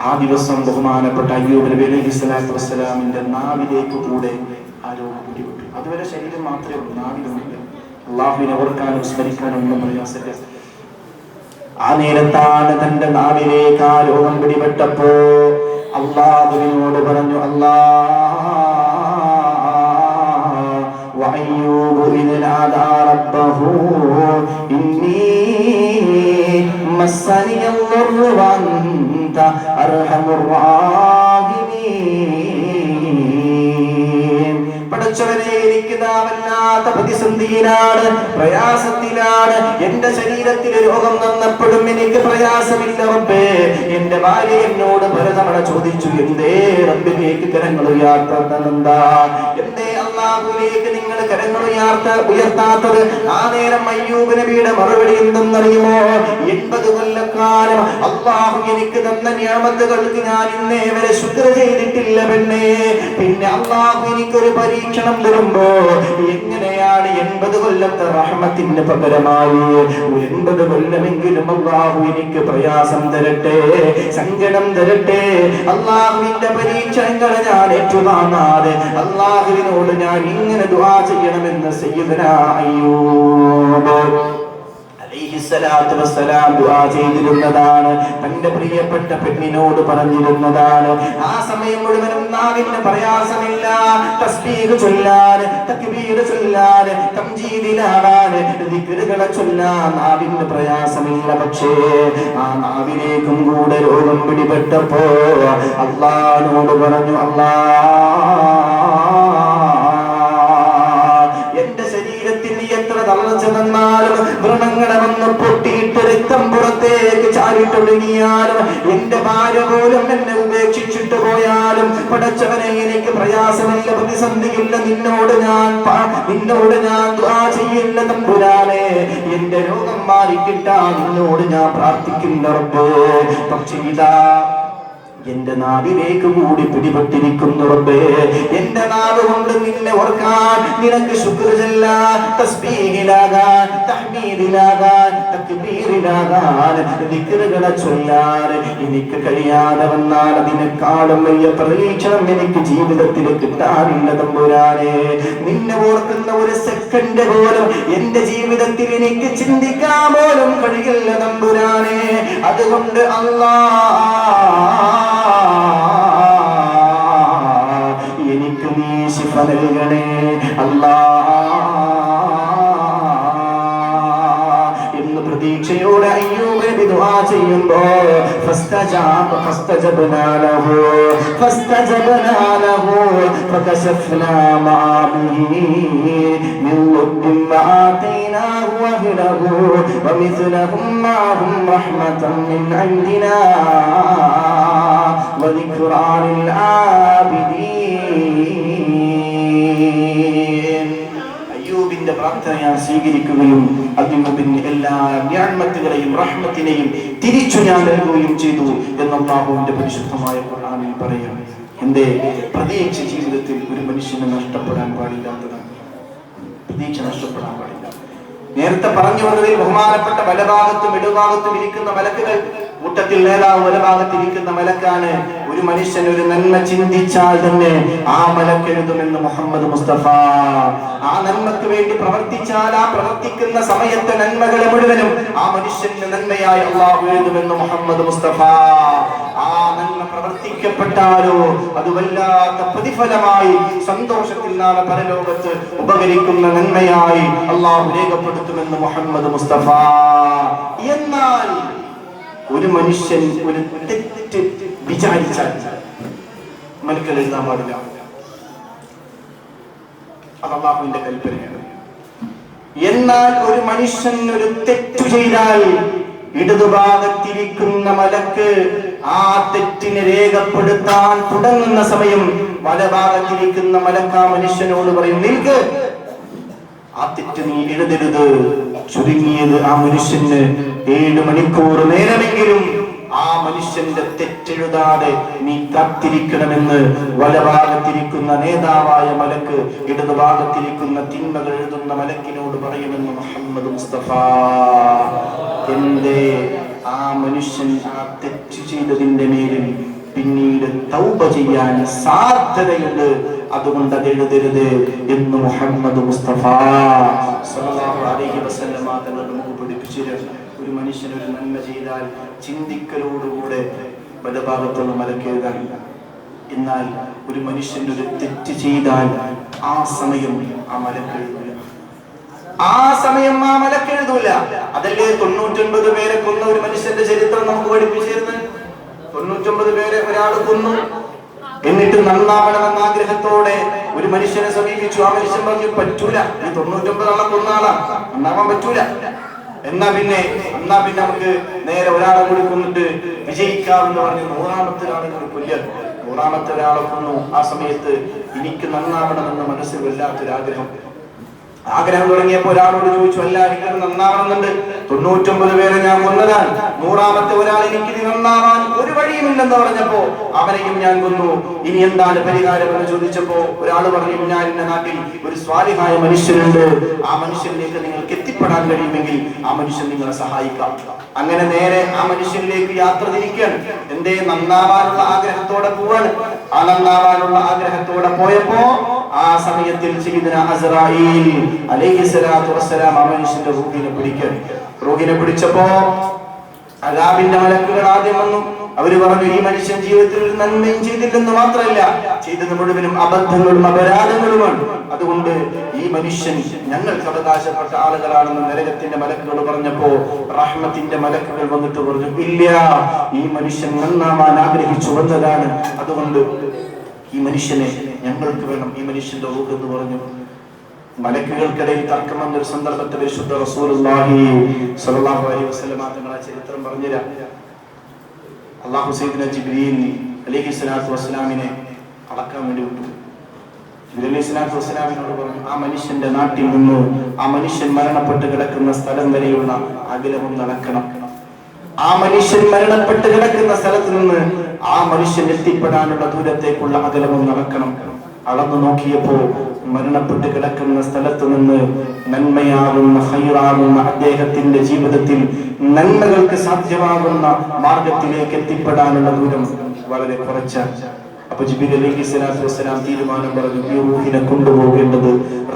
ആ ദിവസം ബഹുമാനപ്പെട്ട അയ്യൂബ് നബി അലൈഹി സ്വലാത്തു വസ്സലാമിന്റെ നാവിലേക്ക് കൂടെ ആ രോഗം പിടിപെട്ടു. അതുവരെ ശരീരം മാത്രമേ ഉള്ളൂ, നാവിലൊന്നുമില്ല. അള്ളാഹുവിനെ ഓർക്കാനും സ്മരിക്കാനും ഒന്നും പ്രയാസമില്ല. ആ നേരത്താണ് തന്റെ നാവിലേക്ക് ആ രോഗം പിടിപെട്ടപ്പോ അള്ളാഹുവിനോട് പറഞ്ഞു, وأيوب إذ نادى ربه إني مسني الضر وأنت أرحم الراحمين. പടച്ചവനെ, എനിക്ക് വല്ലാത്ത പ്രതിസന്ധിയിലാണ്, പ്രയാസത്തിലാണ്. എന്റെ ശരീരത്തിൽ രോഗം വന്നപ്പോഴും എനിക്ക് പ്രയാസമില്ല റബ്ബേ. എന്റെ ഭാര്യ എന്നോട് പലതവണ ചോദിച്ചു, എന്തേ റബ്ബിലേക്ക് കരങ്ങൾ ഉയർത്താത്തതെന്താ? എന്തേ അല്ലാഹുവിലേക്ക് നിങ്ങൾ കരങ്ങൾ ഉയർത്താത്തത്? ആ നേരം അയ്യൂബ് നബിയുടെ മറുപടി എന്തെന്നറിയുമോ? 80 കൊല്ലക്കാലം അല്ലാഹു എനിക്ക് തന്ന നിഅമത്തുകൾക്ക് ഞാൻ ഇന്നേ വരെ ശുക്ർ ചെയ്തിട്ടില്ല പെണ്ണേ. പിന്നെ അല്ലാഹു എനിക്കൊരു പരീക്ഷണം തരുമ്പോ എങ്ങനെയാണ് 80 കൊല്ലത്തെ റഹ്മത്തിന് പകരമായി 80 കൊല്ലമെങ്കിലും അല്ലാഹു എനിക്ക് പ്രയാസം തരട്ടെ, സങ്കടം തരട്ടെ. അല്ലാഹുവിന്റെ പരീക്ഷണങ്ങൾ ഞാൻ ഏറ്റുവാങ്ങാതെ അല്ലാഹുവിനോട് ഞാൻ ഇങ്ങനെ ദുആ ചെയ്യണമെന്ന് സയ്യിദുനാ അയ്യൂബ് അലൈഹിസ്സലാത്തു വസ്സലാം ദുആ ചെയ്തിരുന്നതാണ്. തന്റെ പ്രിയപ്പെട്ട പെണ്ണിനോട് പറഞ്ഞിരുന്നതാണ്. ആ സമയം മുഴുവനും നാവിന് പ്രയാസമില്ല. തസ്ബീഹ് ചൊല്ലാൻ, തക്ബീർ ചൊല്ലാൻ, തംജീദിലാവാൻ, ദിക്റുകളെ ചൊല്ലാൻ നാവിന് പ്രയാസമില്ല. പക്ഷേ ആ നാവിലേക്കും കൂടെ രോഗം പിടിപെട്ടപ്പോ അല്ലാഹുവോട് പറഞ്ഞു, എന്റെ ശരീരത്തിന് എത്ര തളർച്ച തന്നാലും, വ്രണങ്ങളെ വന്ന് പൊട്ടിയിട്ട് രക്തം പുറത്തേക്ക് ചാടിട്ടൊടുങ്ങിയാലും, എന്റെ ഭാര്യ പോലും എന്നെ ഉപേക്ഷിച്ചിട്ട് പോയാലും പടച്ചവനെ എനിക്ക് പ്രയാസമില്ല, പ്രതിസന്ധിയില്ല, നിന്നോട് ഞാൻ ദുആ ചെയ്യില്ല തമ്പുരാനെ. എന്റെ രോഗം മാറിക്കിട്ടാൻ നിന്നോട് ഞാൻ പ്രാർത്ഥിക്കുന്ന റബ്ബേ. പക്ഷേ ഇതാ എന്റെ നാവിലേക്ക് കൂടി പിടിപെട്ടിരിക്കുന്നു റബ്ബേ. എന്റെ നാവ് കൊണ്ട് നിന്നെ ഓർക്കാൻ, നിനക്ക് ശുക്ർ ചെല്ലാൻ, തസ്ബീഹിലാകാൻ, തഹ്മീദിലാകാൻ, തക്ബീറിലാകാൻ, ദിക്റുകളെ ചൊല്ലാൻ എനിക്ക് കഴിയാതെ വന്നാൽ അതിനേക്കാളും വലിയ പരീക്ഷണം എനിക്ക് ജീവിതത്തിൽ കിട്ടാനില്ല തമ്പുരാനെ. നിന്നെ ഓർക്കുന്ന ഒരു സെക്കൻഡ് പോലും എന്റെ ജീവിതത്തിൽ എനിക്ക് ചിന്തിക്കാൻ പോലും കഴിയില്ല തമ്പുരാനെ. അതുകൊണ്ട് എനിക്ക് നീ ശിഫ നൽകണേ അല്ലാ എന്ന് പ്രതീക്ഷയോടെ അയ്യൂബ് നബി ദുആ ചെയ്യുമ്പോ ഫസ്തജബ്നാ ലഹു ഫകശഫ്നാ മാ ബിഹി മിൻ ളുദ്ദിൻ വആതൈനാഹു വഹ്ലഹു വമിസ്ലഹും മഅഹും റഹ്മതൻ മിൻ ഇൻദിനാ വദിക്റാ ലിൽ ആബിദീൻ. അയ്യൂബിന്റെ പ്രാർത്ഥന ഞാൻ സ്വീകരിക്കുകയും അയ്യൂബിന് എല്ലാ നിഅമത്തുകളെയും റഹ്മത്തിനെയും തിരിച്ചു ഞാൻ നൽകുകയും ചെയ്തു എന്ന് അല്ലാഹുവിന്റെ പരിശുദ്ധമായ ഖുർആനിൽ പറയുന്നു. എന്റെ പ്രതീക്ഷ ജീവിതത്തിൽ ഒരു മനുഷ്യന് നഷ്ടപ്പെടാൻ പാടില്ലാത്തതാണ്. പ്രതീക്ഷ നഷ്ടപ്പെടാൻ പാടില്ല. നേരത്തെ പറഞ്ഞു വന്നതിൽ ബഹുമാനപ്പെട്ട വലഭാഗത്തും ഇടഭാഗത്തും ഇരിക്കുന്ന മലക്കുകൾ, കൂട്ടത്തിൽ നേതാവ് വലഭാഗത്തിരിക്കുന്ന മലക്കാണ്. ഒരു മനുഷ്യൻ ഒരു നന്മ ചിന്തിച്ചാൽ തന്നെ ആ മലക്കെഴുതുമെന്ന് മുഹമ്മദ് മുസ്തഫ. ആ നന്മക്ക് വേണ്ടി പ്രവർത്തിച്ചാൽ ആ പ്രവർത്തിക്കുന്ന സമയത്തെ നന്മകളെ മുഴുവനും ആ മനുഷ്യന്റെ നന്മയായി അല്ലാഹു എഴുതുമെന്ന് മുഹമ്മദ് മുസ്തഫ. ആ നന്മ പ്രവർത്തിക്കപ്പെട്ടാലോ അത് വല്ലാത്ത പ്രതിഫലമായി സന്തോഷത്തിൽ നാളെ പരലോകത്ത് ഉപകരിക്കുന്ന നന്മയായി അല്ലാഹു രേഖപ്പെടുത്തുമെന്ന് മുഹമ്മദ് മുസ്തഫ. എന്നാൽ ഒരു മനുഷ്യൻ ഒരു തെറ്റ് വിചാരിച്ചാൽ മലക്കുകൾ എഴുതാൻ പാടില്ല. അത് അല്ലാഹുവിന്റെ കൽപ്പനയാണ്. എന്നാൽ ഒരു മനുഷ്യൻ ഒരു തെറ്റു ചെയ്താൽ ഇടതുഭാഗത്തിരിക്കുന്ന മലക്ക് ആ തെറ്റിനെ രേഖപ്പെടുത്താൻ തുടങ്ങുന്ന സമയം വലഭാഗത്തിരിക്കുന്ന മലക്ക് ആ മനുഷ്യനോട് പറയും, നിൽക്ക്, ആ തെറ്റ് നീ എഴുതരുത്. ചുരുങ്ങിയത് ആ മനുഷ്യന് 7 മണിക്കൂർ നേരമെങ്കിലും ആ മനുഷ്യന്റെ തെറ്റെഴുതാതെ നീ കാത്തിരിക്കണമെന്ന് വലഭാഗത്തിരിക്കുന്ന നേതാവായ മലക്ക് ഇടതുഭാഗത്തിരിക്കുന്ന തിന്മകൾ എഴുതുന്ന മലക്കിനോട് പറയുമെന്ന് മുഹമ്മദ് മുസ്തഫ. എന്റെ ആ മനുഷ്യൻ ആ തെറ്റ് ചെയ്തതിന്റെ മേലിൽ പിന്നീട് തൗബ ചെയ്യാൻ സാധ്യതയുണ്ട്, അതുകൊണ്ട് അത് എഴുതരുത് എന്ന് മുഹമ്മദ് മുസ്തഫ സല്ലല്ലാഹു അലൈഹി വസല്ലം തങ്ങൾ നമുക്ക് പഠിപ്പിച്ചിരുന്നു. ഒരു മനുഷ്യൻ ഒരു നന്മ ചെയ്താൽ ചിന്തിക്കലോടുകൂടെ വലഭാഗത്തുള്ള മലക്കെഴുതാറില്ല. എന്നാൽ ഒരു മനുഷ്യൻ ഒരു തെറ്റ് ചെയ്താൽ ആ സമയം ആ മലക്കെഴുതൂല. ആ സമയം ആ മലക്കെഴുതൂല. അതല്ലേ 99 പേരെ കൊന്ന ഒരു മനുഷ്യന്റെ ചരിത്രം നമുക്ക് പഠിപ്പിച്ചിരുന്നത്. 99 പേരെ ഒരാൾ കൊന്നു, എന്നിട്ട് നന്നാവണമെന്ന ആഗ്രഹത്തോടെ ഒരു മനുഷ്യനെ സമീപിച്ചു. ആ മനുഷ്യൻ പറഞ്ഞു, പറ്റൂല, ഈ 99 ആളെ കൊന്ന ആളാ, നന്നാവാൻ പറ്റൂല. എന്നാ പിന്നെ നമുക്ക് നേരെ ഒരാളെ കൂടി കൊന്നിട്ട് വിജയിക്കാമെന്ന് പറഞ്ഞ് 100ാമത്തെ ആളെ കൂടി കൊല്ലുക. 100ാമത്തെ ഒരാളെ കൊന്നു. ആ സമയത്ത് എനിക്ക് നന്നാവണമെന്ന് മനസ്സിൽ വല്ലാത്തൊരാഗ്രഹം. ആഗ്രഹം തുടങ്ങിയപ്പോൾ ഒരാളോട് ചോദിച്ചു, അല്ല, എനിക്ക് നന്നാവണമെന്നുണ്ട്, 99 പേരെ ഞാൻ കൊന്നതാണ്, 100ാമത്തെ ഒരാൾ എനിക്ക് നന്നാവാൻ ഒരു വഴിയുമില്ലെന്ന് പറഞ്ഞപ്പോ അവനെയും ഞാൻ കൊന്നു, ഇനി എന്താണ് പരിഹാരം എന്ന് ചോദിച്ചപ്പോ ഒരാൾ പറഞ്ഞു, ഞാൻ എന്റെ നാട്ടിൽ ഒരു സ്വാലിഹായ മനുഷ്യനുണ്ട്, ആ മനുഷ്യനിലേക്ക് നിങ്ങൾക്ക് എത്തിപ്പെടാൻ കഴിയുമെങ്കിൽ ആ മനുഷ്യൻ നിങ്ങളെ സഹായിക്കാം. അങ്ങനെ നേരെ ആ മനുഷ്യനിലേക്ക് യാത്ര തിരിക്കുകയാണ്. എന്റെ നന്നാവാനുള്ള ആഗ്രഹത്തോടെ പോവാണ്. ആ നന്നാവാനുള്ള ആഗ്രഹത്തോടെ പോയപ്പോ ആ സമയത്തിൽ സയ്യിദുനാ അസ്റായീൽ അലൈഹിസ്സലാത്തു വസ്സലാം ആ മനുഷ്യന്റെ റൂഹിനെ പിടിച്ചപ്പോ അദാബിന്റെ മലക്കുകൾ ആദ്യം വന്നു. അവര് പറഞ്ഞു, ഈ മനുഷ്യൻ ജീവിതത്തിൽ ഒരു നന്മയും ചെയ്തില്ലെന്ന് മാത്രമല്ല, ചെയ്തത് മുഴുവനും അബദ്ധങ്ങളും അപരാധങ്ങളുമാണ്. അതുകൊണ്ട് ഈ മനുഷ്യൻ ഞങ്ങൾക്ക് അവകാശപ്പെട്ട ആളുകളാണെന്ന് നരകത്തിന്റെ മലക്കുകൾ പറഞ്ഞപ്പോ റഹ്മത്തിന്റെ മലക്കുകൾ വന്നിട്ട് പറഞ്ഞു, ഇല്ല, ഈ മനുഷ്യൻ നന്നാവാൻ ആഗ്രഹിച്ചു വന്നതാണ്, അതുകൊണ്ട് ഈ മനുഷ്യനെ ഞങ്ങൾക്ക് വേണം, ഈ മനുഷ്യന്റെ റൂഹ് എന്ന് പറഞ്ഞു. മലക്കുകൾക്കിടയിൽ തർക്കം വന്നൊരു സന്ദർഭത്തിൽ വിശുദ്ധ റസൂലുള്ളാഹി സ്വല്ലല്ലാഹു അലൈഹി വസല്ലം തങ്ങളെ ചരിത്രം പറഞ്ഞുതരാം. അള്ളാഹു സയ്യിദുന ജിബ്രീൽ അലൈഹി സ്വലാത്തു വസ്സലാമിനെ അളക്കാൻ വേണ്ടി വിട്ടു. ജിബ്രീൽ അലൈഹി സ്വലാത്തു വസ്സലാമിനോട് പറഞ്ഞു, ആ മനുഷ്യന്റെ നാട്ടിൽ നിന്ന് ആ മനുഷ്യൻ മരണപ്പെട്ട് കിടക്കുന്ന സ്ഥലം വരെയുള്ള അകലവും നടക്കണം. ആ മനുഷ്യൻ മരണപ്പെട്ട് കിടക്കുന്ന സ്ഥലത്ത് നിന്ന് ആ മനുഷ്യൻ എത്തിപ്പെടാനുള്ള ദൂരത്തേക്കുള്ള അകലവും നടക്കണം. അളന്നു നോക്കിയപ്പോ മരണപ്പെട്ട് കിടക്കുന്ന സ്ഥലത്ത് നിന്ന് നന്മയാകുന്ന ഹൈറാകുന്ന അദ്ദേഹത്തിന്റെ ജീവിതത്തിൽ നന്മകൾക്ക് സാധ്യമാകുന്ന മാർഗത്തിലേക്ക് എത്തിപ്പെടാനുള്ള ദൂരം വളരെ കുറച്ചാണ്. അപ്പൊ ജിബ്രീൽ അലൈഹി സ്വലാത്തു വസ്സലാം തീരുമാനം പറഞ്ഞു, ഈ റൂഹിനെ കൊണ്ടുപോകേണ്ടത്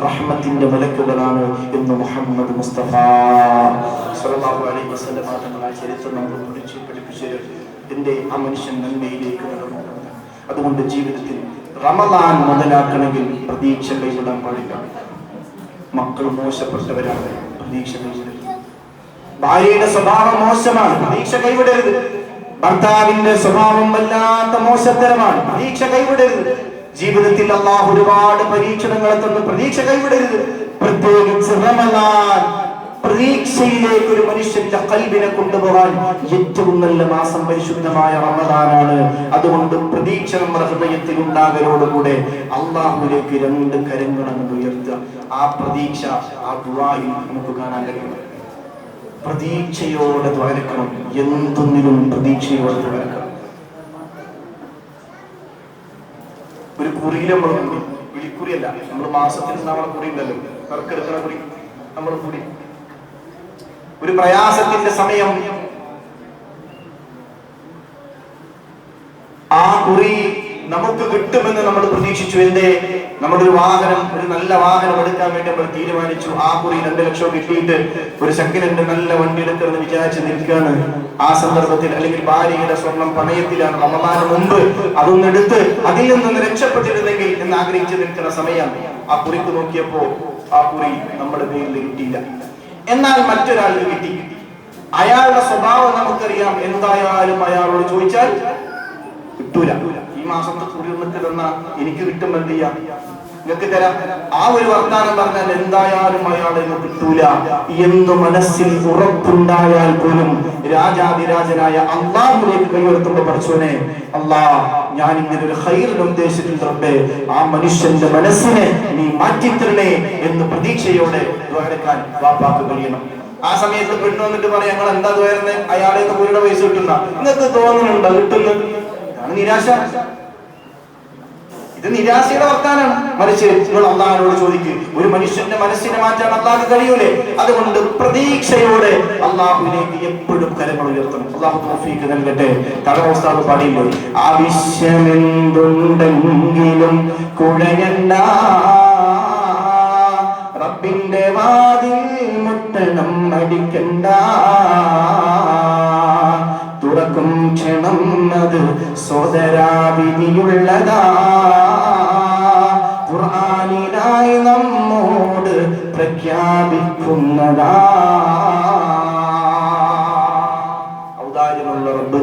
റഹ്മത്തിന്റെ മലക്കുകളാണ് എന്ന് മുഹമ്മദ് മുസ്തഫ സ്വല്ലല്ലാഹു അലൈഹി വസല്ലം തങ്ങളുടെ ചരിത്രം നമ്മൾ പഠിപ്പിച്ചു. എന്റെ ആ മനുഷ്യൻ നന്മയിലേക്ക് നടന്നു. അതുകൊണ്ട് ജീവിതത്തിൽ റമദാൻ മുതലാക്കണമെങ്കിൽ പ്രതീക്ഷ കൈവിടാൻ പാടില്ല. മക്കൾ മോശപ്പെട്ടവരാണ്, പ്രതീക്ഷ കൈവിടരുത്. ഭാര്യയുടെ സ്വഭാവം മോശമാണ്, പ്രതീക്ഷ കൈവിടരുത്. ഭർത്താവിന്റെ സ്വഭാവം വല്ലാത്ത മോശത്തരമാണ്, പ്രതീക്ഷ കൈവിടരുത്. ജീവിതത്തിൽ അല്ലാഹു ഒരുപാട് പരീക്ഷണങ്ങളെ തന്ന് പ്രതീക്ഷ കൈവിടരുത്. പ്രത്യേകിച്ച് റമദാൻ പ്രതീക്ഷയിലേക്ക് ഒരു മനുഷ്യന്റെ ഖൽബിനെ കൊണ്ടുപോകാൻ ഏറ്റവും നല്ല മാസം പരിശുദ്ധമായ റമദാനാണ്. അതുകൊണ്ട് പ്രതീക്ഷ നമ്മുടെ ഹൃദയത്തിൽ ഉണ്ടാകലോടുകൂടെ അള്ളാഹുവിലേക്ക് രണ്ട് കരങ്ങൾ അങ്ങ് ഉയർത്തുക. ആ പ്രതീക്ഷ ആ ദുആയിൽ നമുക്ക് കാണാൻ കഴിയും. പ്രതീക്ഷയോടെ ദ്വാരക്കണം, എന്തൊന്നിലും പ്രതീക്ഷയോടെ ദ്വാരക്കണം. ഒരു കുറിയിൽ നമ്മൾ വിളിക്കുറിയല്ല, നമ്മൾ മാസത്തിൽ നമ്മളെ കുറി ഉണ്ടല്ലോ, കറക്കെടുക്കണ കുറി, നമ്മൾ കുറി. ഒരു പ്രയാസത്തിന്റെ സമയം ആ കുറി നമുക്ക് കിട്ടുമെന്ന് നമ്മൾ പ്രതീക്ഷിച്ചു. എന്തേ? നമ്മളൊരു വാഹനം, ഒരു നല്ല വാഹനം എടുക്കാൻ വേണ്ടി നമ്മൾ തീരുമാനിച്ചു. ആ കുറി 2 ലക്ഷം കിട്ടിയിട്ട് ഒരു സെക്കൻഡ് നല്ല വണ്ടി എടുക്കണമെന്ന് വിചാരിച്ച് നിൽക്കുകയാണ്. ആ സന്ദർഭത്തിൽ അല്ലെങ്കിൽ ഭാര്യയുടെ സ്വർണം പണയത്തിലാണ്, റമദാന് മുമ്പ് അതൊന്നെടുത്ത് അതിൽ നിന്ന് രക്ഷപ്പെട്ടിരുന്നെങ്കിൽ എന്ന് ആഗ്രഹിച്ച് നിൽക്കുന്ന സമയം ആ കുറിക്ക് നോക്കിയപ്പോ ആ കുറി നമ്മുടെ പേരിൽ കിട്ടിയില്ല. എന്നാൽ മറ്റൊരാൾക്ക് കിട്ടി. അയാളുടെ സ്വഭാവം നമുക്കറിയാം. എന്തായാലും അയാളോട് ചോദിച്ചാൽ കിട്ടൂല. ഈ മാസത്തെ കുറി ഒന്നിട്ട് തന്നാ എനിക്ക് കിട്ടും, എന്ത് ചെയ്യാം, നിങ്ങൾക്ക് തരാം. ആ ഒരു വർത്താനം പറഞ്ഞാൽ എന്തായാലും അയാളെ കിട്ടൂല എന്ന് മനസ്സിൽ ഉറപ്പുണ്ടായാൽ പോലും രാജാതിരാജനായ അള്ളാഹുവിലേക്ക് കൈയുയർത്തുമ്പോൾ പഠിച്ചോനെ, അല്ലാഹ് ഞാൻ ഇങ്ങനെ ഒരു ഖൈറിന് ഉദ്ദേശിച്ചിട്ടുണ്ട് റബ്ബേ, ആ മനുഷ്യന്റെ മനസ്സിനെ നീ മാറ്റിത്തരണേ എന്ന് പ്രതീക്ഷയോടെ ദ്വാരക്കാൻ വാപ്പാക്ക് കഴിയണം. ആ സമയത്ത് പെണ്ണു വന്നിട്ട് പറയാം, ഞങ്ങൾ എന്താ ദ്വാരുന്നത്, അയാളേക്ക് കുരിയുടെ പൈസ കിട്ടുന്ന നിങ്ങൾക്ക് തോന്നുന്നുണ്ടോ കിട്ടുന്നത്? ഇതാണ് നിരാശ. ഇത് നിരാശയുടെ വർത്താനാണ്. മറിച്ച് നിങ്ങൾ അള്ളാഹിനോട് ചോദിക്കുക, ഒരു മനുഷ്യന്റെ മനസ്സിനെ മാറ്റാൻ അള്ളാഹ് കഴിയൂലേ? അതുകൊണ്ട് പ്രതീക്ഷയോടെ അള്ളാഹുവിലേക്ക് എപ്പോഴും കരങ്ങൾ ഉയർത്തണം. അള്ളാഹു തൗഫീഖ് നൽകട്ടെ. തടവസ്ഥാനം പാടിയില്ലേ, ആവശ്യമെന്തുണ്ടെങ്കിലും കുഴയണ്ട, റബ്ബിന്റെ വാതിൽ മുട്ടണം അടിക്കണ്ട, തുറക്കും ക്ഷണം അത് സോദരാവിധിയുള്ളതാ, ഖുർആനിനായി നമ്മോട് പ്രഖ്യാപിക്കുന്നതാ. ഔദാര്യമുള്ള റബ്ബ്,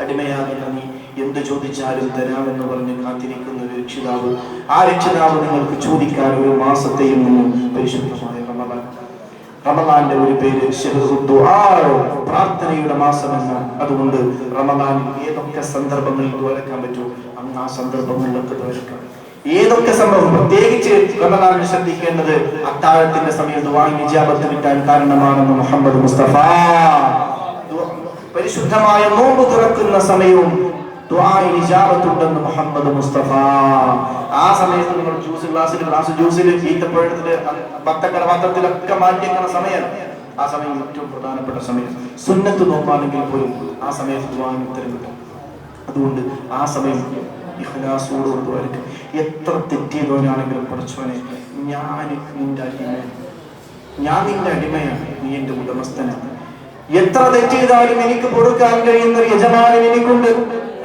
അടിമയാകുന്ന നീ എന്ത് ചോദിച്ചാലും തരാമെന്ന് പറഞ്ഞ് കാത്തിരിക്കുന്ന ഒരു രക്ഷിതാവ്. ആ രക്ഷിതാവ് നിങ്ങൾക്ക് ചോദിക്കാൻ ഒരു മാസത്തെയും പരിശുദ്ധമായ റമദാൻ. റമദാന്റെ ഒരു പേര് പ്രാർത്ഥനയുടെ മാസമെന്ന്. അതുകൊണ്ട് റമദാനിൽ ഏതൊക്കെ സന്ദർഭങ്ങളിൽ ദ്വാരക്കാൻ പറ്റുമോ അന്ന് ആ സന്ദർഭങ്ങളിലൊക്കെ ദ്വാരക്കാം. ഏതൊക്കെ സംഭവം, പ്രത്യേകിച്ച് റമദാനിൽ ശ്രദ്ധിക്കേണ്ടത് അത്താഴത്തിന്റെ സമയം ദുആഇന് ഇജാബത്ത് കിട്ടാൻ കാരണമാണെന്ന് മുഹമ്മദ് മുസ്തഫ. പരിശുദ്ധമായ നോമ്പ് തുറക്കുന്ന സമയവും ദുആഇന് ഇജാബത്ത് ഉണ്ടെന്ന് മുഹമ്മദ് മുസ്തഫ. ആ സമയത്ത് നിങ്ങൾ ഗ്ലാസ് ജ്യൂസിൽ ഈത്തപ്പഴത്തില് ഭക്തക്കട പാത്രത്തിലൊക്കെ മാറ്റിയേക്കുന്ന സമയം. ആ സമയം ഏറ്റവും പ്രധാനപ്പെട്ട സമയം. സുന്നത്ത് നോമ്പാണെങ്കിൽ പോലും ആ സമയത്ത് ദുആഇന് ഉത്തരം കിട്ടും. അതുകൊണ്ട് ആ സമയം ഇഖ്ലാസോട് ദ്വാരക്കുക. എത്ര തെറ്റിയതോനാണെങ്കിലും പഠിച്ചവനെ, ഞാൻ നിന്റെ അടിമയാണ്, ഞാൻ നിന്റെ അടിമയാണ്, നീ എന്റെ ഉടമസ്ഥനാണ്. എത്ര തെറ്റിയതാലും എനിക്ക് കൊടുക്കാൻ കഴിയുന്ന ഒരു യജമാനൻ എനിക്കുണ്ട്.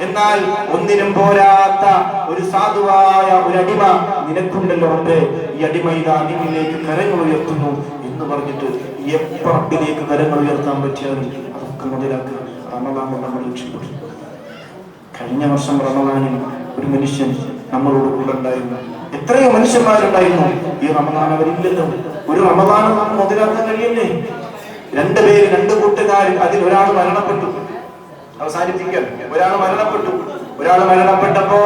എന്നാൽ ഒന്നിനും പോരാത്ത ഒരു സാധുവായ ഒരു അടിമ നിനക്കുണ്ടല്ലോ റബ്ബേ. ഈ അടിമ ഇതാ നിന്നിലേക്ക് കരങ്ങൾ ഉയർത്തുന്നു എന്ന് പറഞ്ഞിട്ട് എപ്പറപ്പിലേക്ക് കരങ്ങൾ ഉയർത്താൻ പറ്റിയാലും അതൊക്കെ മുതലാക്കുക. റമദാൻ നമ്മൾ ലക്ഷ്യപ്പെട്ടു. കഴിഞ്ഞ വർഷം റമദാനിൽ ഒരു മനുഷ്യൻ നമ്മളോട് കൂടെ ഉണ്ടായിരുന്നു. എത്രയോ മനുഷ്യന്മാരുണ്ടായിരുന്നു. ഈ റമദാൻ അവരില്ലല്ലോ. ഒരു റമദാൻ മുതലാക്കാൻ കഴിയല്ലേ? 2 പേര്, 2 കൂട്ടുകാർ, അതിൽ ഒരാൾ മരണപ്പെട്ടു. അവസാനിപ്പിക്കാൻ. ഒരാൾ മരണപ്പെട്ടപ്പോ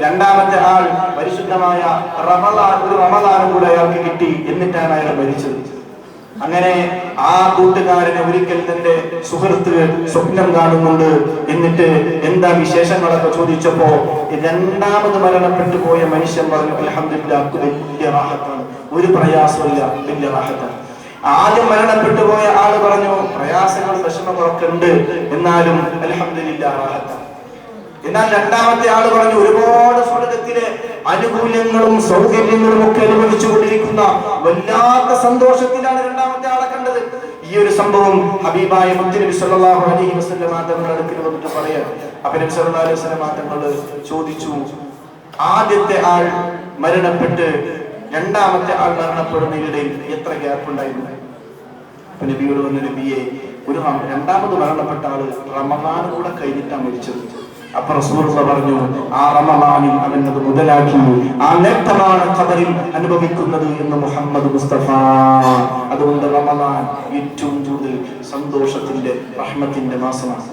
രണ്ടാമത്തെ ആൾ പരിശുദ്ധമായ ഒരു റമളാനും കൂടെ അയാൾക്ക് കിട്ടി. എന്നിട്ടാണ് അയാൾ മരിച്ചത്. അങ്ങനെ ആ കൂട്ടുകാരനെ ഒരിക്കൽ തന്റെ സുഹൃത്ത് സ്വപ്നം കാണുന്നുണ്ട്. എന്നിട്ട് എന്താ വിശേഷങ്ങളൊക്കെ ചോദിച്ചപ്പോ രണ്ടാമത് മരണപ്പെട്ടു പോയ മനുഷ്യൻ പറഞ്ഞു, അൽഹംദുലില്ലാഹ്, വലിയ റാഹത്താണ്, ഒരു പ്രയാസമില്ല, വലിയ റാഹത്താണ്. ആദ്യം മരണപ്പെട്ടു പോയ ആള് പറഞ്ഞു, പ്രയാസങ്ങളും വിഷമങ്ങളൊക്കെ ഉണ്ട്, എന്നാലും അൽഹംദുലില്ലാഹ് റാഹത്താണ്. എന്നാൽ രണ്ടാമത്തെ ആള് പറഞ്ഞു, ഒരുപാട് സ്വർഗത്തിലെ അനുകൂല്യങ്ങളും സൗകര്യങ്ങളും ഒക്കെ അനുഭവിച്ചു കൊണ്ടിരിക്കുന്ന വല്ലാത്ത സന്തോഷത്തിലാണ് രണ്ടാമത്തെ ആളെ കണ്ടത്. ഈ ഒരു സംഭവം ഹബീബായ മുത്തുനബി സല്ലല്ലാഹു അലൈഹി വസല്ലം തങ്ങളുടെ അടുക്കൽ വന്നിട്ട് പറയാ. അപ്പോൾ നബി സല്ലല്ലാഹു അലൈഹി വസല്ലം തങ്ങൾ ചോദിച്ചു, ആദ്യത്തെ ആൾ മരണപ്പെട്ട് രണ്ടാമത്തെ ആൾ മരണപ്പെടുന്നതിനിടയിൽ എത്ര ഗ്യാപ്പ് ഉണ്ടായിരുന്നു? അപ്പൊ നബിയോട് വന്ന നബിയെ, രണ്ടാമത് മരണപ്പെട്ട ആള് റമളാൻ കൂടെ കഴിഞ്ഞിട്ടാണ് മരിച്ചത്. അപ്പൊ റസൂലുള്ളാഹി പറഞ്ഞു, ആ റമളാനിൽ അവനത് മുതലാക്കി. ആ നേട്ടമാണ് ഖബറിൽ അനുഭവിക്കുന്നത് എന്ന് മുഹമ്മദ് മുസ്തഫ. അതുകൊണ്ട് റമളാൻ ഏറ്റവും കൂടുതൽ സന്തോഷത്തിന്റെ റഹ്മത്തിന്റെ മാസമാണ്.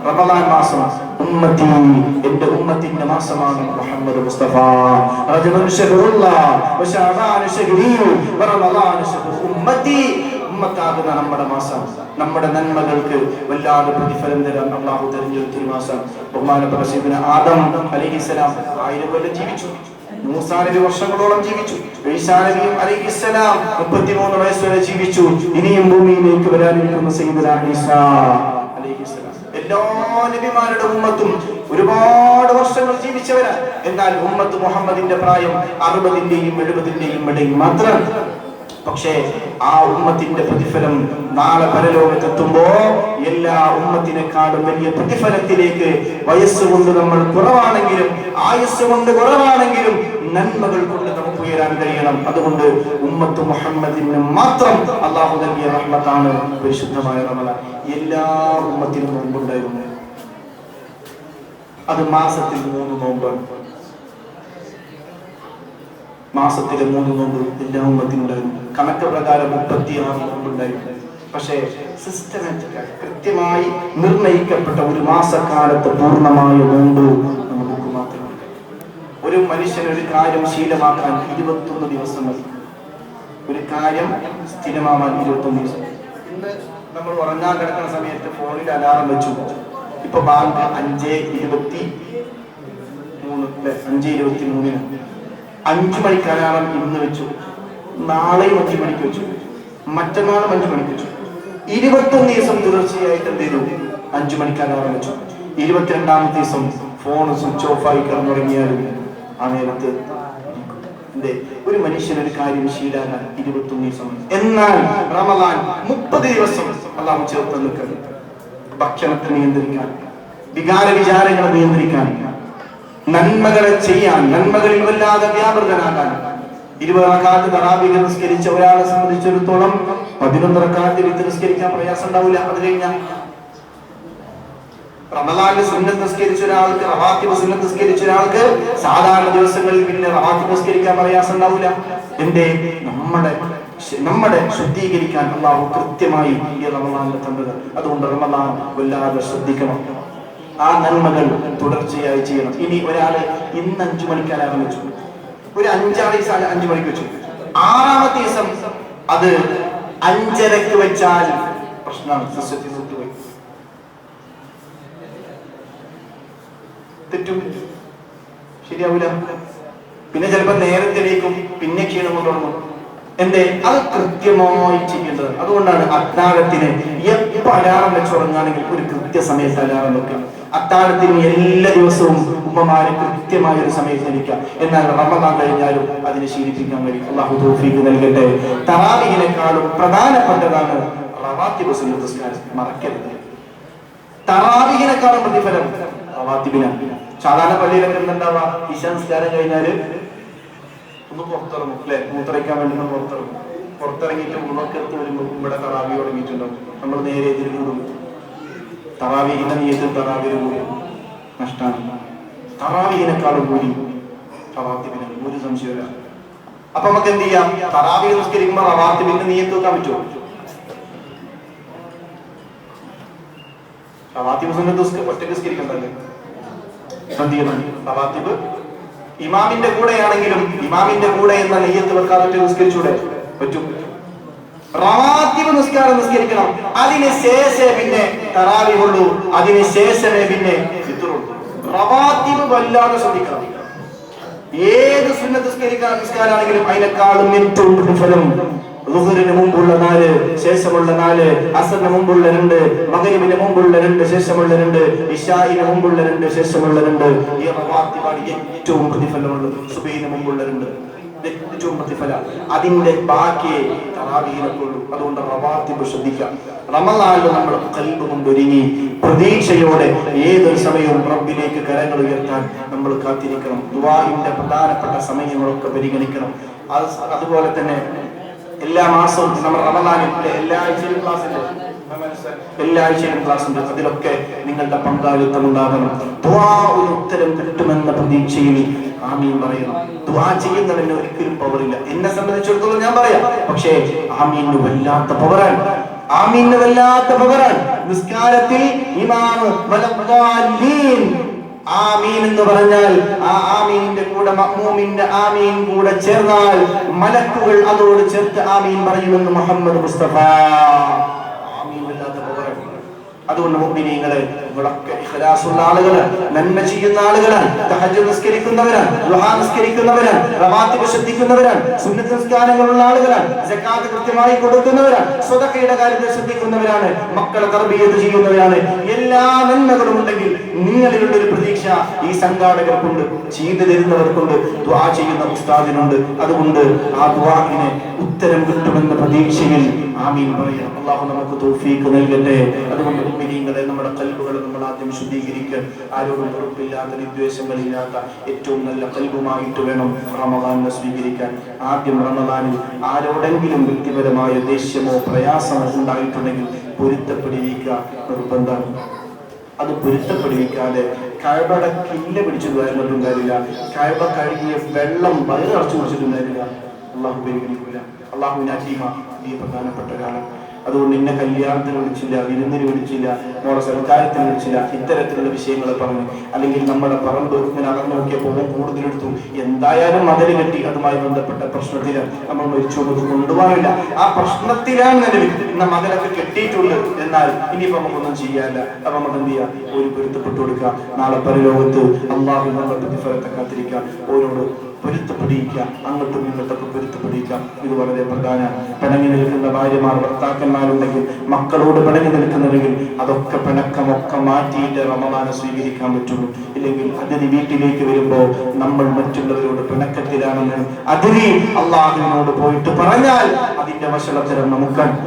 റമളാൻ മാസം ഉമ്മത്തി, എന്റെ ഉമ്മത്തിന്റെ മാസമാണ് മുഹമ്മദ് മുസ്തഫ. റജബുൻ ശഹറുല്ലാഹ് വശഅബാൻ ശഹരി വറമളാൻ ശഹറു ഉമ്മത്തി. ഉമ്മത്താകുന്ന നമ്മുടെ മാസം, നമ്മുടെ നന്മകൾക്ക് വല്ലാതെ പ്രതിഫലം തരാൻ അള്ളാഹു തെരഞ്ഞെടുത്ത മാസം. ബഹുമാനപ്പെട്ട സയ്യിദുനാ ആദം അലൈഹിസ്സലാം 1000 കൊല്ലം ജീവിച്ചു. മൂസാ നബി വർഷങ്ങളോളം ജീവിച്ചു. ഈസാ നബി അലൈഹിസ്സലാം 33 വയസ്സ് വരെ ജീവിച്ചു. ഇനിയും ഭൂമിയിലേക്ക് വരാനിരിക്കുന്ന സയ്യിദുനാ ഈസാ അലൈഹിസ്സലാം. എല്ലാ നബിമാരുടെ ഉമ്മത്തും ഒരുപാട് വർഷങ്ങൾ ജീവിച്ചവരാണ്. എന്നാൽ ഉമ്മത്ത് മുഹമ്മദിന്റെ പ്രായം 60-ന്റെയും 70-ന്റെയും ഇടയിൽ മാത്രം. പക്ഷേ ആ ഉമ്മത്തിന്റെ പ്രതിഫലം നാളെ പരലോകത്തെത്തുമ്പോ എല്ലാ ഉമ്മത്തിനെക്കാളും വലിയ പ്രതിഫലത്തിലേക്ക് വയസ്സുകൊണ്ട് നമ്മൾ കുറവാണെങ്കിലും ആയുസ് കൊണ്ട് കുറവാണെങ്കിലും നന്മകൾ കൊണ്ട് നമുക്ക് ഉയരാൻ കഴിയണം. അതുകൊണ്ട് ഉമ്മത്ത് മുഹമ്മദിന് മാത്രം അള്ളാഹു നൽകിയ റഹ്മത്താണ് പരിശുദ്ധമായ റമളാൻ. എല്ലാ ഉമ്മത്തിനും നോമ്പുണ്ടായിരുന്നു. അത് മാസത്തിൽ 3 നോമ്പാണ്. മാസത്തിലെ 3 നോമ്പ് എല്ലാ ഉമ്മത്തിനുണ്ടായിരുന്നു. കണക്ക് പ്രകാരം 36 നോമ്പുണ്ടായിരുന്നു. പക്ഷേ സിസ്റ്റമാറ്റിക്കായി കൃത്യമായി നിർണയിക്കപ്പെട്ട ഒരു മാസക്കാലത്ത് പൂർണ്ണമായ നോമ്പ് നമുക്ക് മാത്രമല്ല. ഒരു മനുഷ്യൻ ഒരു കാര്യം ശീലമാക്കാൻ 21 ദിവസം മതി. ഒരു കാര്യം സ്ഥിരമാവാൻ 21 ദിവസം. ഇന്ന് നമ്മൾ ഉറങ്ങാൻ കിടക്കുന്ന സമയത്ത് ഫോണിൽ അലാറം വെച്ചു. ഇപ്പൊ ബാങ്ക് 5:23, 5:23 5 മണിക്ക് അലാറം ഇന്ന് വെച്ചു. നാളെയും 5 മണിക്ക് വെച്ചു. മറ്റന്നാളും 5 മണിക്ക് വെച്ചു. 21 ദിവസം തുടർച്ചയായിട്ട് എന്ത് ചെയ്തു? 5 മണിക്ക് അലാറം വെച്ചു. 22-ാമത്തെ ദിവസം ഫോൺ സ്വിച്ച് ഓഫ് ആയി കിടന്നുറങ്ങിയാലും ആ നേരത്ത് ഒരു മനുഷ്യൻ ഒരു കാര്യം ശീലാകാൻ 21 ദിവസം. എന്നാൽ റമളാൻ 30 ദിവസം അല്ലാഹു ചേർത്ത് നിൽക്കുന്നു. ഭക്ഷണത്തെ നിയന്ത്രിക്കാൻ, വികാര വിചാരങ്ങളെ നിയന്ത്രിക്കാൻ, നന്മകളെ ചെയ്യാൻ, നന്മകളിൽ വല്ലാതെ വ്യാപൃതനാകാൻ. 20 റക്അത്ത് തറാവീഹ് നിസ്കരിച്ച ഒരാളെ സംബന്ധിച്ചിടത്തോളം 11 റക്അത്ത് വിത്ർ നിസ്കരിക്കാൻ പ്രയാസം ഉണ്ടാവില്ല. അത് കഴിഞ്ഞാൽ റമളാനിൽ സുന്നത്ത് നിസ്കരിച്ച ഒരാൾക്ക്, റവാത്തിബ് സുന്നത്ത് നിസ്കരിച്ച ഒരാൾക്ക് സാധാരണ ദിവസങ്ങളിൽ പിന്നെ റവാത്തിബ് നിസ്കരിക്കാൻ പ്രയാസം ഉണ്ടാവില്ല. നമ്മുടെ ശുദ്ധീകരിക്കാൻ അല്ലാഹു കൃത്യമായി ഈ റമളാനിൽ തന്നത്. അതുകൊണ്ട് റമളാൻ വല്ലാതെ ശ്രദ്ധിക്കണം. ആ നന്മകൾ തുടർച്ചയായി ചെയ്യണം. ഇനി ഒരാള് ഇന്ന് 5 മണിക്ക് അലാറം വെച്ചു, ഒരു 5-6 ദിവസം 5 മണിക്ക് വെച്ചു, 6-ാമത്തെ ദിവസം അത് 5:30-ക്ക് വെച്ചാൽ പ്രശ്നമാണ്. സിസ്റ്റത്തിൽ വിട്ടുപോയി തെറ്റും, ശരിയാവില്ല. പിന്നെ ചിലപ്പോൾ നേരത്തിലേക്കും പിന്നെ ക്ഷീണം കൊണ്ടുവന്നു. അത് കൃത്യമായി ചെയ്യേണ്ടത്. അതുകൊണ്ടാണ് അത്താഴത്തിന് എപ്പോ അലാറം വെച്ചുറങ്ങുകയാണെങ്കിൽ ഒരു കൃത്യസമയത്ത് അലാറം വെക്കുക. അത്താഴത്തിന് എല്ലാ ദിവസവും ഉമ്മമാരെ കൃത്യമായ ഒരു സമയത്ത് ഇരിക്കുക. എന്നാൽ റമളാൻ കഴിഞ്ഞാലും അതിനെ ശീലിപ്പിക്കാൻ കഴിയും. അല്ലാഹു തൗഫീഖ് നൽകട്ടെ. തറാവീഹിനെക്കാളും പ്രധാനപ്പെട്ടതാണ് റവാത്തിബ് സുന്നത്ത് നിസ്കാരം. മറക്കരുത്. തറാവീഹിനെക്കാളും പ്രതിഫലം റവാത്തിബിനാണ്. സാധാരണ പള്ളിയിലൊക്കെ എന്തുണ്ടാവുക? ഇശാ നിസ്കാരം കഴിഞ്ഞാല് ഒന്ന് പുറത്തിറങ്ങും, അല്ലെ? മൂത്രയ്ക്കാൻ വേണ്ടി പുറത്തിറങ്ങിയിട്ട് ഉണക്കത്ത് വരുമ്പോൾ ഇവിടെ തറാവീഹ് തുടങ്ങിയിട്ടുണ്ടാവും. നമ്മൾ നേരെ എതിര് കൂടും. തറാവീഹിന്റെ നിയത്തിൽ തറാവീഹ് കൂടി നഷ്ടമാണ്. തറാവീഹിനെക്കാളും കൂടി റവാത്തിബിന് ഒരു സംശയമില്ല. അപ്പൊ നമുക്ക് എന്ത് ചെയ്യാം? തറാവീഹ് നിസ്കരിക്കുമ്പോൾ റവാത്തിബിന്റെ നിയത്ത് വെക്കാൻ പറ്റുമോ? റവാത്തിബ് സുന്നത്ത് ഒറ്റയ്ക്ക് നിസ്കരിക്കണ്ടല്ലേ? എന്ത് ചെയ്യണം? റവാത്തിബ് ഇമാമിന്റെ കൂടെയാണെങ്കിലും ഇമാമിന്റെ കൂടെ എന്ന നെയ്യത്ത് വെക്കാതെ ഒറ്റ നിസ്കരിച്ചൂടെ? പറ്റും. റവാത്തിബ് നിസ്കാരം നിസ്കരിക്കണം. അതിന് ശേഷമേ പിന്നെ തറാവീഹുള്ളൂ, അതിന് ശേഷമേ പിന്നെ ഫിത്റുള്ളൂ. റവാത്തിബ് വല്ലാതെ ശ്രദ്ധിക്കണം. ഏത് സുന്നത്ത് നിസ്കാരാണെങ്കിലും അതിനേക്കാളും ഏറ്റവും പ്രതിഫലം ളുഹറിന് മുമ്പുള്ള 4, ശേഷമുള്ള 4, അസറിന് മുമ്പുള്ള 2, മഗ്രിബിന് മുമ്പുള്ള 2, ശേഷമുള്ള 2, ഇശാഇന് മുമ്പുള്ള 2, ശേഷമുള്ള 2. ഈ റവാത്തിബാണ് ഏറ്റവും പ്രതിഫലമുള്ളത്. സുബഹിന് മുമ്പുള്ള 2 ഏറ്റവും പ്രതിഫല. അതിന്റെ ബാക്കി തറാവീഹിനൊക്കെയുള്ളൂ. അതുകൊണ്ട് റവാത്തിബ് ശ്രദ്ധിക്കാം. റമളാനിൽ നമ്മൾ ഖൽബ് കൊണ്ടൊരുങ്ങി പ്രതീക്ഷയോടെ ഏതൊരു സമയവും റബ്ബിലേക്ക് കരങ്ങൾ ഉയർത്താൻ നമ്മൾ കാത്തിരിക്കണം. ദുആഇന്റെ പ്രധാനപ്പെട്ട സമയങ്ങളൊക്കെ പരിഗണിക്കണം. അതുപോലെ തന്നെ എല്ലാ മാസവും നമ്മൾ റമളാനിൽ എല്ലാ ആഴ്ചയിലും ക്ലാസ് ഉണ്ട്. അതിലൊക്കെ നിങ്ങളുടെ പങ്കാളിത്തം ഉണ്ടാകണം. ദുആഇന് ഉത്തരം കിട്ടുമെന്ന പ്രതീക്ഷയിൽ ആമീൻ പറയണം. ദുആ ചെയ്യുന്നവന് ഒരിക്കലും പവറില്ല. എന്നെ സംബന്ധിച്ചിടത്തോളം ഞാൻ പറയാം, പക്ഷേ ആമീന് വല്ലാത്ത പവറാണ്. ആമീന് വല്ലാത്ത പവറാണ്. നിസ്കാരത്തിൽ ഇമാം വലദ്ദാലീൻ ആമീൻ എന്ന് പറഞ്ഞാൽ ആ ആമീനിന്റെ കൂടെ മഅ്മൂമിന്റെ ആമീൻ കൂടെ ചേർന്നാൽ മലക്കുകൾ അതോട് ചേർത്ത് ആമീൻ പറയുമെന്ന് മുഹമ്മദ് മുസ്തഫ. ആമീൻ വല്ലാത്ത പവറാണ്. അതുകൊണ്ട് മുഅ്മിനീങ്ങളെ, നിങ്ങളൊക്കെ ഇഖ്ലാസുള്ള ആളുകളാണ്, നന്മ ചെയ്യുന്ന ആളുകളാണ്, തഹജ്ജുദ് നിസ്കരിക്കുന്നവരാണ്, ദുആ നിസ്കരിക്കുന്നവരാണ്, റവാത്തിബ് ശ്രദ്ധിക്കുന്നവരാണ്, സുന്നത്ത് നിസ്കാരങ്ങളുള്ള ആളുകളാണ്, സകാത്ത് കൃത്യമായി കൊടുക്കുന്നവരാണ്, സ്വതക്കയുടെ കാര്യത്തിൽ ശ്രദ്ധിക്കുന്നവരാണ്, മക്കളെ തർബിയത്ത് ചെയ്യുന്നവരാണ്. എല്ലാ നന്മകളും ഉണ്ടെങ്കിൽ നിങ്ങളിലുള്ള ഒരു പ്രതീക്ഷ ഈ സംഘാടകർക്കുണ്ട്, ചെയ്തു തരുന്നവർക്കുണ്ട്, ദുആ ചെയ്യുന്ന ഉസ്താദിനുണ്ട്. അതുകൊണ്ട് ആ ദുആഇന് ഉത്തരം കിട്ടുമെന്ന പ്രതീക്ഷയിൽ ആമീൻ പറയണം. അല്ലാഹു നമുക്ക് തൗഫീഖ് നൽകട്ടെ. അതുകൊണ്ട് മുഅ്മിനീങ്ങളെ, നമ്മുടെ ഖൽബുകൾ നമ്മൾ ആദ്യം ശുദ്ധീകരിക്കുക. ആരോടും വെറുപ്പില്ലാത്ത, വിദ്വേഷങ്ങളില്ലാത്ത ഏറ്റവും നല്ല ഖൽബുമായിട്ട് വേണം റമളാനിനെ സ്വീകരിക്കാൻ. ആദ്യം റമളാനിൽ ആരോടെങ്കിലും വ്യക്തിപരമായ ദേഷ്യമോ പ്രയാസമോ ഉണ്ടായിട്ടുണ്ടെങ്കിൽ പൊരുത്തപ്പെടിക്കുക നിർബന്ധമാണ്. അത് പൊരുത്തപ്പെടിക്കാതെ കഅബയുടെ കില്ല പിടിച്ചു പോയാലും കാര്യമില്ല, കഅബ കഴുകിയ വെള്ളം വയറ് നിറച്ചു കുടിച്ചിട്ടും കാര്യമില്ല. അള്ളാഹു പരിഗണിക്കില്ല. അള്ളാഹുവിന്റെ അജീമ ഈ പ്രധാനപ്പെട്ട ഒരാളാണ്. അതുകൊണ്ട് ഇന്ന കല്യാണത്തിന് വിളിച്ചില്ല, വിരുന്നിന് വിളിച്ചില്ല, മോളെ സൽക്കാരത്തിന് വിളിച്ചില്ല, ഇത്തരത്തിലുള്ള വിഷയങ്ങൾ പറഞ്ഞു. അല്ലെങ്കിൽ നമ്മുടെ പറമ്പ് ഇങ്ങനെ അകന്നു നോക്കിയപ്പോൾ കൂടുതലെടുത്തു. എന്തായാലും മതിൽ കെട്ടി അതുമായി ബന്ധപ്പെട്ട പ്രശ്നത്തില് നമ്മൾ മരിച്ചുകൊണ്ട് കൊണ്ടുപോകില്ല. ആ പ്രശ്നത്തിലാണ് നിലവിൽ ഇന്ന മതിലൊക്കെ കെട്ടിയിട്ടുണ്ട്. എന്നാൽ ഇനിയിപ്പോ നമുക്കൊന്നും ചെയ്യാനില്ല. അപ്പൊ നമ്മൾ എന്ത് ചെയ്യാം? ഒരു പൊരുത്തപ്പെട്ടു കൊടുക്കുക. നാളെ പരലോകത്ത് അള്ളാഹു നമ്മുടെ പ്രതിഫലത്തെ കാത്തിരിക്കുക. ഓരോട് പൊരുത്തപ്പെടിയിക്കുക, അങ്ങോട്ടും ഇങ്ങോട്ടൊക്കെ പൊരുത്തപ്പെടിയിക്കുക. ഇത് വളരെ പ്രധാനമാണ്. പിണങ്ങി നിൽക്കുന്ന ഭാര്യമാർ ഭർത്താക്കന്മാരുണ്ടെങ്കിൽ, മക്കളോട് പിണങ്ങി നിൽക്കുന്നുണ്ടെങ്കിൽ അതൊക്കെ പിണക്കമൊക്കെ മാറ്റിയിട്ട് റമളാനെ സ്വീകരിക്കാൻ പറ്റുള്ളൂ. ഇല്ലെങ്കിൽ അതിഥി വീട്ടിലേക്ക് വരുമ്പോൾ നമ്മൾ മറ്റുള്ളവരോട് പിണക്കത്തിലാണെന്ന് അതിഥി അള്ളാഹുവിനോട് പോയിട്ട് പറഞ്ഞാൽ അതിന്റെ വഷളത്തരം നമുക്കാണ്.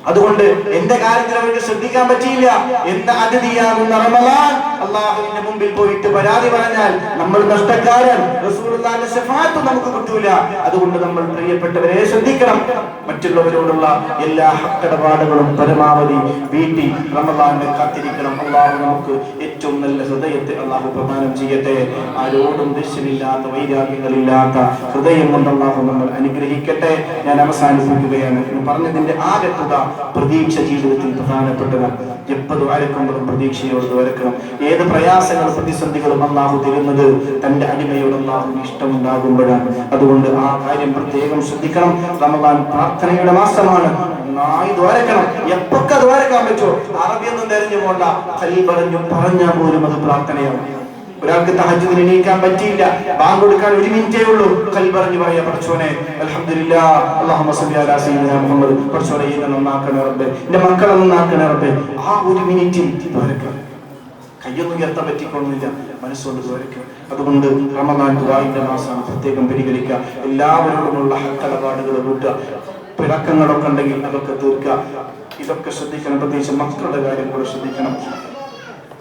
അതുകൊണ്ട് എന്റെ കാര്യത്തിൽ അവർക്ക് ശ്രദ്ധിക്കാൻ പറ്റിയില്ല എന്ന അതിഥിയാകുന്ന റമളാൻ അള്ളാഹുവിന്റെ മുമ്പിൽ പോയിട്ട് പരാതി പറഞ്ഞാൽ നമ്മൾ നഷ്ടക്കാരൻ. റസൂലുള്ളാഹിന്റെ ശഫാഅത്ത് നമുക്ക് കിട്ടൂല. അതുകൊണ്ട് നമ്മൾ പ്രിയപ്പെട്ടവരെ ശ്രദ്ധിക്കണം. മറ്റുള്ളവരോടുള്ള എല്ലാ ഹക്കിടപാടുകളും പരമാവധി വീട്ടിൽ റമളാനെ കാത്തിരിക്കണം. അള്ളാഹു നമുക്ക് ഏറ്റവും നല്ല ഹൃദയത്തെ അള്ളാഹു പ്രദാനം ചെയ്യട്ടെ. ആരോടും ദേഷ്യമില്ലാത്ത, വൈരാഗ്യങ്ങളില്ലാത്ത ഹൃദയം കൊണ്ട് അള്ളാഹു നമ്മൾ അനുഗ്രഹിക്കട്ടെ. ഞാൻ അവസാനിപ്പിക്കുകയാണ്. പറഞ്ഞതിന്റെ ആകെ തുക പ്രതീക്ഷ ജീവിതത്തിൽ പ്രധാനപ്പെട്ടതാണ്. എപ്പോഴും അരക്കുമ്പോഴും പ്രതീക്ഷയോട് വരക്കണം. ഏത് പ്രയാസങ്ങളും പ്രതിസന്ധികളും അള്ളാഹു തരുന്നത് തന്റെ അടിമയോട് അള്ളാഹുവിന് ഇഷ്ടമുണ്ടാകുമ്പോഴാണ്. അതുകൊണ്ട് ആ കാര്യം പ്രത്യേകം ശ്രദ്ധിക്കണം. റമളാൻ പ്രാർത്ഥനയുടെ മാസമാണ്. നന്നായി ദ്വാരക്കണം. എപ്പൊക്കെ ദ്വാരക്കാൻ പറ്റുമോ? അറബിയൊന്നും തെരഞ്ഞു പോണ്ട, ഖൽബറിഞ്ഞു പറഞ്ഞാൽ പോലും അത് പ്രാർത്ഥനയാണ്. ഒരാൾക്ക് തഹജ്ജുദിന് എണീക്കാൻ പറ്റിയില്ല, ബാങ്ക് കൊടുക്കാൻ 1 മിനിറ്റേ ഉള്ളൂ, ഖൽബറിഞ്ഞു പറയാ, പടച്ചോനെ അൽഹംദുലില്ലാഹ് അല്ലാഹുമ്മ സ്വല്ലി അലാ സയ്യിദിനാ മുഹമ്മദ്, പടച്ചോനെ എന്നെ നന്നാക്കണേ റബ്ബേ, എന്റെ മക്കളെ നന്നാക്കണേ റബ്ബേ. ആ 1 മിനിറ്റിൽ ദ്വാരക്കുക. കയ്യൊന്നും ഉയർത്താൻ പറ്റിക്കൊള്ളുന്നില്ല, മനസ്സുകൊണ്ട് ദ്വാരക്കുക. അതുകൊണ്ട് റമളാൻ ദുആഇന്റെ മാസമാണ്. പ്രത്യേകം പരിഗണിക്കുക. എല്ലാവരോടുമുള്ള ഹക്കിടപാടുകൾ കൂട്ടുക. പിണക്കങ്ങളൊക്കെ ഉണ്ടെങ്കിൽ അതൊക്കെ തീർക്കുക. ഇതൊക്കെ ശ്രദ്ധിക്കണം. പ്രത്യേകിച്ച് മക്കളുടെ കാര്യം കൂടെ ശ്രദ്ധിക്കണം.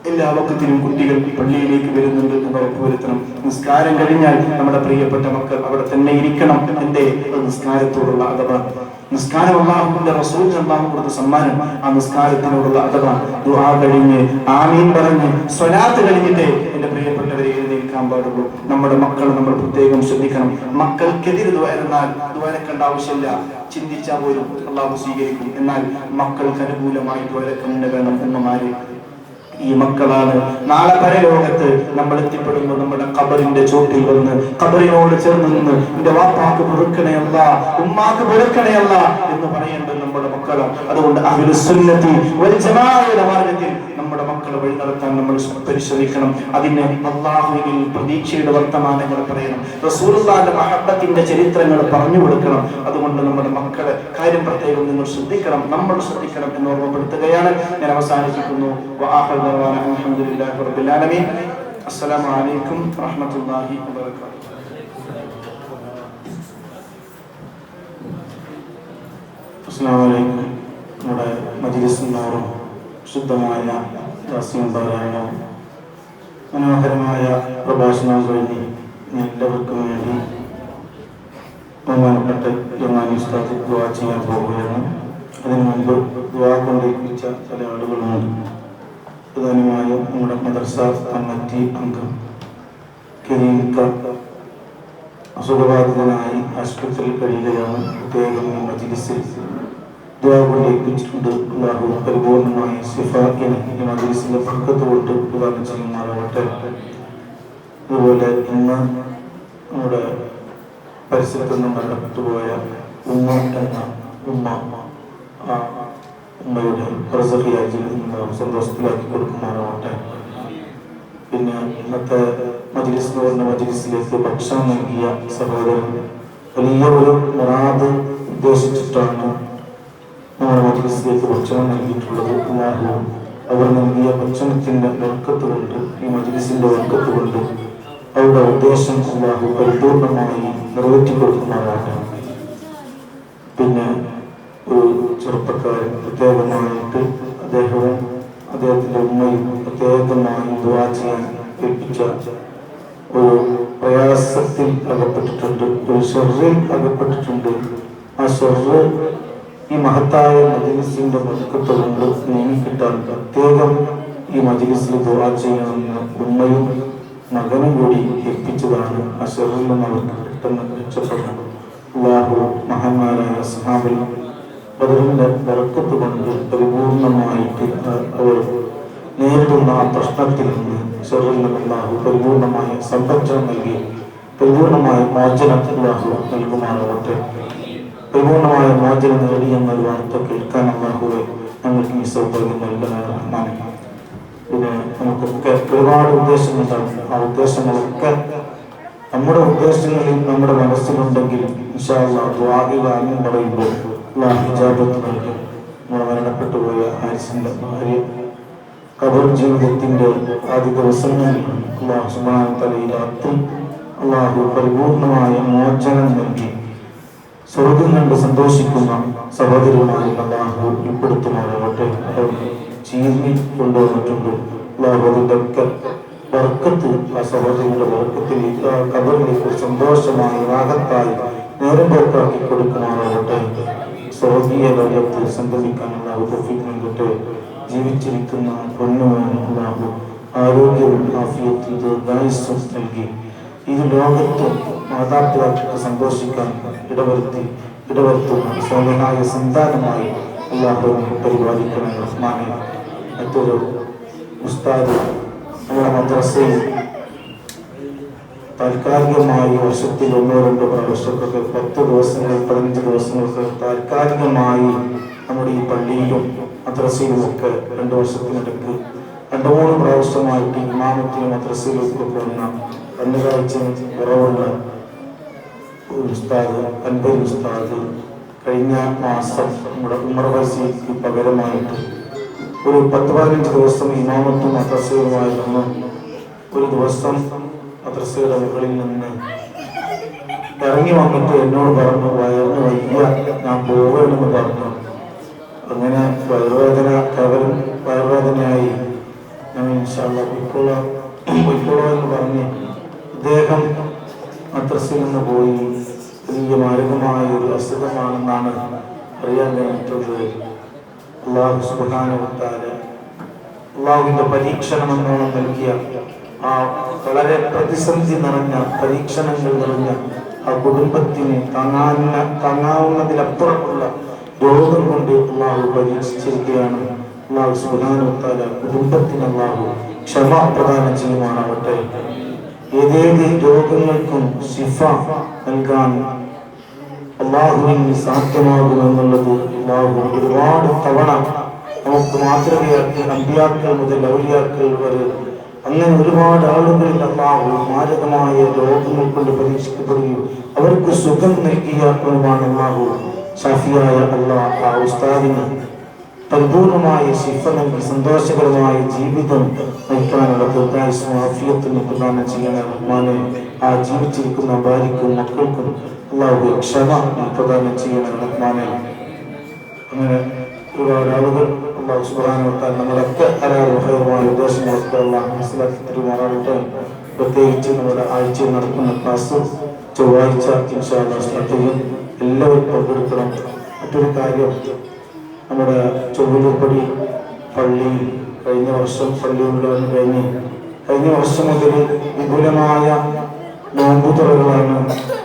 എല്ലാ വക്കത്തിലും കുട്ടികൾ പള്ളിയിലേക്ക് വരുന്നുണ്ട് എന്ന് ഉറപ്പുവരുത്തണം. നിസ്കാരം കഴിഞ്ഞാൽ നമ്മുടെ പ്രിയപ്പെട്ട മക്കൾ അവിടെ തന്നെ ഇരിക്കണം. എന്റെ നിസ്കാരത്തോടുള്ള അഥവാണ്. നിസ്കാരം അല്ലാഹുവിന്റെ റസൂൽ അല്ലാഹു കൊടുത്ത സമ്മാനം. ആ നിസ്കാരത്തിനോടുള്ള അഥവാണ്. ദുആ കഴിഞ്ഞ് ആമീൻ പറഞ്ഞ് സ്വലാത്ത് കഴിഞ്ഞിട്ട് എന്റെ പ്രിയപ്പെട്ടവരെ എഴുന്നേൽക്കാൻ പാടുള്ളൂ. നമ്മുടെ മക്കൾ നമ്മൾ പ്രത്യേകം ശ്രദ്ധിക്കണം. മക്കൾക്കെതിരെ ദ്വാരക്കേണ്ട ആവശ്യമില്ല. ചിന്തിച്ചാൽ പോലും അള്ളാഹു സ്വീകരിക്കും. എന്നാൽ മക്കൾക്ക് അനുകൂലമായി ദ്വാരക്കേണ്ട വേണം. ഉമ്മമാരെ ഈ മക്കളാണ് നാളെ പരലോകത്ത് നമ്മൾ എത്തിപ്പെടുമ്പോൾ നമ്മുടെ ഖബറിന്റെ ചോട്ടിൽ വന്ന് ഖബറിനോട് ചേർന്ന് നിന്ന് എന്റെ വാപ്പാക്ക് പൊറുക്കണയല്ല, ഉമ്മാക്ക് പൊറുക്കണയല്ല എന്ന് പറയേണ്ടത് നമ്മുടെ മക്കളാണ്. അതുകൊണ്ട് അഹ്ലുസ് സുന്നത്തി വൽ ജമാഅയുടെ മാർഗ്ഗത്തിൽ നമ്മുടെ മക്കളെ വഴി നടത്താൻ നമ്മൾ പരിശ്രമിക്കണം. അതിന് അല്ലാഹുവിൽ പ്രതീക്ഷയുടെ വർത്തമാനങ്ങൾ പറയണം, റസൂലുള്ളാഹിന്റെ മഹബ്ബത്തിന്റെ ചരിത്രങ്ങൾ പറഞ്ഞു കൊടുക്കണം. അതുകൊണ്ട് നമ്മുടെ മക്കളെ കാര്യം പ്രത്യേകം നിങ്ങൾ ശ്രദ്ധിക്കണം, നമ്മൾ ശ്രദ്ധിക്കണം എന്ന് ഓർമ്മപ്പെടുത്തുകയാണ്. ഞാൻ അവസാനിപ്പിക്കുന്നു. അൽഹംദുലില്ലാഹി റബ്ബിൽ ആലമീൻ. അസ്സലാമു അലൈക്കും വറഹ്മത്തുള്ളാഹി വബറകാതുഹു. അസ്സലാമു അലൈക്കും. നമ്മുടെ മജ്‌ലിസിനോടും ശുദ്ധമായ യാസീൻ പാരായണവും മനോഹരമായ പ്രഭാഷണം കഴിഞ്ഞ് എല്ലാവർക്കും വേണ്ടി ബഹുമാനപ്പെട്ട ജമാഅത്ത് ഉസ്താദ് ദുആ ചെയ്യാൻ പോവുകയാണ്. അതിനു മുൻപ് ദുആ കൊണ്ടേൽപ്പിച്ച ചില ആളുകളുണ്ട്. പ്രധാനമായും നമ്മുടെ മദ്രസ കമ്മിറ്റി അംഗം കരീംക അസുഖബാധിതനായി ആശുപത്രിയിൽ കഴിയുകയാണ്. പ്രത്യേകം ഈ മജ്‌ലിസിൽ ദുആ കൊണ്ടേൽപ്പിച്ചിട്ടുണ്ട്. അല്ലാഹു പരിപൂർണമായി ശിഫാഇനെ ഈ മജ്‌ലിസിന്റെ ബർക്കത്ത് കൊണ്ട് പ്രദാനം ചെയ്യുമാറാവട്ടെ. അതുപോലെ ഇന്ന് നമ്മുടെ പരിസരത്ത് നിന്ന് മരണപ്പെട്ടുപോയ ഉമ്മ എന്ന ഉമ്മയുടെ പ്രസഹിയാജിൽ സന്തോഷത്തിലാക്കി കൊടുക്കുമാറാവട്ടെ. പിന്നെ ഇന്നത്തെ മജ്‌ലിസിലേക്ക് ഭക്ഷണം നൽകിയ സഹോദരൻ വലിയ ഒരു മുറാദ് ഉദ്ദേശിച്ചിട്ടാണ് നമ്മുടെ മജ്‌ലിസിലേക്ക് ഭക്ഷണം നൽകിയിട്ടുള്ളത്. അല്ലാഹു അവർ നൽകിയ ഭക്ഷണത്തിന്റെ ബർക്കത്ത് കൊണ്ട്, ഈ മജ്‌ലിസിന്റെ ബർക്കത്ത് കൊണ്ട് അവരുടെ ഉദ്ദേശം അല്ലാഹു പരിപൂർണമായി നിറവേറ്റി കൊടുക്കുമാറാവട്ടെ. പിന്നെ ഒരു ചെറുപ്പക്കാരൻ പ്രത്യേകമായിട്ട് അദ്ദേഹവും അദ്ദേഹത്തിന്റെ ഉമ്മയും പ്രത്യേകമായി ദുആ ചെയ്യാൻ ഏൽപ്പിച്ച ഒരു പ്രയാസത്തിൽ അകപ്പെട്ടിട്ടുണ്ട്, ഒരു ഷർറിൽ അകപ്പെട്ടിട്ടുണ്ട്. ആ ഷർറ് ഈ മഹത്തായ മജ്‌ലിസിന്റെ ബർക്കത്ത് കൊണ്ട് നീങ്ങിക്കിട്ടാൻ പ്രത്യേകം ഈ മജ്‌ലിസിൽ ദുആ ചെയ്യണമെന്ന് ഉമ്മയും മകനും കൂടി ഏൽപ്പിച്ചതാണ്. ആ ഷർറിൽ നിന്ന് അവർക്ക് പെട്ടെന്ന് രക്ഷപ്പെടണം. അല്ലാഹു മഹാന്മാരായ സഹാബിൽ ബദറിന്റെ ബർക്കത്ത് കൊണ്ട് പരിപൂർണമായിട്ട് അവർ നേരിടുന്ന ആ പ്രശ്നത്തിൽ നിന്ന് ഷർറിൽ നിന്ന് അല്ലാഹു പരിപൂർണമായ സംരക്ഷണം നൽകി പരിപൂർണമായ മോചനം അല്ലാഹു നൽകുമാറാവട്ടെ. പരിപൂർണമായ മോചനം നേടി എന്നൊരു വാർത്ത കേൾക്കാൻ അല്ലാഹുവേ ഞങ്ങൾക്ക് ഈ സൗഭാഗ്യം നൽകണം. പിന്നെ നമുക്കൊക്കെ ഒരുപാട് ഉദ്ദേശങ്ങളുണ്ടാകും. ആ ഉദ്ദേശങ്ങളൊക്കെ നമ്മുടെ ഉദ്ദേശങ്ങളിൽ നമ്മുടെ മനസ്സിലുണ്ടെങ്കിൽ ഇൻഷാ അല്ലാഹ് ദുആഇൽ ആമീൻ പറയുമ്പോൾ അല്ലാഹു ഇജാബത്ത് നൽകും. നമ്മുടെ മരണപ്പെട്ടുപോയ ഹാരിസിന്റെ ഭാര്യ ഖബർ ജീവിതത്തിന്റെ ആദ്യ ദിവസങ്ങളിൽ അല്ലാഹു സുബ്ഹാനഹു വ തആല ഈ രാത്രി അല്ലാഹു പരിപൂർണമായ മോചനം നൽകി സ്വർഗ്ഗം കണ്ട് സന്തോഷിക്കുന്ന സഹോദരിമാരിൽ അല്ലാഹു ഉൾപ്പെടുത്തുമാറാവട്ടെ. ചീർന്നി കൊണ്ടുവന്നിട്ടുണ്ട്. അല്ലാഹു അതിന്റെ ഒക്കെ ബർക്കത്ത് ആ സഹോദരിയുടെ ബർക്കത്തിൽ ഖബറിലേക്ക് സന്തോഷമായി റാഹത്തായി നേരം പോക്കാക്കി കൊടുക്കുമാറാവട്ടെ. സ്വർഗീയ ലോകത്തിൽ സംഗമിക്കാൻ അല്ലാഹു തൗഫീഖ് നൽകട്ടെ. ജീവിച്ചിരിക്കുന്ന പൊന്നുമോന് അല്ലാഹു ആരോഗ്യവും ആഫിയത്തും ദീർഘായുസ്സും നൽകി ഈ ലോകത്ത് മാതാപിതാക്കൾക്ക് സന്തോഷിക്കാൻ ഇടവരുത്തുന്ന സ്വാലിഹായ സന്താനമായി അല്ലാഹു പരിപാലിക്കണേ റഹ്മാനെ. മറ്റൊരു ഉസ്താദ് നമ്മുടെ മദ്രസയിൽ താൽക്കാലികമായി വർഷത്തിൽ 1-2 പ്രാവശ്യമൊക്കെ 10 ദിവസങ്ങൾ 15 ദിവസങ്ങൾക്ക് താൽക്കാലികമായി നമ്മുടെ ഈ പള്ളിയിലും മദ്രസയിലുമൊക്കെ 2 വർഷത്തിനിടയ്ക്ക് 2-3 പ്രാവശ്യമായിട്ട് ഇമാമത്തിലും മദ്രസയിലൊക്കെ വന്ന കണ്ണുകാഴ്ച കുറവുള്ള ഉസ്താദ് അൻവർ ഉസ്താദ് കഴിഞ്ഞ മാസം നമ്മുടെ ഉമർ വസീക്ക് പകരമായിട്ട് ഒരു 10-15 ദിവസം ഇമാമത്തും മദ്രസയുമായിരുന്നു. ഒരു ദിവസം മദ്രസയുടെ മുകളിൽ നിന്ന് ഇറങ്ങി വന്നിട്ട് എന്നോട് പറഞ്ഞു, വയറിന് വയ്യ, ഞാൻ പോവുകയാണെന്ന് പറഞ്ഞു. അങ്ങനെ കേവലം വയറുവേദനയായി ഞാൻ ഇൻഷാ അല്ലാഹ് പൊയ്ക്കോളാം എന്ന് പറഞ്ഞ് അദ്ദേഹം മദ്രസയിൽ നിന്ന് പോയി. വലിയ മാരകമായ ഒരു അസുഖമാണെന്നാണ് അറിയാൻ കഴിഞ്ഞിട്ടുള്ളത്. അല്ലാഹു സുബ്ഹാനഹു വ തആല അല്ലാഹുവിന്റെ പരീക്ഷണമെന്നോണം നൽകിയ ആ വളരെ പ്രതിസന്ധി നിറഞ്ഞ പരീക്ഷണങ്ങൾ നിറഞ്ഞ ആ കുടുംബത്തിന് താങ്ങാവുന്നതിലപ്പുറമുള്ള രോഗം കൊണ്ട് അല്ലാഹു പരീക്ഷിച്ചിരിക്കുകയാണ്. അല്ലാഹു സുബ്ഹാനഹു വ തആല കുടുംബത്തിന് അല്ലാഹു ക്ഷമ പ്രദാനം ചെയ്യുമാറാവട്ടെ. ഏതേത് രോഗങ്ങൾക്കും ശിഫ നൽകാൻ അല്ലാഹുവിന് സാധ്യമാകുമെന്നുള്ളത് അല്ലാഹു ഒരുപാട് തവണ നമുക്ക് മാതൃകയാക്കി. അമ്പിയാക്കൾ മുതൽ ഔലിയാക്കൾ വരെ അങ്ങനെ ഒരുപാട് ആളുകളിൽ അല്ലാഹു മാരകമായ രോഗങ്ങൾ കൊണ്ട് പരീക്ഷിക്കപ്പെടുകയും അവർക്ക് സുഖം നൽകിയ ഒരുപാട് അല്ലാഹു ഷാഫിയായ അല്ലാഹ് ആ ഉസ്താദിന് പരിപൂർണമായ ശിഫ നൽകി സന്തോഷകരമായ ജീവിതം നയിക്കാനുള്ള ദീർഘായുസ്സും ആഫിയത്തും പ്രദാനം ചെയ്യണ റഹ്മാനെ. ആ ജീവിച്ചിരിക്കുന്ന ഭാര്യയ്ക്കും മക്കൾക്കും അല്ലാഹു ക്ഷമ പ്രദാനം ചെയ്യണ റഹ്മാനെ. അങ്ങനെ ഒരുപാട് ആളുകൾ അല്ലാഹു സുബ്ഹാനഹു വ തആല നമ്മുടെയൊക്കെ ഹലാലുമായ ഉദ്ദേശങ്ങളൊക്കെ അല്ലാഹു മനസ്സിലാക്കി തരുമാറാകട്ടെ. പ്രത്യേകിച്ച് നമ്മുടെ ആഴ്ചയിൽ നടക്കുന്ന ക്ലാസ് ചൊവ്വാഴ്ച ഇൻഷാ അല്ലാഹ് സ്റ്റാർട്ട്. എല്ലാവരും പങ്കെടുക്കണം. മറ്റൊരു കാര്യം, നമ്മുടെ ചൊവ്വലൂർപ്പടി പള്ളിയിൽ കഴിഞ്ഞ വർഷം പള്ളിയുള്ളവന് കഴിഞ്ഞ വർഷം മുതൽ വിപുലമായ നോമ്പുതുറകളാണ്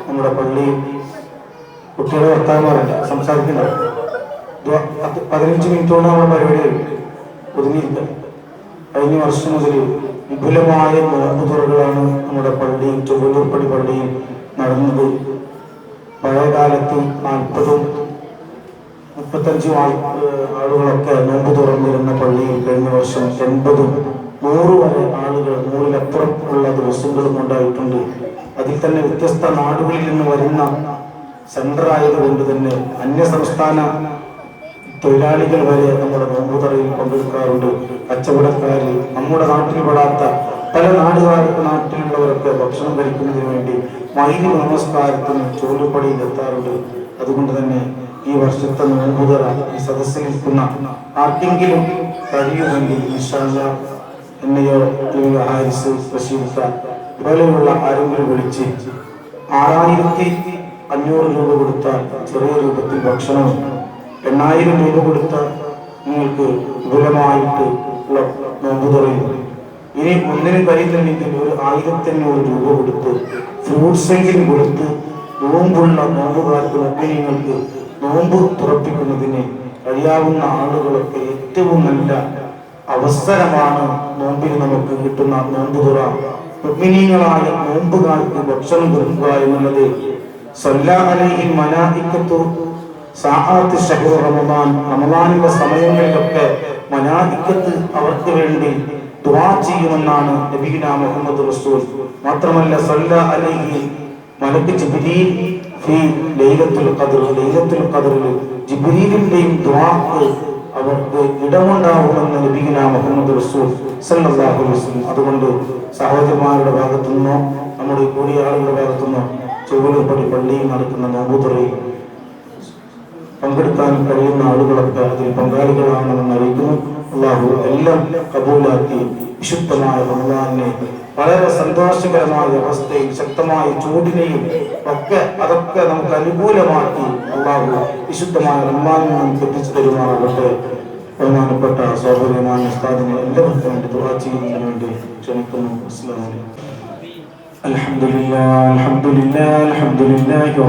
നമ്മുടെ പള്ളിയിൽ. കുട്ടികളെ വർത്താമാരല്ല സംസാരിക്കണ്ട, 15 മിനിറ്റോടെ നമ്മുടെ പരിപാടി ഒതുങ്ങിയിരിക്കുക. കഴിഞ്ഞ വർഷം മുതൽ വിപുലമായ നോമ്പുതുറകളാണ് നമ്മുടെ പള്ളിയിൽ ചൊവ്വലൂർപ്പടി പള്ളിയിൽ നടന്നത്. പഴയ കാലത്ത് 40-35 ആളുകളൊക്കെ നോമ്പ് തുറന്നിരുന്ന പള്ളിയിൽ കഴിഞ്ഞ വർഷം 80-100 വരെ ആളുകൾ, 100-ലപ്പുറം ഉള്ള ദിവസങ്ങളും ഉണ്ടായിട്ടുണ്ട്. അതിൽ തന്നെ വ്യത്യസ്ത നാടുകളിൽ നിന്ന് വരുന്ന സെന്റർ ആയതുകൊണ്ട് തന്നെ അന്യ സംസ്ഥാന തൊഴിലാളികൾ വരെ നമ്മുടെ നോമ്പുതറയിൽ പങ്കെടുക്കാറുണ്ട്. കച്ചവടക്കാരിൽ നമ്മുടെ നാട്ടിൽ പെടാത്ത പല നാട്ടിലുള്ളവരൊക്കെ ഭക്ഷണം കഴിക്കുന്നതിന് വേണ്ടി മൈരി നമസ്കാരത്തിന് ചൊവ്വലൂർപ്പടിയിൽ എത്താറുണ്ട്. അതുകൊണ്ട് തന്നെ ഈ വർഷത്തെ നോമ്പുതറ ഈ സദസ്സിൽ നിൽക്കുന്ന ആർക്കെങ്കിലും കഴിയുമെങ്കിൽ ഇൻഷാ അല്ലാഹ് എന്നെയോ ഹാരിസ് റഷീദ് പോലെയുള്ള ആരെങ്കിലും വിളിച്ച് 6500 രൂപ കൊടുത്താൽ ചെറിയ രൂപത്തിൽ ഭക്ഷണവും 8000 രൂപ കൊടുത്താൽ നിങ്ങൾക്ക് വിപുലമായിട്ട് ഉള്ള നോമ്പുതുറയും, ഇനി ഒന്നിനും കഴിയുന്നില്ലെങ്കിൽ ഒരു 1500 രൂപ കൊടുത്ത് ഫ്രൂട്ട്സ് എങ്കിലും കൊടുത്ത് നോമ്പുള്ള നോമ്പുകാർക്ക് മുസ്ലിങ്ങൾക്ക് നോമ്പ് തുറപ്പിക്കുന്നതിന് കഴിയാവുന്ന ആളുകളൊക്കെ ഏറ്റവും നല്ല അവസരമാണ് നോമ്പിന് നമുക്ക് കിട്ടുന്ന നോമ്പുതുറ. മുഅ്മിനീങ്ങളായ നോമ്പുകാർക്ക് ഭക്ഷണം കൊടുക്കുക എന്നുള്ളത് സല്ലല്ലാഹു അലൈഹി മലായികത്തു സഅാത്ത് ശഹ്റു റമദാൻ, റമദാനിന്റെ സമയങ്ങളിലൊക്കെ മലായികത്ത് അവർക്ക് വേണ്ടി ദുആ ചെയ്യുമെന്നാണ് നബിയുനാ മുഹമ്മദ് റസൂൽ. മാത്രമല്ല സല്ലല്ലാഹു അലൈഹി മലക്ക് ജിബ്രീൽ ഫീ ലൈലത്തുൽ ഖദ്റിൽ ജിബ്രീലിന്റെയും ദുആക്ക് അവർക്ക് ഇടമുണ്ടാവുമെന്ന് നബിയുനാ മുഹമ്മദ് റസൂൽ സല്ലല്ലാഹു അലൈഹി വസല്ലം. അതുകൊണ്ട് സഹോദരന്മാരുടെ ഭാഗത്തുനിന്നോ നമ്മുടെ കൂടിയ ആളുകളുടെ ഭാഗത്തുനിന്നോ ചൊവ്വലൂർപ്പടി പള്ളിയിൽ നടക്കുന്ന നോമ്പുതുറയിൽ പങ്കെടുക്കാൻ കഴിയുന്ന ആളുകളൊക്കെ അതിൽ പങ്കാളികളാണെന്ന് അറിയിക്കുന്നു. അല്ലാഹു എല്ലാം കബൂലാക്കി വിശുദ്ധമായ റമദാനിനെ വളരെ സന്തോഷകരമായ അവസ്ഥയിൽ ശക്തമായ ചൂടിനെയും അതൊക്കെ നമുക്ക് അനുകൂലമാക്കി അല്ലാഹു വിശുദ്ധമായ റമദാനിനെ നമുക്ക് എത്തിച്ചു തരുമാറാകട്ടെ. ബഹുമാനപ്പെട്ട സഹോദരമായ ഉസ്താദിനെ എല്ലാവർക്കും വേണ്ടി ദുആ ചെയ്യുന്നതിന് വേണ്ടി ക്ഷണിക്കുന്നു. അസ്സലാമു അലൈക്കും. അൽഹംദുലില്ലാഹി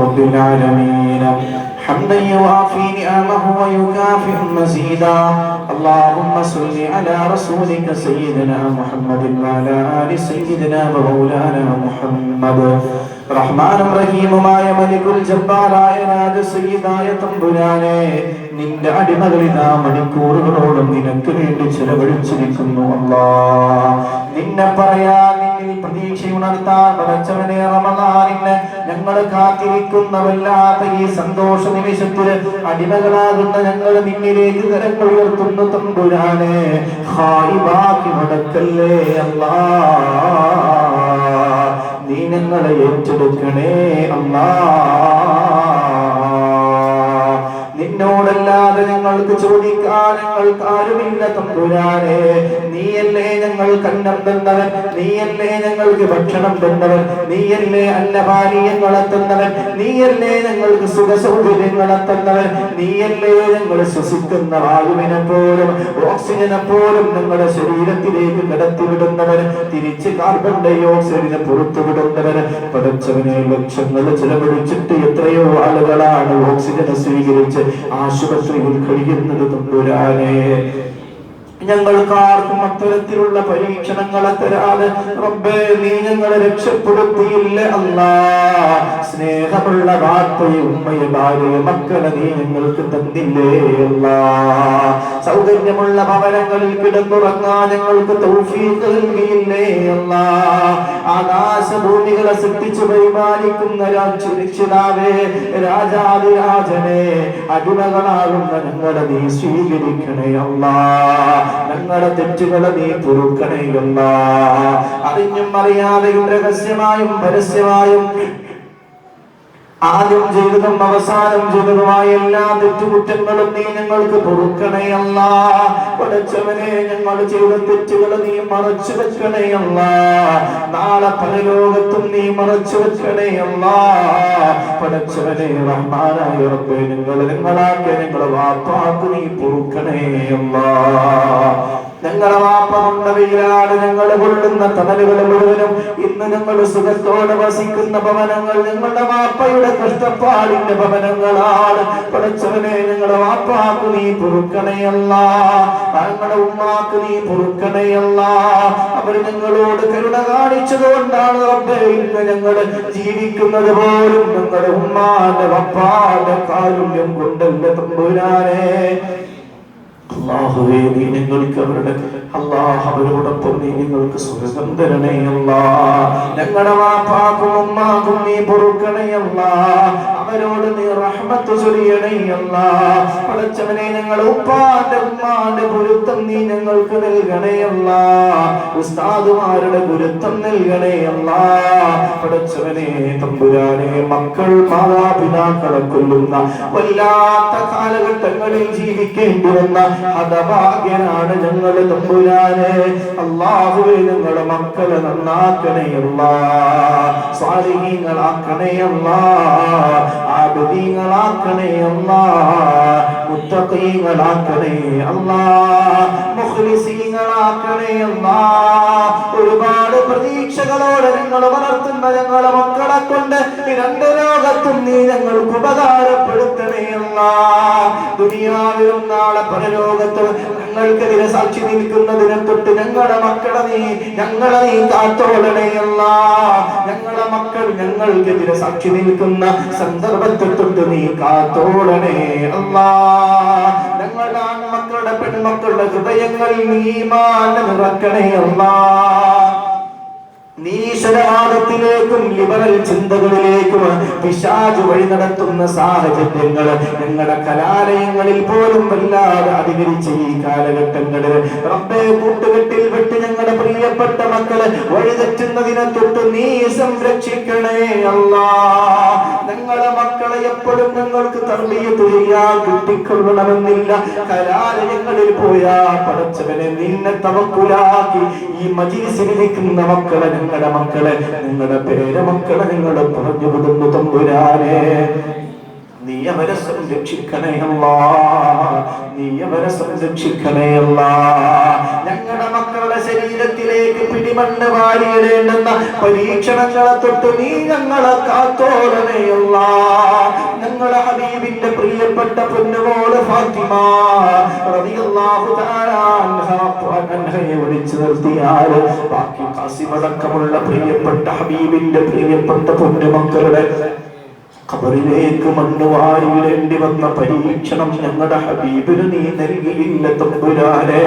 റബ്ബിൽ ആലമീൻ حمدا يوافي نعمه ويكافئ مزيدا. اللهم صل على رسولك سيدنا محمد وعلى آل سيدنا ومولانا محمد. റഹ്മാനും റഹീമുമായ മലികുൽ ജബ്ബാറായ നാഥ സയ്യിദായ തമ്പുരാനെ, നിന്റെ അടിമകളിതാ മണിക്കൂറുകളോളം നിനക്ക് വേണ്ടി ചെലവഴിച്ചിരിക്കുന്നു. അല്ലാഹ്, നിന്നെ പറയാൻ നിന്നിൽ പ്രതീക്ഷയുണർത്താൻ പടച്ചവനെ റമദാനിന് ഞങ്ങൾ കാത്തിരിക്കുന്നവല്ലാത്ത ഈ സന്തോഷ നിമിഷത്തിൽ അടിമകളാകുന്ന ഞങ്ങൾ നിന്നിലേക്ക് കരങ്ങൾ ഉയർത്തുന്നു തമ്പുരാനെ. ഹായിബാക്കി മുടക്കല്ലേ അല്ലാഹ്, നീ ഞങ്ങളെ ഏറ്റെടുക്കണേ അല്ലാഹ്. നിന്നോടല്ലാതെ ഞങ്ങൾക്ക് ചോദിക്കാൻ ഞങ്ങൾക്ക് ആരുമില്ല തമ്പുരാനെ. നീയല്ലേ ഞങ്ങൾക്ക് അന്നം തന്നവൻ, നീയല്ലേ ഞങ്ങൾക്ക് ഭക്ഷണം തന്നവൻ, നീയല്ലേ അന്നപാനീയങ്ങളെ തന്നവൻ, നീയല്ലേ ഞങ്ങൾക്ക് സുഖസൗകര്യങ്ങളെ തന്നവൻ, നീയല്ലേ ഞങ്ങൾ ശ്വസിക്കുന്ന വായുവിനെ പോലും ഓക്സിജനെ പോലും ഞങ്ങളുടെ ശരീരത്തിലേക്ക് കടത്തിവിടുന്നവൻ, തിരിച്ച് കാർബൺ ഡൈ ഓക്സൈഡിനെ പുറത്തുവിടുന്നവൻ. പടച്ചവനെ, ലക്ഷങ്ങൾ ചെലവഴിച്ചിട്ട് എത്രയോ ആളുകളാണ് ഓക്സിജനെ സ്വീകരിച്ച് ആശുപത്രിയിൽ കഴിയുന്നത് തമ്പുരാനെ. ഞങ്ങൾക്കാർക്കും അത്തരത്തിലുള്ള പരീക്ഷണങ്ങളെ തരാതെ റബ്ബേ നീ ഞങ്ങളെ രക്ഷപ്പെടുത്തിയില്ല അല്ലാ. സ്നേഹമുള്ള വാപ്പയെ ഉമ്മയെ ഭാര്യയെ മക്കളെ നീ ഞങ്ങൾക്ക് തന്നില്ലേ അല്ലാ. സൗകര്യമുള്ള ഭവനങ്ങളിൽ കിടന്നുറങ്ങാൻ ഞങ്ങൾക്ക് തൗഫീഖ് നൽകിയില്ലേ അല്ലാ. ആകാശഭൂമികളെ സൃഷ്ടിച്ചു പരിപാലിക്കുന്ന രക്ഷിതാവേ രാജാതിരാജനെ അടിമകളാകുന്ന ഞങ്ങളെ നീ സ്വീകരിക്കണേ അല്ലാ. ഞങ്ങളുടെ തെറ്റുകളെ നീ പൊറുക്കണേ അല്ലാ. അറിഞ്ഞും അറിയാതെയും രഹസ്യമായും പരസ്യമായും ആദ്യം ചെയ്തതും അവസാനം ചെയ്തതുമായ എല്ലാ തെറ്റുകുറ്റങ്ങളും നീ ഞങ്ങൾക്ക് പൊറുക്കണേ അല്ലാ. പടച്ചവനെ ഞങ്ങൾ ചെയ്ത തെറ്റുകൾ നീ മറച്ചു വെക്കണേ അല്ലാ. നാളെ പരലോകത്തും നീ മറച്ചു വെക്കണേ അല്ലാ. പടച്ചവനെ റഹ്മാനായ റബ്ബേ ഞങ്ങളാക്കിയ ഞങ്ങളെ വാപ്പാക്ക് നീ പൊറുക്കണേ അല്ലാ. ഞങ്ങളെ വാപ്പ കൊണ്ടവയിലാണ് ഞങ്ങൾ കൊള്ളുന്ന തണലുകൾ മുഴുവനും ഇന്ന് ഞങ്ങൾ സുഖത്തോടെ വസിക്കുന്ന ഭവനങ്ങൾ ഞങ്ങളുടെ വാപ്പയുടെ കഷ്ടപ്പാടിന്റെ ഭവനങ്ങളാണ്. പടച്ചവനെ ഞങ്ങളുടെ വാപ്പാക്ക് നീ പൊറുക്കണയല്ല, ഞങ്ങളുടെ ഉമ്മാക്ക് നീ പൊറുക്കണയല്ല. അവർ ഞങ്ങളോട് കരുണ കാണിച്ചതുകൊണ്ടാണ് റബ്ബേ ഇന്ന് ഞങ്ങൾ ജീവിക്കുന്നത് പോലും ഞങ്ങളുടെ ഉമ്മാന്റെ വാപ്പാന്റെ കാരുണ്യം കൊണ്ടല്ല തമ്പുരാനെ. അല്ലാഹുവേ നീ ഞങ്ങൾക്ക് അവരുടെ അവരോടൊപ്പം നീ ഞങ്ങൾക്ക് സ്വർഗ്ഗം തരണേ അല്ലാ. ഞങ്ങളുടെ വാപ്പാക്കും ഉമ്മാക്കും നീ പൊറുക്കണേ അല്ലാ. അവരോട് നീ റഹ്മത്ത് ചൊരിയണേ അല്ലാ. പടച്ചവനെ ഞങ്ങളുടെ ഉപ്പാന്റെ ഉമ്മാന്റെ ഗുരുത്വം നീ ഞങ്ങൾക്ക് നൽകണേ അല്ലാ. ഉസ്താദുമാരുടെ ഗുരുത്വം നൽകണേ അല്ലാ. പടച്ചവനെ തമ്പുരാനെ മക്കൾ മാതാപിതാക്കളെ കൊല്ലുന്ന വല്ലാത്ത കാലഘട്ടങ്ങളിൽ ജീവിക്കേണ്ടി വന്ന ഹതഭാഗ്യനാണ് ഞങ്ങളുടെ തമ്പുരാനെ. അല്ലാഹുവേ ഞങ്ങളുടെ മക്കളെ നന്നാക്കണേ അല്ലാ. സ്വാലിഹീങ്ങളാക്കണേ അല്ലാ. ആബിദീങ്ങളാക്കണേ അല്ലാ. മുത്തഖീങ്ങളാക്കണേ അല്ലാ. മുഖ്ലിസീങ്ങളാക്കണേ അല്ലാ. ഒരുപാട് പ്രതീക്ഷകളോടെ ഞങ്ങൾ വളർത്തുന്ന ഞങ്ങളുടെ മക്കളെ കൊണ്ട് രണ്ട് ലോകത്തും നീ ഞങ്ങൾക്ക് ഉപകാരപ്പെടുത്തണേ അല്ലാ. ദുനിയാവിലും നാളെ പരലോകത്ത് ഞങ്ങൾക്കെതിരെ സാക്ഷി നിൽക്കുന്നതിനെ തൊട്ട് ഞങ്ങളുടെ മക്കളെ നീ കാത്തോളണേ അല്ലാ. ഞങ്ങളുടെ മക്കൾ ഞങ്ങൾക്കെതിരെ സാക്ഷി നിൽക്കുന്ന സന്ദർഭത്തെ തൊട്ട് നീ കാത്തോളണേ അല്ലാ. ഞങ്ങളുടെ ആൺമക്കളുടെ പെൺമക്കളുടെ ഹൃദയങ്ങളിൽ നീ ഈമാൻ നിറക്കണേ അല്ലാ. നീശരവാദത്തിലേക്കും ലിബറൽ ചിന്തകളിലേക്കും പിശാച് വഴി നടത്തുന്ന സാഹചര്യങ്ങൾ ഞങ്ങളുടെ കലാലയങ്ങളിൽ പോലും വല്ലാതെ അധികരിച്ച ഈ കാലഘട്ടങ്ങളിൽ റബ്ബേ കൂട്ടുകെട്ടിൽ വിട്ട് ഞങ്ങളുടെ പ്രിയപ്പെട്ട മക്കളെ വഴിതെറ്റുന്നതിനെ തൊട്ട് നീ സംരക്ഷിക്കണേ അല്ലാ. ഞങ്ങളുടെ മക്കളെ എപ്പോഴും ഞങ്ങൾക്ക് തർബിയത്ത് ചെയ്യാൻ കിട്ടിക്കൊള്ളണമെന്നില്ല. കലാലയങ്ങളിൽ പോയാ പടച്ചവനെ നിന്നെ തവക്കുലാക്കി ഈ മജ്‌ലിസിലിരിക്കുന്ന മക്കളെ ഞങ്ങളുടെ മക്കളെ നിങ്ങളുടെ പേരമക്കളെ നിങ്ങളുടെ പറഞ്ഞു വിടുന്നു തമ്പുരാനെ. നീ അവരെ സംരക്ഷിക്കണേ അല്ലാ. നീ അവരെ സംരക്ഷിക്കണേ അല്ലാ. ഞങ്ങളുടെ മക്കളുടെ ശരീരത്തിലേക്ക് പിടിമണ്ണ് വാരിയിടേണ്ടുന്ന പരീക്ഷണങ്ങളെ തൊട്ട് നീ ഞങ്ങളെ കാത്തോളണേ അല്ലാ. ഞങ്ങളുടെ ഹബീബിന്റെ പ്രിയപ്പെട്ട പൊന്നുമോള് ഫാത്തിമ റളിയല്ലാഹു തആല അൻഹയെ വിളിച്ചു നിർത്തിയാൽ ബാക്കി ഖാസിം അടക്കമുള്ള പ്രിയപ്പെട്ട ഹബീബിന്റെ പ്രിയപ്പെട്ട പൊന്നുമക്കളുടെ ഖബറിലേക്ക് മണ്ണ് വാരിയിടേണ്ടി വന്ന പരീക്ഷണം ഞങ്ങളുടെ ഹബീബിന് നീ നൽകിയില്ല തമ്പുരാനെ.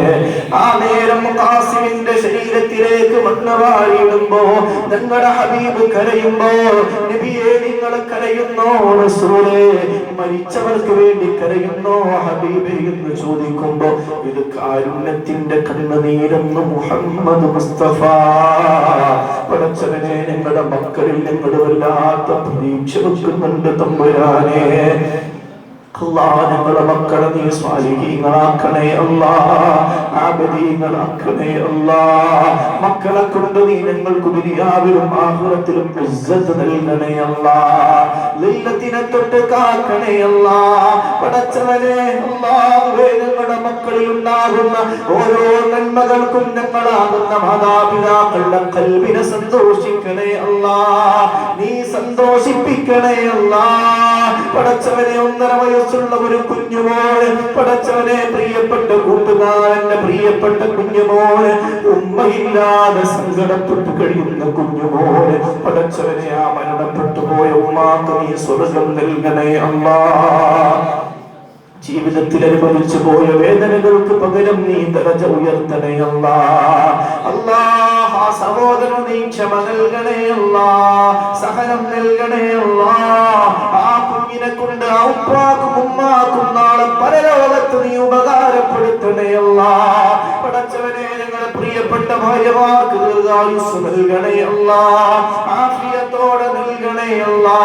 ആ നേരം ഖാസിമിന്റെ ശരീരത്തിലേക്ക് മണ്ണ് വാരിയിടുമ്പോ ഞങ്ങളുടെ ഹബീബ് കരയുമ്പോ നബിയെ നിങ്ങൾ കരയുന്നോ റസൂലേ, മരിച്ചവർക്ക് വേണ്ടി കരയുന്നോ ഹബീബേ എന്ന് ചോദിക്കുമ്പോ ഇത് കാരുണ്യത്തിന്റെ കണ്ണുനീരെന്ന് മുഹമ്മദ് മുസ്തഫ. പടച്ചവനെ ഞങ്ങളുടെ മക്കളിൽ ഞങ്ങൾ വല്ലാത്ത പ്രതീക്ഷ വെക്കുന്നു തമ്പുരാനെ. അല്ലാ ഞങ്ങളുടെ മക്കളെ നീ സ്വാലിഹീങ്ങളാക്കണേ അല്ലാ. ആബിദീങ്ങളാക്കണേ അല്ലാ. മക്കളെ കൊണ്ട് നീ ഞങ്ങൾക്ക് ദുനിയാവിലും ആഖിറത്തിലും ഇസ്സത്ത് നൽകണേ അല്ലാ. ലില്ലത്തിനെ തൊട്ട് കാക്കണേ അല്ലാ. പടച്ചവനെ അല്ലാഹുവേ ഞങ്ങളുടെ മക്കളിൽ ഉണ്ടാകുന്ന ഓരോ നന്മകൾക്കും ഞങ്ങളാകുന്ന മാതാപിതാക്കളുടെ ഖൽബിനെ സന്തോഷിക്കണേ അല്ലാ. നീ സന്തോഷിപ്പിക്കണേ അല്ലാ. പടച്ചവനെ 1.5 വയസ്സുള്ള ഒരു കുഞ്ഞുമോള്, പടച്ചവനെ പ്രിയപ്പെട്ട കൂട്ടുകാരന്റെ പ്രിയപ്പെട്ട കുഞ്ഞുമോള്, ഉമ്മയില്ലാതെ സങ്കടപ്പെട്ട് കഴിയുന്ന കുഞ്ഞുമോള്, പടച്ചവനെ ആ മരണപ്പെട്ടു പോയ ഉമ്മാക്ക് നീ സ്വർഗം നൽകണേ അല്ലാ. ജീവിതത്തിൽ അനുഭവിച്ചു പോയ വേദനകൾക്ക് പകരം നീ ദറജ ഉയർത്തണേ അല്ലാ. അല്ലാഹ് ആ സഹോദരൻ നീ ക്ഷമ നൽകണേ അല്ലാ, സഹനം നൽകണേ അല്ലാ. ആ കുഞ്ഞിനെ കൊണ്ട് ആ ഉപ്പാക്കും ഉമ്മാക്കും നാളെ പരലോകത്ത് നീ ഉപകാരപ്പെടുത്തണേ അല്ലാ. പടച്ചവനെ ഞങ്ങളുടെ പ്രിയപ്പെട്ട ഭാര്യമാർക്ക് ദീർഘായുസ്സ് നൽകണേ അല്ലാ, ആഫിയത്തോടെ നൽകണേ അല്ലാ.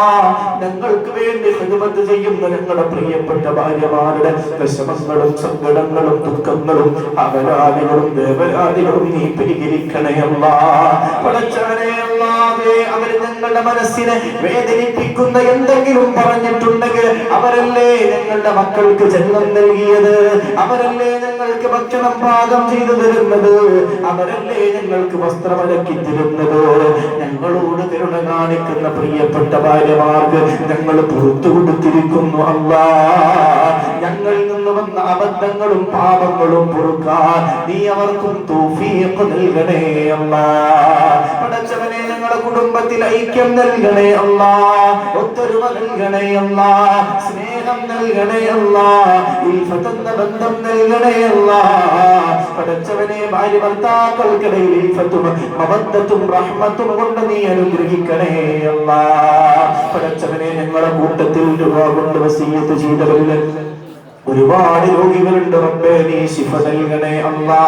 ഞങ്ങൾക്ക് വേണ്ടി ഖിദ്മത്ത് ചെയ്യുന്ന ഞങ്ങളുടെ പ്രിയപ്പെട്ട ഭാര്യമാരുടെ വിഷമങ്ങളും സങ്കടങ്ങളും ദുഃഖങ്ങളും അപരാധികളും ദേവരാധികളും നീ പരിഹരിക്കണേ അല്ലാ. പടച്ചവനെ അല്ലാതെ അവർ ഞങ്ങളുടെ മനസ്സിനെ വേദനിപ്പിക്കുന്ന എന്തെങ്കിലും പറഞ്ഞിട്ടുണ്ടെങ്കിൽ അവരല്ലേ ഞങ്ങളുടെ മക്കൾക്ക് ജന്മം നൽകിയത്, അവരല്ലേ ഞങ്ങൾക്ക് ഭക്ഷണം പാകം ചെയ്തു തരുന്നത്, അവരല്ലേ ഞങ്ങൾക്ക് വസ്ത്രമലക്കി തരുന്നത്. ഞങ്ങളോട് കരുണ കാണിക്കുന്ന പ്രിയപ്പെട്ട ഭാര്യമാർക്ക് ഞങ്ങൾ പുറത്തു കൊടുത്തിരിക്കുന്നു അല്ലാ. ഞങ്ങളിൽ നിന്ന് വന്ന അബദ്ധങ്ങളും പാപങ്ങളും പൊറുക്കാൻ നീ അവർക്കും തൗഫീഖ് നൽകണേ അല്ലാ. പടച്ചവനെ ഞങ്ങളുടെ കുടുംബത്തിൽ ഐക്യം നൽകണേ അല്ലാ, ഒത്തൊരുമ നൽകണേ അല്ലാ, സ്നേഹം നൽകണേ അല്ലാ, ഇൽഫത്ത് എന്ന ബന്ധം നൽകണേ അല്ലാ. പടച്ചവനെ ഭാര്യ ഭർത്താക്കൾക്കിടയിൽ ഇൽഫത്തും മവദ്ദത്തും റഹ്മത്തും കൊണ്ട് നീ അനുഗ്രഹിക്കണേ അല്ലാ. പടച്ചവനെ ഞങ്ങളുടെ കൂട്ടത്തിൽ കൊണ്ട് വസിയ്യത്ത് ചെയ്തവരിൽ ഒരുപാട് രോഗികളുണ്ട് റബ്ബേ, നീ ശിഫ നൽകണേ അല്ലാ.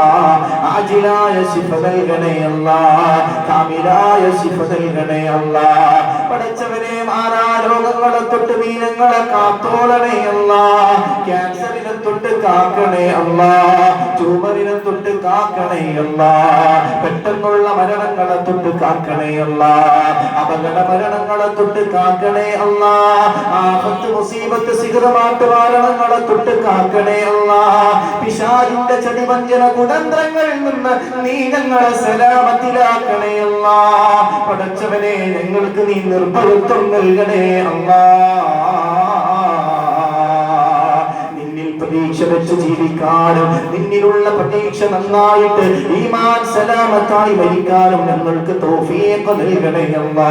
ആജിലായ ശിഫ നൽകണേ അല്ലാ, കാമിലായ ശിഫ നൽകണേ അല്ലാ. പടച്ചവനെ മാറാ രോഗങ്ങളെ തൊട്ട് നീ ഞങ്ങളെ കാത്തോളണേ അല്ലാ. ക്യാൻസറിനെ തൊട്ട് കാക്കണേ അല്ലാ, ട്യൂമറിനെ തൊട്ട് കാക്കണേ അല്ലാ, പെട്ടെന്നുള്ള മരണങ്ങളെ തൊട്ട് കാക്കണേ അല്ലാ, അപകട മരണങ്ങളെ തൊട്ട് കാക്കണേ അല്ലാ, ആഫത്ത് മുസീബത്ത് സിഗറമാട്ട് മരണങ്ങളെ തൊട്ട് കാക്കണേ അല്ലാ. പിശാചിന്റെ ചതിവഞ്ചന കുതന്ത്രങ്ങളിൽ നിന്ന് നീ ഞങ്ങളെ സലാമത്തിലാക്കണേ അല്ലാ. പടച്ചവനെ ഞങ്ങൾക്ക് നീ നിർഭയത്വം നൽകണേ അല്ലാ. പ്രതീക്ഷ വെച്ച് ജീവിക്കാനും നിന്നിലുള്ള പ്രതീക്ഷ നന്നായിട്ട് ഈമാൻ സലാമത്തായി മരിക്കാനും ഞങ്ങൾക്ക് തൗഫീഖ് നൽകണേ അല്ലാ.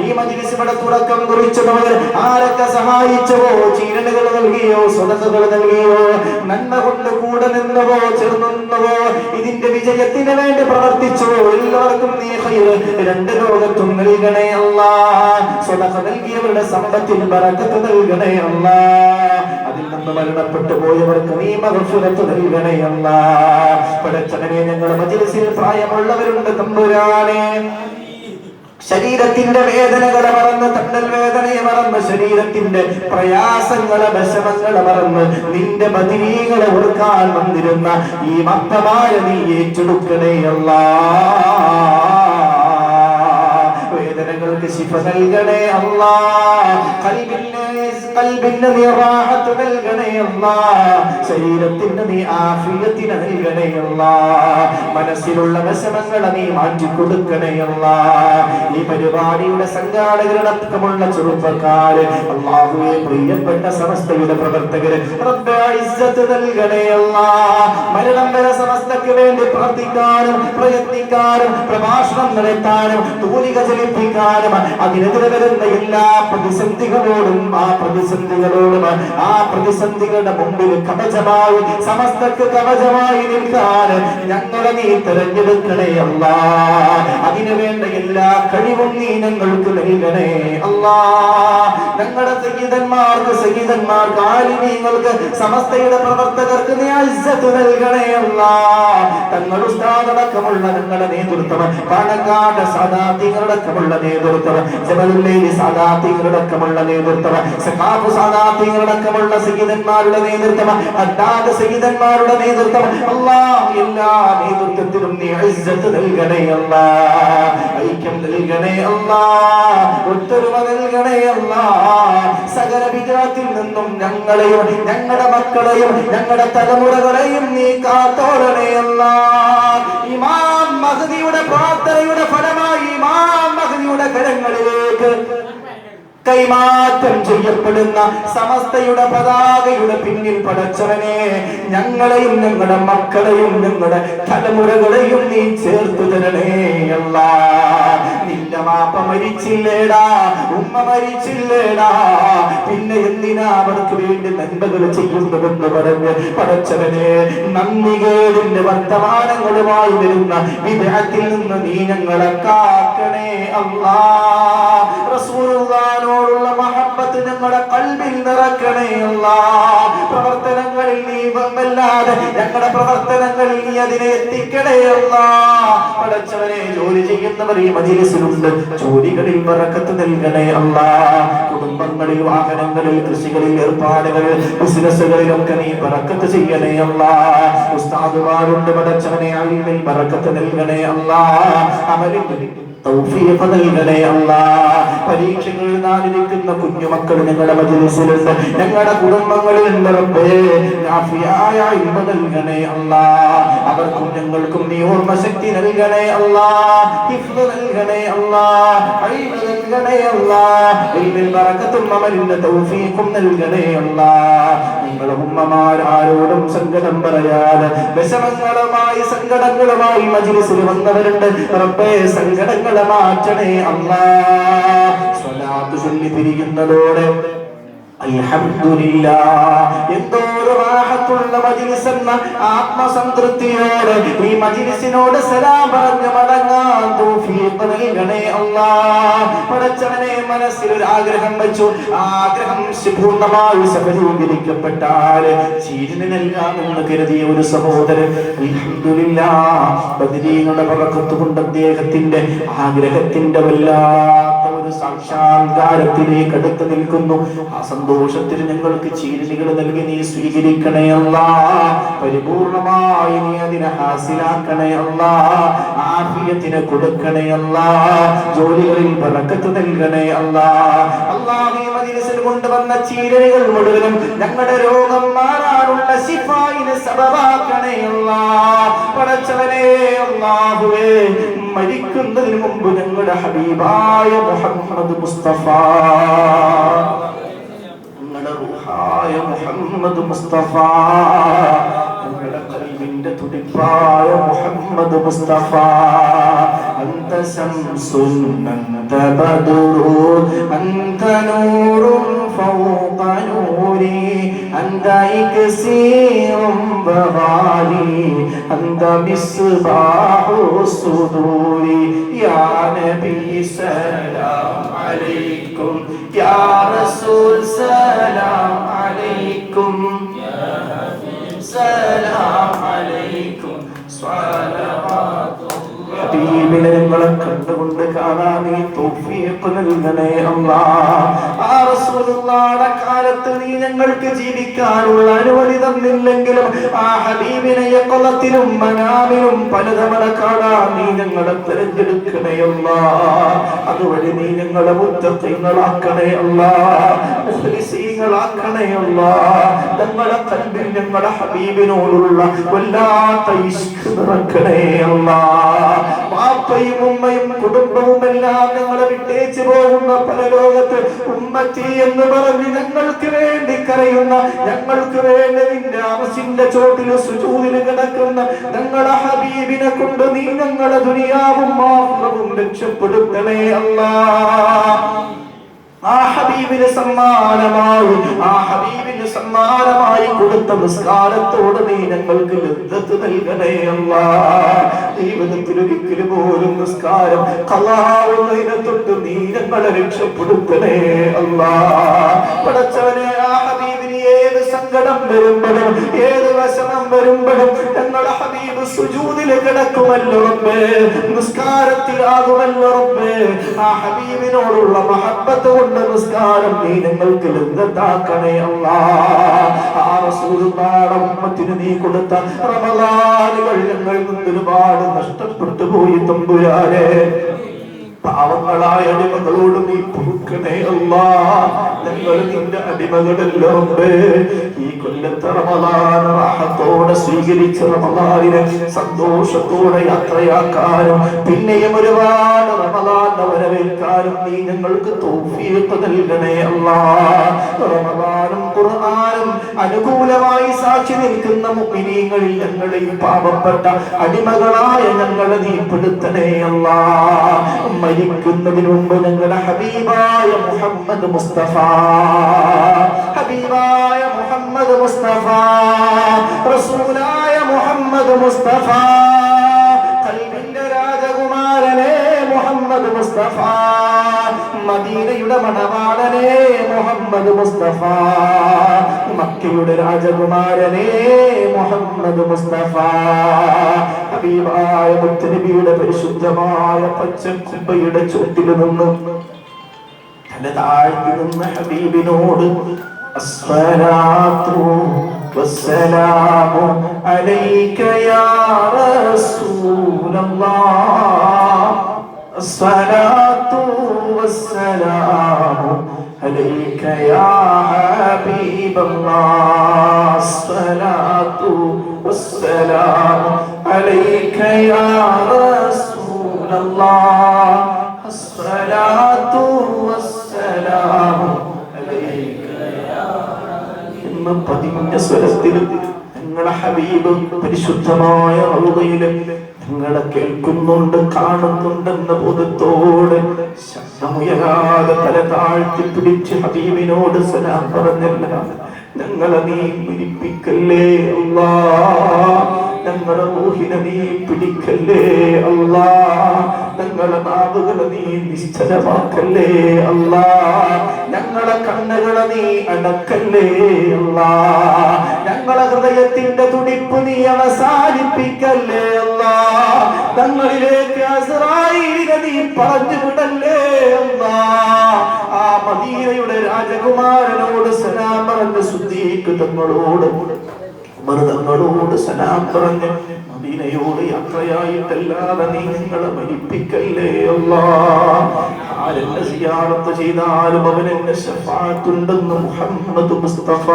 ഈ മജ്ലിസ് ഇവിടെ തുടക്കം കുറിച്ചവർ ആരൊക്കെ സഹായിച്ചവോ, ചീരനുകൾ നൽകിയോ, സ്വതകൾ നൽകിയോ, നന്മ കൊണ്ട് കൂടെ നിന്നവോ ചേർന്നുവോ, ഇതിന്റെ വിജയത്തിന് വേണ്ടി പ്രവർത്തിച്ചോ, എല്ലാവർക്കും നീ ഖൈർ രണ്ട് ലോകത്തും നൽകണേ അല്ലാ. സ്വതക നൽകിയവരുടെ സമ്പത്തിൽ ബറക്കത്ത് നൽകണേ അല്ലാ. അതിൽ നിന്ന് മരണപ്പെട്ടു പോയവർക്ക് നീ മഗ്ഫിറത്ത് നൽകണേ അല്ലാ. പടച്ചവനെ ഞങ്ങളുടെ മജ്ലിസിൽ പ്രായമുള്ളവരുണ്ട് തമ്പുരാനെ, ശരീരത്തിന്റെ വേദനകളെ മറന്ന്, തണ്ടൽ വേദനയെ മറന്ന്, ശരീരത്തിന്റെ പ്രയാസങ്ങളെ വിഷമങ്ങളെ മറന്ന് നിന്റെ ബദരീകളെ ഓർക്കാൻ വന്നിരുന്ന ഈ മക്തമായ നീ ഏറ്റെടുക്കണേ അല്ലാ. വേദനകൾക്ക് ശിഫ നൽകണേ അല്ലാ. ഖൽബിന് നീ റാഹത്ത് നൽകണേ അല്ലാ. ശരീരത്തിന് നീ ആഫിയത്തിനെ നൽകണേ അല്ലാ. മനസ്സിലുള്ള വിഷമങ്ങളെ നീ മാറ്റി കൊടുക്കണേ അല്ലാ. ഈ പരിപാടിയുടെ സംഘാടകരടക്കമുള്ള ചെറുപ്പക്കാര്, അല്ലാഹുവേ പ്രിയപ്പെട്ട സമസ്തയുടെ പ്രവർത്തകര്, റബ്ബേ ഇസ്സത്ത് നൽകണേ അല്ലാ. മരണം വരെ സമസ്തക്ക് വേണ്ടി പ്രാർത്ഥിക്കാനും പ്രയത്നിക്കാനും പ്രഭാഷണം നടത്താനും തൂലിക ചലിപ്പിക്കാനും അതിനെതിരെ വരുന്ന എല്ലാ പ്രതിസന്ധികളോടും ആ പ്രതിസന്ധികളുടെ മുമ്പിൽ കവചമായി, സമസ്തക്ക് കവചമായി നിൽക്കാൻ ഞങ്ങളെ നീ തെരഞ്ഞെടുക്കണേ അല്ലാ. അതിനു വേണ്ട എല്ലാ കഴിവും നീ ഞങ്ങൾക്ക് നൽകണേ അല്ലാ. ഞങ്ങളുടെ സയ്യിദന്മാർക്ക് ആലിമീങ്ങൾക്ക് സമസ്തയുടെ പ്രവർത്തകർക്ക് നീ ഇസ്സത്ത് നൽകണേ അല്ലാ. തങ്ങൾ ഉസ്താദടക്കമുള്ള ഞങ്ങളുടെ നേതൃത്വം, പാണക്കാട് സാദാത്തികളടക്കമുള്ള നേതൃത്വം, ജബലുല്ലൈലി സാദാത്തികളടക്കമുള്ള നേതൃത്വം, സഖാഫ് സാദാത്തികളടക്കമുള്ള സയ്യിദന്മാരുടെ നേതൃത്വം, അദ്ദാദ് സയ്യിദന്മാരുടെ നേതൃത്വം, അല്ലാഹ് എല്ലാ നേതൃത്വത്തിനും നീ ഇസ്സത്ത് നൽകണേ അല്ലാ. ഐക്യം നൽകണേ അല്ലാ. ഒത്തൊരുമ നൽകണേ അല്ലാ. സകല വിജയത്തിൽ നിന്നും ഞങ്ങളെയും ഞങ്ങളുടെ മക്കളെയും ഞങ്ങളുടെ തലമുറകളെയും നീ കാത്തോളണേ അല്ലാ. ഇമാം മഹ്ദിയുടെ പ്രാർത്ഥനയുടെ ഫലമായി, ഇമാം മഹ്ദിയുടെ അങ്ങയുടെ കരങ്ങളിലേക്ക് കൈമാറ്റം ചെയ്യപ്പെടുന്ന സമസ്തയുടെ പതാകയുടെ പിന്നിൽ പടച്ചവനെ ഞങ്ങളെയും ഞങ്ങളുടെ മക്കളെയും ഞങ്ങളുടെ തലമുറകളെയും നീ ചേർത്തു തരണേ അല്ലാ. നിന്റെ മാപ്പ മരിച്ചില്ലേടാ, ഉമ്മ മരിച്ചില്ലേടാ, പിന്നെ എന്തിനാ അവർക്ക് വേണ്ടി നന്മകൾ ചെയ്യുന്നതെന്ന് പറഞ്ഞ് പടച്ചവനെ നന്ദികേടിന്റെ വർത്തമാനങ്ങളുമായി വരുന്ന വിദേഹത്തിൽ നിന്ന് നീ ഞങ്ങളെ കാക്കണേ അല്ലാ. റസൂലുള്ളാഹിനോടുള്ള മഹബ്ബത്ത് ഞങ്ങളുടെ ഖൽബിൽ നിറക്കണേ അല്ലാ. പ്രവർത്തനങ്ങളിൽ നീ വല്ലാതെ ഞങ്ങളുടെ പ്രവർത്തനങ്ങളിൽ നീ അതിനെ എത്തിക്കണേ അല്ലാ. പടച്ചവനെ ജോലി ചെയ്യുന്നവർ ഈ മജ്‌ലിസിലുണ്ട്, ജോലികളിൽ ബറക്കത്ത് നൽകണേ അല്ലാ. കുടുംബങ്ങളിൽ, വാഹനങ്ങളിൽ, കൃഷികളിൽ, ഏർപ്പാടുകളിൽ, ബിസിനസ്സുകളിലൊക്കെ നീ ബറക്കത്ത് ചെയ്യണേ അല്ലാ. ഉസ്താദുമാരുണ്ട് പടച്ചവനെ, അൽമിൽ ബറക്കത്ത് നൽകണേ അല്ലാ. അമലിൽ തൗഫീഖ് നൽകണേ അല്ലാ. പരീക്ഷകൾ എഴുതാനിരിക്കുന്ന കുഞ്ഞുമക്കൾ ഞങ്ങളുടെ മജ്‌ലിസിലുണ്ട്, ഞങ്ങളുടെ കുടുംബങ്ങളിലുണ്ട്. റബ്ബേ നാഫിയായ ഇൽമ നൽകണേ അല്ലാ. അവർക്കും ഞങ്ങൾക്കും നീ ഓർമ്മശക്തി നൽകണേ അല്ലാ, ഹിഫ്ള് നൽകണേ അല്ലാ, ഇൽമ നൽകണേ അല്ലാ. ഇൽമിൽ ബറക്കത്തും അമലിന്റെ തൗഫീഖും നൽകണേ അല്ലാ. നിങ്ങളുടെ ഉമ്മമാർ ആരോടും സങ്കടം പറയാതെ വിഷമങ്ങളുമായി സങ്കടങ്ങളുമായി മജ്‌ലിസിൽ വന്നവരുണ്ട്. റബ്ബേ സങ്കടങ്ങൾ മാറ്റണേ അല്ലാ. സ്വലാത്ത് ചൊല്ലി പിരിയുന്നതോടെ അൽഹംദുലില്ലാഹ് എന്തോരു റാഹത്തുള്ള മജ്‌ലിസ് എന്ന ആത്മസംതൃപ്തിയോടെ ഈ മജ്‌ലിസിനോട് സലാം പറഞ്ഞു മടങ്ങാൻ തൗഫീഖ് നൽകണേ അല്ലാഹ്. പടച്ചവനെ മനസ്സിൽ ഒരു ആഗ്രഹം വെച്ചു, ആഗ്രഹം പൂർണ്ണമായി സഫലീകരിക്കപ്പെട്ടാൽ ചീരിന് നൽകാമെന്ന് കരുതിയ ഒരു സഹോദരൻ അൽഹംദുലില്ലാഹ് ബദരീങ്ങളുടെ ബറക്കത്ത് കൊണ്ട് അദ്ദേഹത്തിന്റെ ആഗ്രഹത്തിന്റെ വല്ലാത്ത ഒരു സാക്ഷാത്കാരത്തിലേക്ക് അടുത്ത് നിൽക്കുന്നു. ആ സന്തോഷത്തിൽ ഞങ്ങൾക്ക് ചീരണികൾ നൽകി നീ സ്വീകരിക്കണേ അല്ലാ. പരിപൂർണമായി നീ അതിനെ ഹാസിലാക്കണേ അല്ലാ. ആഫിയത്തിനെ കൊടുക്കണേ അല്ലാ. ജോലികളിൽ ബറക്കത്ത് നൽകണേ അല്ലാ. അല്ലാഹു ഈ മജ്‌ലിസിൽ കൊണ്ടുവന്ന ചീരണികൾ മുഴുവനും ഞങ്ങളുടെ രോഗം മാറാനുള്ള ശിഫായിന് സബബാക്കണേ അല്ലാ. പടച്ചവനേ അല്ലാഹുവേ മരിക്കുന്നതിന് മുമ്പ് ഞങ്ങളുടെ ഹബീബായ മുഹമ്മദ് മുസ്തഫ, ഞങ്ങളുടെ റൂഹായ മുഹമ്മദ് മുസ്തഫ, ഞങ്ങളുടെ ഖൽബിന്റെ തുടിപ്പായ മുഹമ്മദ് മുസ്തഫ, അന്ത ശംസുൻ അന്ത ബദറുൻ അന്ത നൂറുൻ ഫൗഖ നൂരി അന്ത ഇക്സീറുൻ ബഗാലി അന്ത മിസ്ബാഹു സുദൂരി യാ നബി സലാം അലൈക്കും യാ റസൂൽ സലാം അലൈക്കും യാ ഹബീബ് സലാം അലൈക്കും സ്വലവാത്തുല്ലാഹ്. ഹബീബിനെ ഞങ്ങളെ കണ്ടുകൊണ്ട് കാണാൻ നീ തൗഫീഖ് നൽകണേ അല്ലാഹ്. ആ റസൂലുള്ളാഹിയുടെ കാലത്ത് നീ ഞങ്ങൾക്ക് ജീവിക്കാനുള്ള അനുമതി തന്നില്ലെങ്കിലും ആ ഹബീബിനെ യഖളത്തിലും മനാമിലും പലതവണ കാണാൻ നീ ഞങ്ങളെ തിരഞ്ഞെടുക്കണേ അല്ലാഹ്. അതുവഴി നീ ഞങ്ങളെ മുത്തഖീങ്ങളാക്കണേ അല്ലാഹ്, മുഖ്ലിസീങ്ങളാക്കണേ അല്ലാഹ്. ഞങ്ങളുടെ ഖൽബിൽ ഞങ്ങളുടെ ഹബീബിനോടുള്ള വല്ലാത്ത ഇശ്ഖ് നിറക്കണേ അല്ലാഹ്. വാപ്പയും ഉമ്മയും കുടുംബവും എല്ലാം ഞങ്ങളെ വിട്ടേച്ചു പോകുന്ന പരലോകത്ത് ഉമ്മത്തി എന്ന് പറഞ്ഞ് ഞങ്ങൾക്ക് വേണ്ടി കരയുന്ന, ഞങ്ങൾക്ക് വേണ്ടി നിന്റെ അർശിന്റെ ചോട്ടിൽ സുജൂദിൽ കിടക്കുന്ന ഞങ്ങളുടെ ഹബീബിനെ കൊണ്ട് നീ ഞങ്ങളുടെ ദുനിയാവും ആഖിറവും രക്ഷപ്പെടുത്തണേ അല്ലാഹ്. ആ ഹബീബിന് സമ്മാനമായി കൊടുത്ത നിസ്കാരത്തോട് നീ ഞങ്ങൾക്ക് ലദ്ദത്ത് നൽകണേ അല്ലാഹ്. ജീവിതത്തിൽ ഒരിക്കലും പോലും നിസ്കാരം ഖളാവുന്നതിനെ തൊട്ട് നീ ഞങ്ങളെ രക്ഷപ്പെടുത്തണേ അല്ലാഹ്. പടച്ചവനെ ആ ഹബീബിന് ഏത് സങ്കടം വരുമ്പോഴും ഏത് വിഷമം വരുമ്പോഴും ഞങ്ങളുടെ ഹബീബ് സുജൂദിൽ കിടക്കുമല്ലോ റബ്ബേ, നിസ്കാരത്തിലാകുമല്ലോ റബ്ബേ. ആ ഹബീബിനോടുള്ള മഹബ്ബത്ത് കൊണ്ട് നിസ്കാരം നീ ഞങ്ങൾക്ക് ലദ്ദത്താക്കണേ അല്ലാഹ്. ആ റസൂലുള്ളാഹിയുടെ ഉമ്മത്തിന് നീ കൊടുത്ത റമളാനുകൾ ഞങ്ങളിൽ നിന്ന് ഒരുപാട് നഷ്ടപ്പെട്ടു പോയി തമ്പുരാനെ. പാവങ്ങളായ അടിമകളോട് നീ പൊറുക്കണേ അല്ലാഹ്. ഞങ്ങൾ നിന്റെ അടിമകളല്ലോ റബ്ബേ. ഈ കൊല്ലത്തെ റമളാൻ റാഹത്തോടെ സ്വീകരിച്ച റമളാനിനെ സന്തോഷത്തോടെ യാത്രയാക്കാനും പിന്നെയും ഒരുപാട് റമളാൻ വരവേൽക്കാനും നീ ഞങ്ങൾക്ക് തൗഫീഖ് നൽകണേ അല്ലാഹ്. റമദാനും ഖുർആനും അനുകൂലമായി സാക്ഷി നിൽക്കുന്ന മുഅ്മിനീങ്ങളിൽ ഞങ്ങളെ ഈ പാപപ്പെട്ട അടിമകളായ ഞങ്ങളെ നീ പെടുത്തണേ അല്ലാഹ്. മരിക്കുന്നതിന് മുമ്പ് ഞങ്ങളുടെ ഹബീബായ മുഹമ്മദ് മുസ്തഫ, ഹബീബായ മുഹമ്മദ് മുസ്തഫ, റസൂലായ മുഹമ്മദ് മുസ്തഫ, ഖൽബിന്റെ രാജകുമാരനെ മുഹമ്മദ് മുസ്തഫ, മദീനയുടെ മണവാളനെ മുഹമ്മദ് മുസ്തഫ, മക്കയുടെ രാജകുമാരനെ മുഹമ്മദ് മുസ്തഫ, ഹബീബായ മുത്തുനബിയുടെ പരിശുദ്ധമായ പച്ചക്കുബയുടെ ചുവട്ടിൽ നിന്നും തല താഴ്ത്തി നിന്ന ഹബീബിനോട് അസ്സലാത്തു വസ്സലാമു അലൈക യാ റസൂലല്ലാഹ്, അസ്സലാത്തു വസ്സലാമു അലൈക യാ ഹബീബല്ലാഹ്, അസ്സലാത്തു വസ്സലാമു അലൈക യാ റസൂലല്ലാഹ്, അസ്സലാത്തു വസ്സലാമു അലൈക യാ എന്ന് പതിഞ്ഞ സ്വരത്തിൽ ഞങ്ങളുടെ ഹബീബ് പരിശുദ്ധമായ റൗദയിൽ ഞങ്ങളെ കേൾക്കുന്നുണ്ട്, കാണുന്നുണ്ടെന്ന ബോധത്തോടെ ശബ്ദമുയരാതെ തല താഴ്ത്തി പിടിച്ച് ഹബീബിനോട് സലാം പറഞ്ഞല്ല. ഞങ്ങളെ നീ പിടിപ്പിക്കല്ലേ അല്ലാഹ്, ഞങ്ങളുടെ റൂഹിനെ നീ പിടിക്കല്ലേ അല്ലാഹ്, ഞങ്ങളുടെ നാവുകളെ നീ നിശ്ചലമാക്കല്ലേ അല്ലാഹ്, ഞങ്ങളുടെ കണ്ണുകളെ നീ അടക്കല്ലേ അല്ലാഹ്, ഞങ്ങളുടെ ഹൃദയത്തിന്റെ തുടിപ്പ് നീ അവസാനിപ്പിക്കല്ലേ അല്ലാഹ്, ഞങ്ങളിലേക്ക് അസ്റായീലിനെ നീ പറഞ്ഞു വിടല്ലേ അല്ലാഹ്. ആ മദീനയുടെ രാജകുമാരനോട് സലാം പറഞ്ഞ സിദ്ദീഖ് തങ്ങളോട് മൃതങ്ങളോട് സലാം പറഞ്ഞ് മദീനയോട് യാത്രയായിട്ടല്ലാതെ നീ ഞങ്ങളെ മരിപ്പിക്കല്ലേ അല്ലാഹ്. ആരെന്നെ സിയാറത്ത് ചെയ്താലും അവനെന്നെ ശഫാഅത്തുണ്ടെന്ന് മുഹമ്മദ് മുസ്തഫ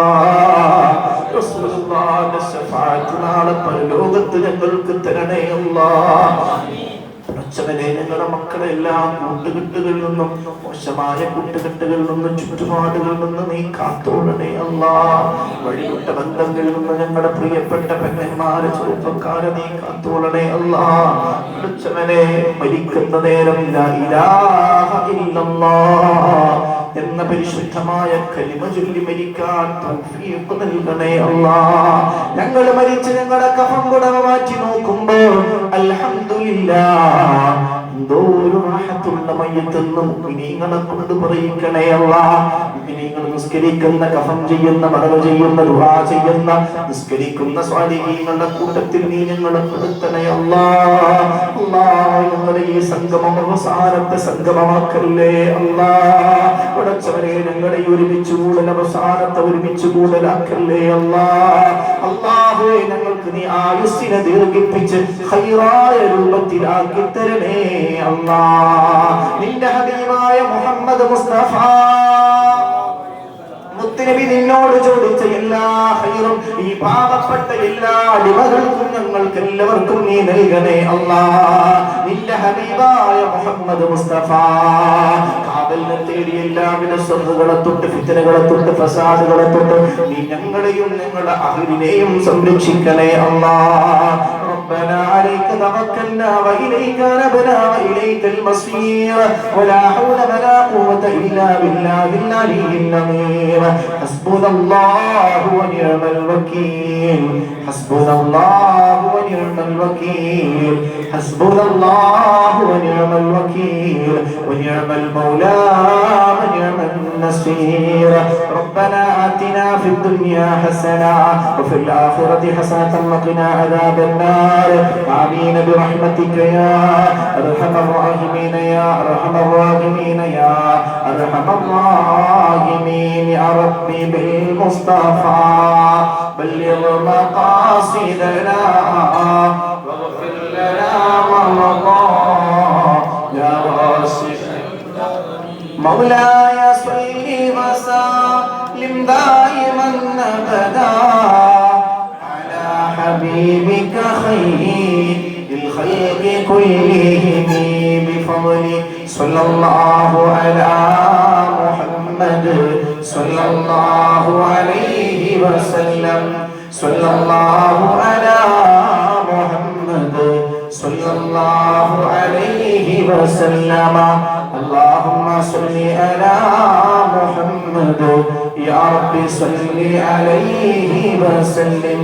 റസൂലുള്ളാഹിന്റെ ശഫാഅത്ത് നാളെ പരലോകത്ത് ഞങ്ങൾക്ക് തരണേ അല്ലാഹ്. നെ ഞങ്ങളുടെ മക്കളെല്ലാം കൂട്ടുകെട്ടുകളിൽ നിന്നും, മോശമായ കൂട്ടുകെട്ടുകളിൽ നിന്നും, ചുറ്റുപാടുകളിൽ നിന്നും നീ കാത്തോളണേ അല്ലാഹ്. വഴിവിട്ട ബന്ധങ്ങളിൽ നിന്ന് ഞങ്ങളുടെ പ്രിയപ്പെട്ട പെണ്ണന്മാരെ, ചെറുപ്പക്കാരെ നീ കാത്തോളണേ അല്ലാഹ്. മരിക്കുന്ന നേരം ലാ ഇലാഹ ഇല്ലല്ലാഹ് എന്ന പരിശുദ്ധമായ കലിമ ചൊല്ലി മരിക്കാൻ തൗഫീഖ് നൽകണേ അല്ലാഹ്. ഞങ്ങൾ മരിച്ച് ഞങ്ങളുടെ കഫൻ പുടവ മാറ്റി നോക്കുമ്പോൾ അൽഹംദുലില്ലാഹ് എന്തോ ഒരു റാഹത്തുള്ള മയ്യത്തെന്ന് മുഅ്മിനീങ്ങളെ കൊണ്ട് പറയിക്കണേ അല്ലാഹ്. മുഅ്മിനീങ്ങൾ നിസ്കരിക്കുന്ന, കഫൻ ചെയ്യുന്ന, മറവ് ചെയ്യുന്ന, ദുആ ചെയ്യുന്ന, നിസ്കരിക്കുന്ന സ്വാലിഹീങ്ങളുടെ കൂട്ടത്തിൽ നീ ഞങ്ങളെ പെടുത്തണേ അല്ലാഹ്. അല്ലാഹ് ഞങ്ങളുടെ ഈ സംഗമം അവസാനത്തെ സംഗമമാക്കല്ലേ അല്ലാഹ്. പടച്ചവനെ ഞങ്ങളുടെ ഈ ഒരുമിച്ച് കൂടൽ അവസാനത്തെ ഒരുമിച്ച് കൂടലാക്കല്ലേ അല്ലാഹ്. അല്ലാഹുവേ ഞങ്ങൾക്ക് നീ ആയുസ്സിനെ ദീർഘിപ്പിച്ച് ഖൈറായ രൂപത്തിലാക്കി തരണേ അല്ലാഹ്. നിന്റെ ഹബീബായ മുഹമ്മദ് മുസ്തഫ മുത്തുനബി നിന്നോട് ചോദിച്ച എല്ലാ ഖൈറും ഈ പാവപ്പെട്ട എല്ലാ അടിമകൾക്കും ഞങ്ങൾക്ക് എല്ലാവർക്കും നീ നൽകണേ അല്ലാഹ്. നിന്റെ ഹബീബായ മുഹമ്മദ് മുസ്തഫ കാവലിനെ തേടി എല്ലാവിധ ശർറുകളെ തൊട്ട്, ഫിത്നകളെ തൊട്ട്, ഫസാദുകളെ തൊട്ട് നീ ഞങ്ങളെയും ഞങ്ങളുടെ അഹ്ലിനെയും സംരക്ഷിക്കണേ അല്ലാഹ്. ربنا عليك توكلنا وإليك نبنا وإليك المصير ولا حول ولا قوة إلا بالله العلي العظيم. حسبنا الله ونعم الوكيل، حسبنا الله ونعم الوكيل، حسبنا الله ونعم الوكيل، ونعم المولى ونعم النصير. ربنا آتنا في الدنيا حسنة وفي الآخرة حسنة وقنا عذاب النار. آمين برحمتك يا أرحم الراحمين يا أرحم الراحمين يا أرحم الراحمين. يا ربي بالمصطفى بلغ مقاصدنا واغفر لنا ومضى يا واسع مولاي صل وسلم دائما أبدا على حبيبك خير الخلق كلهم بفضل സല്ലല്ലാഹു അലാ മുഹമ്മദ് സല്ലല്ലാഹു അലൈഹി വസല്ലം സല്ലല്ലാഹു അലാ മുഹമ്മദ് സല്ലല്ലാഹു അലൈഹി വസല്ലമ اللهم صل على محمد يا رب صل عليه وسلم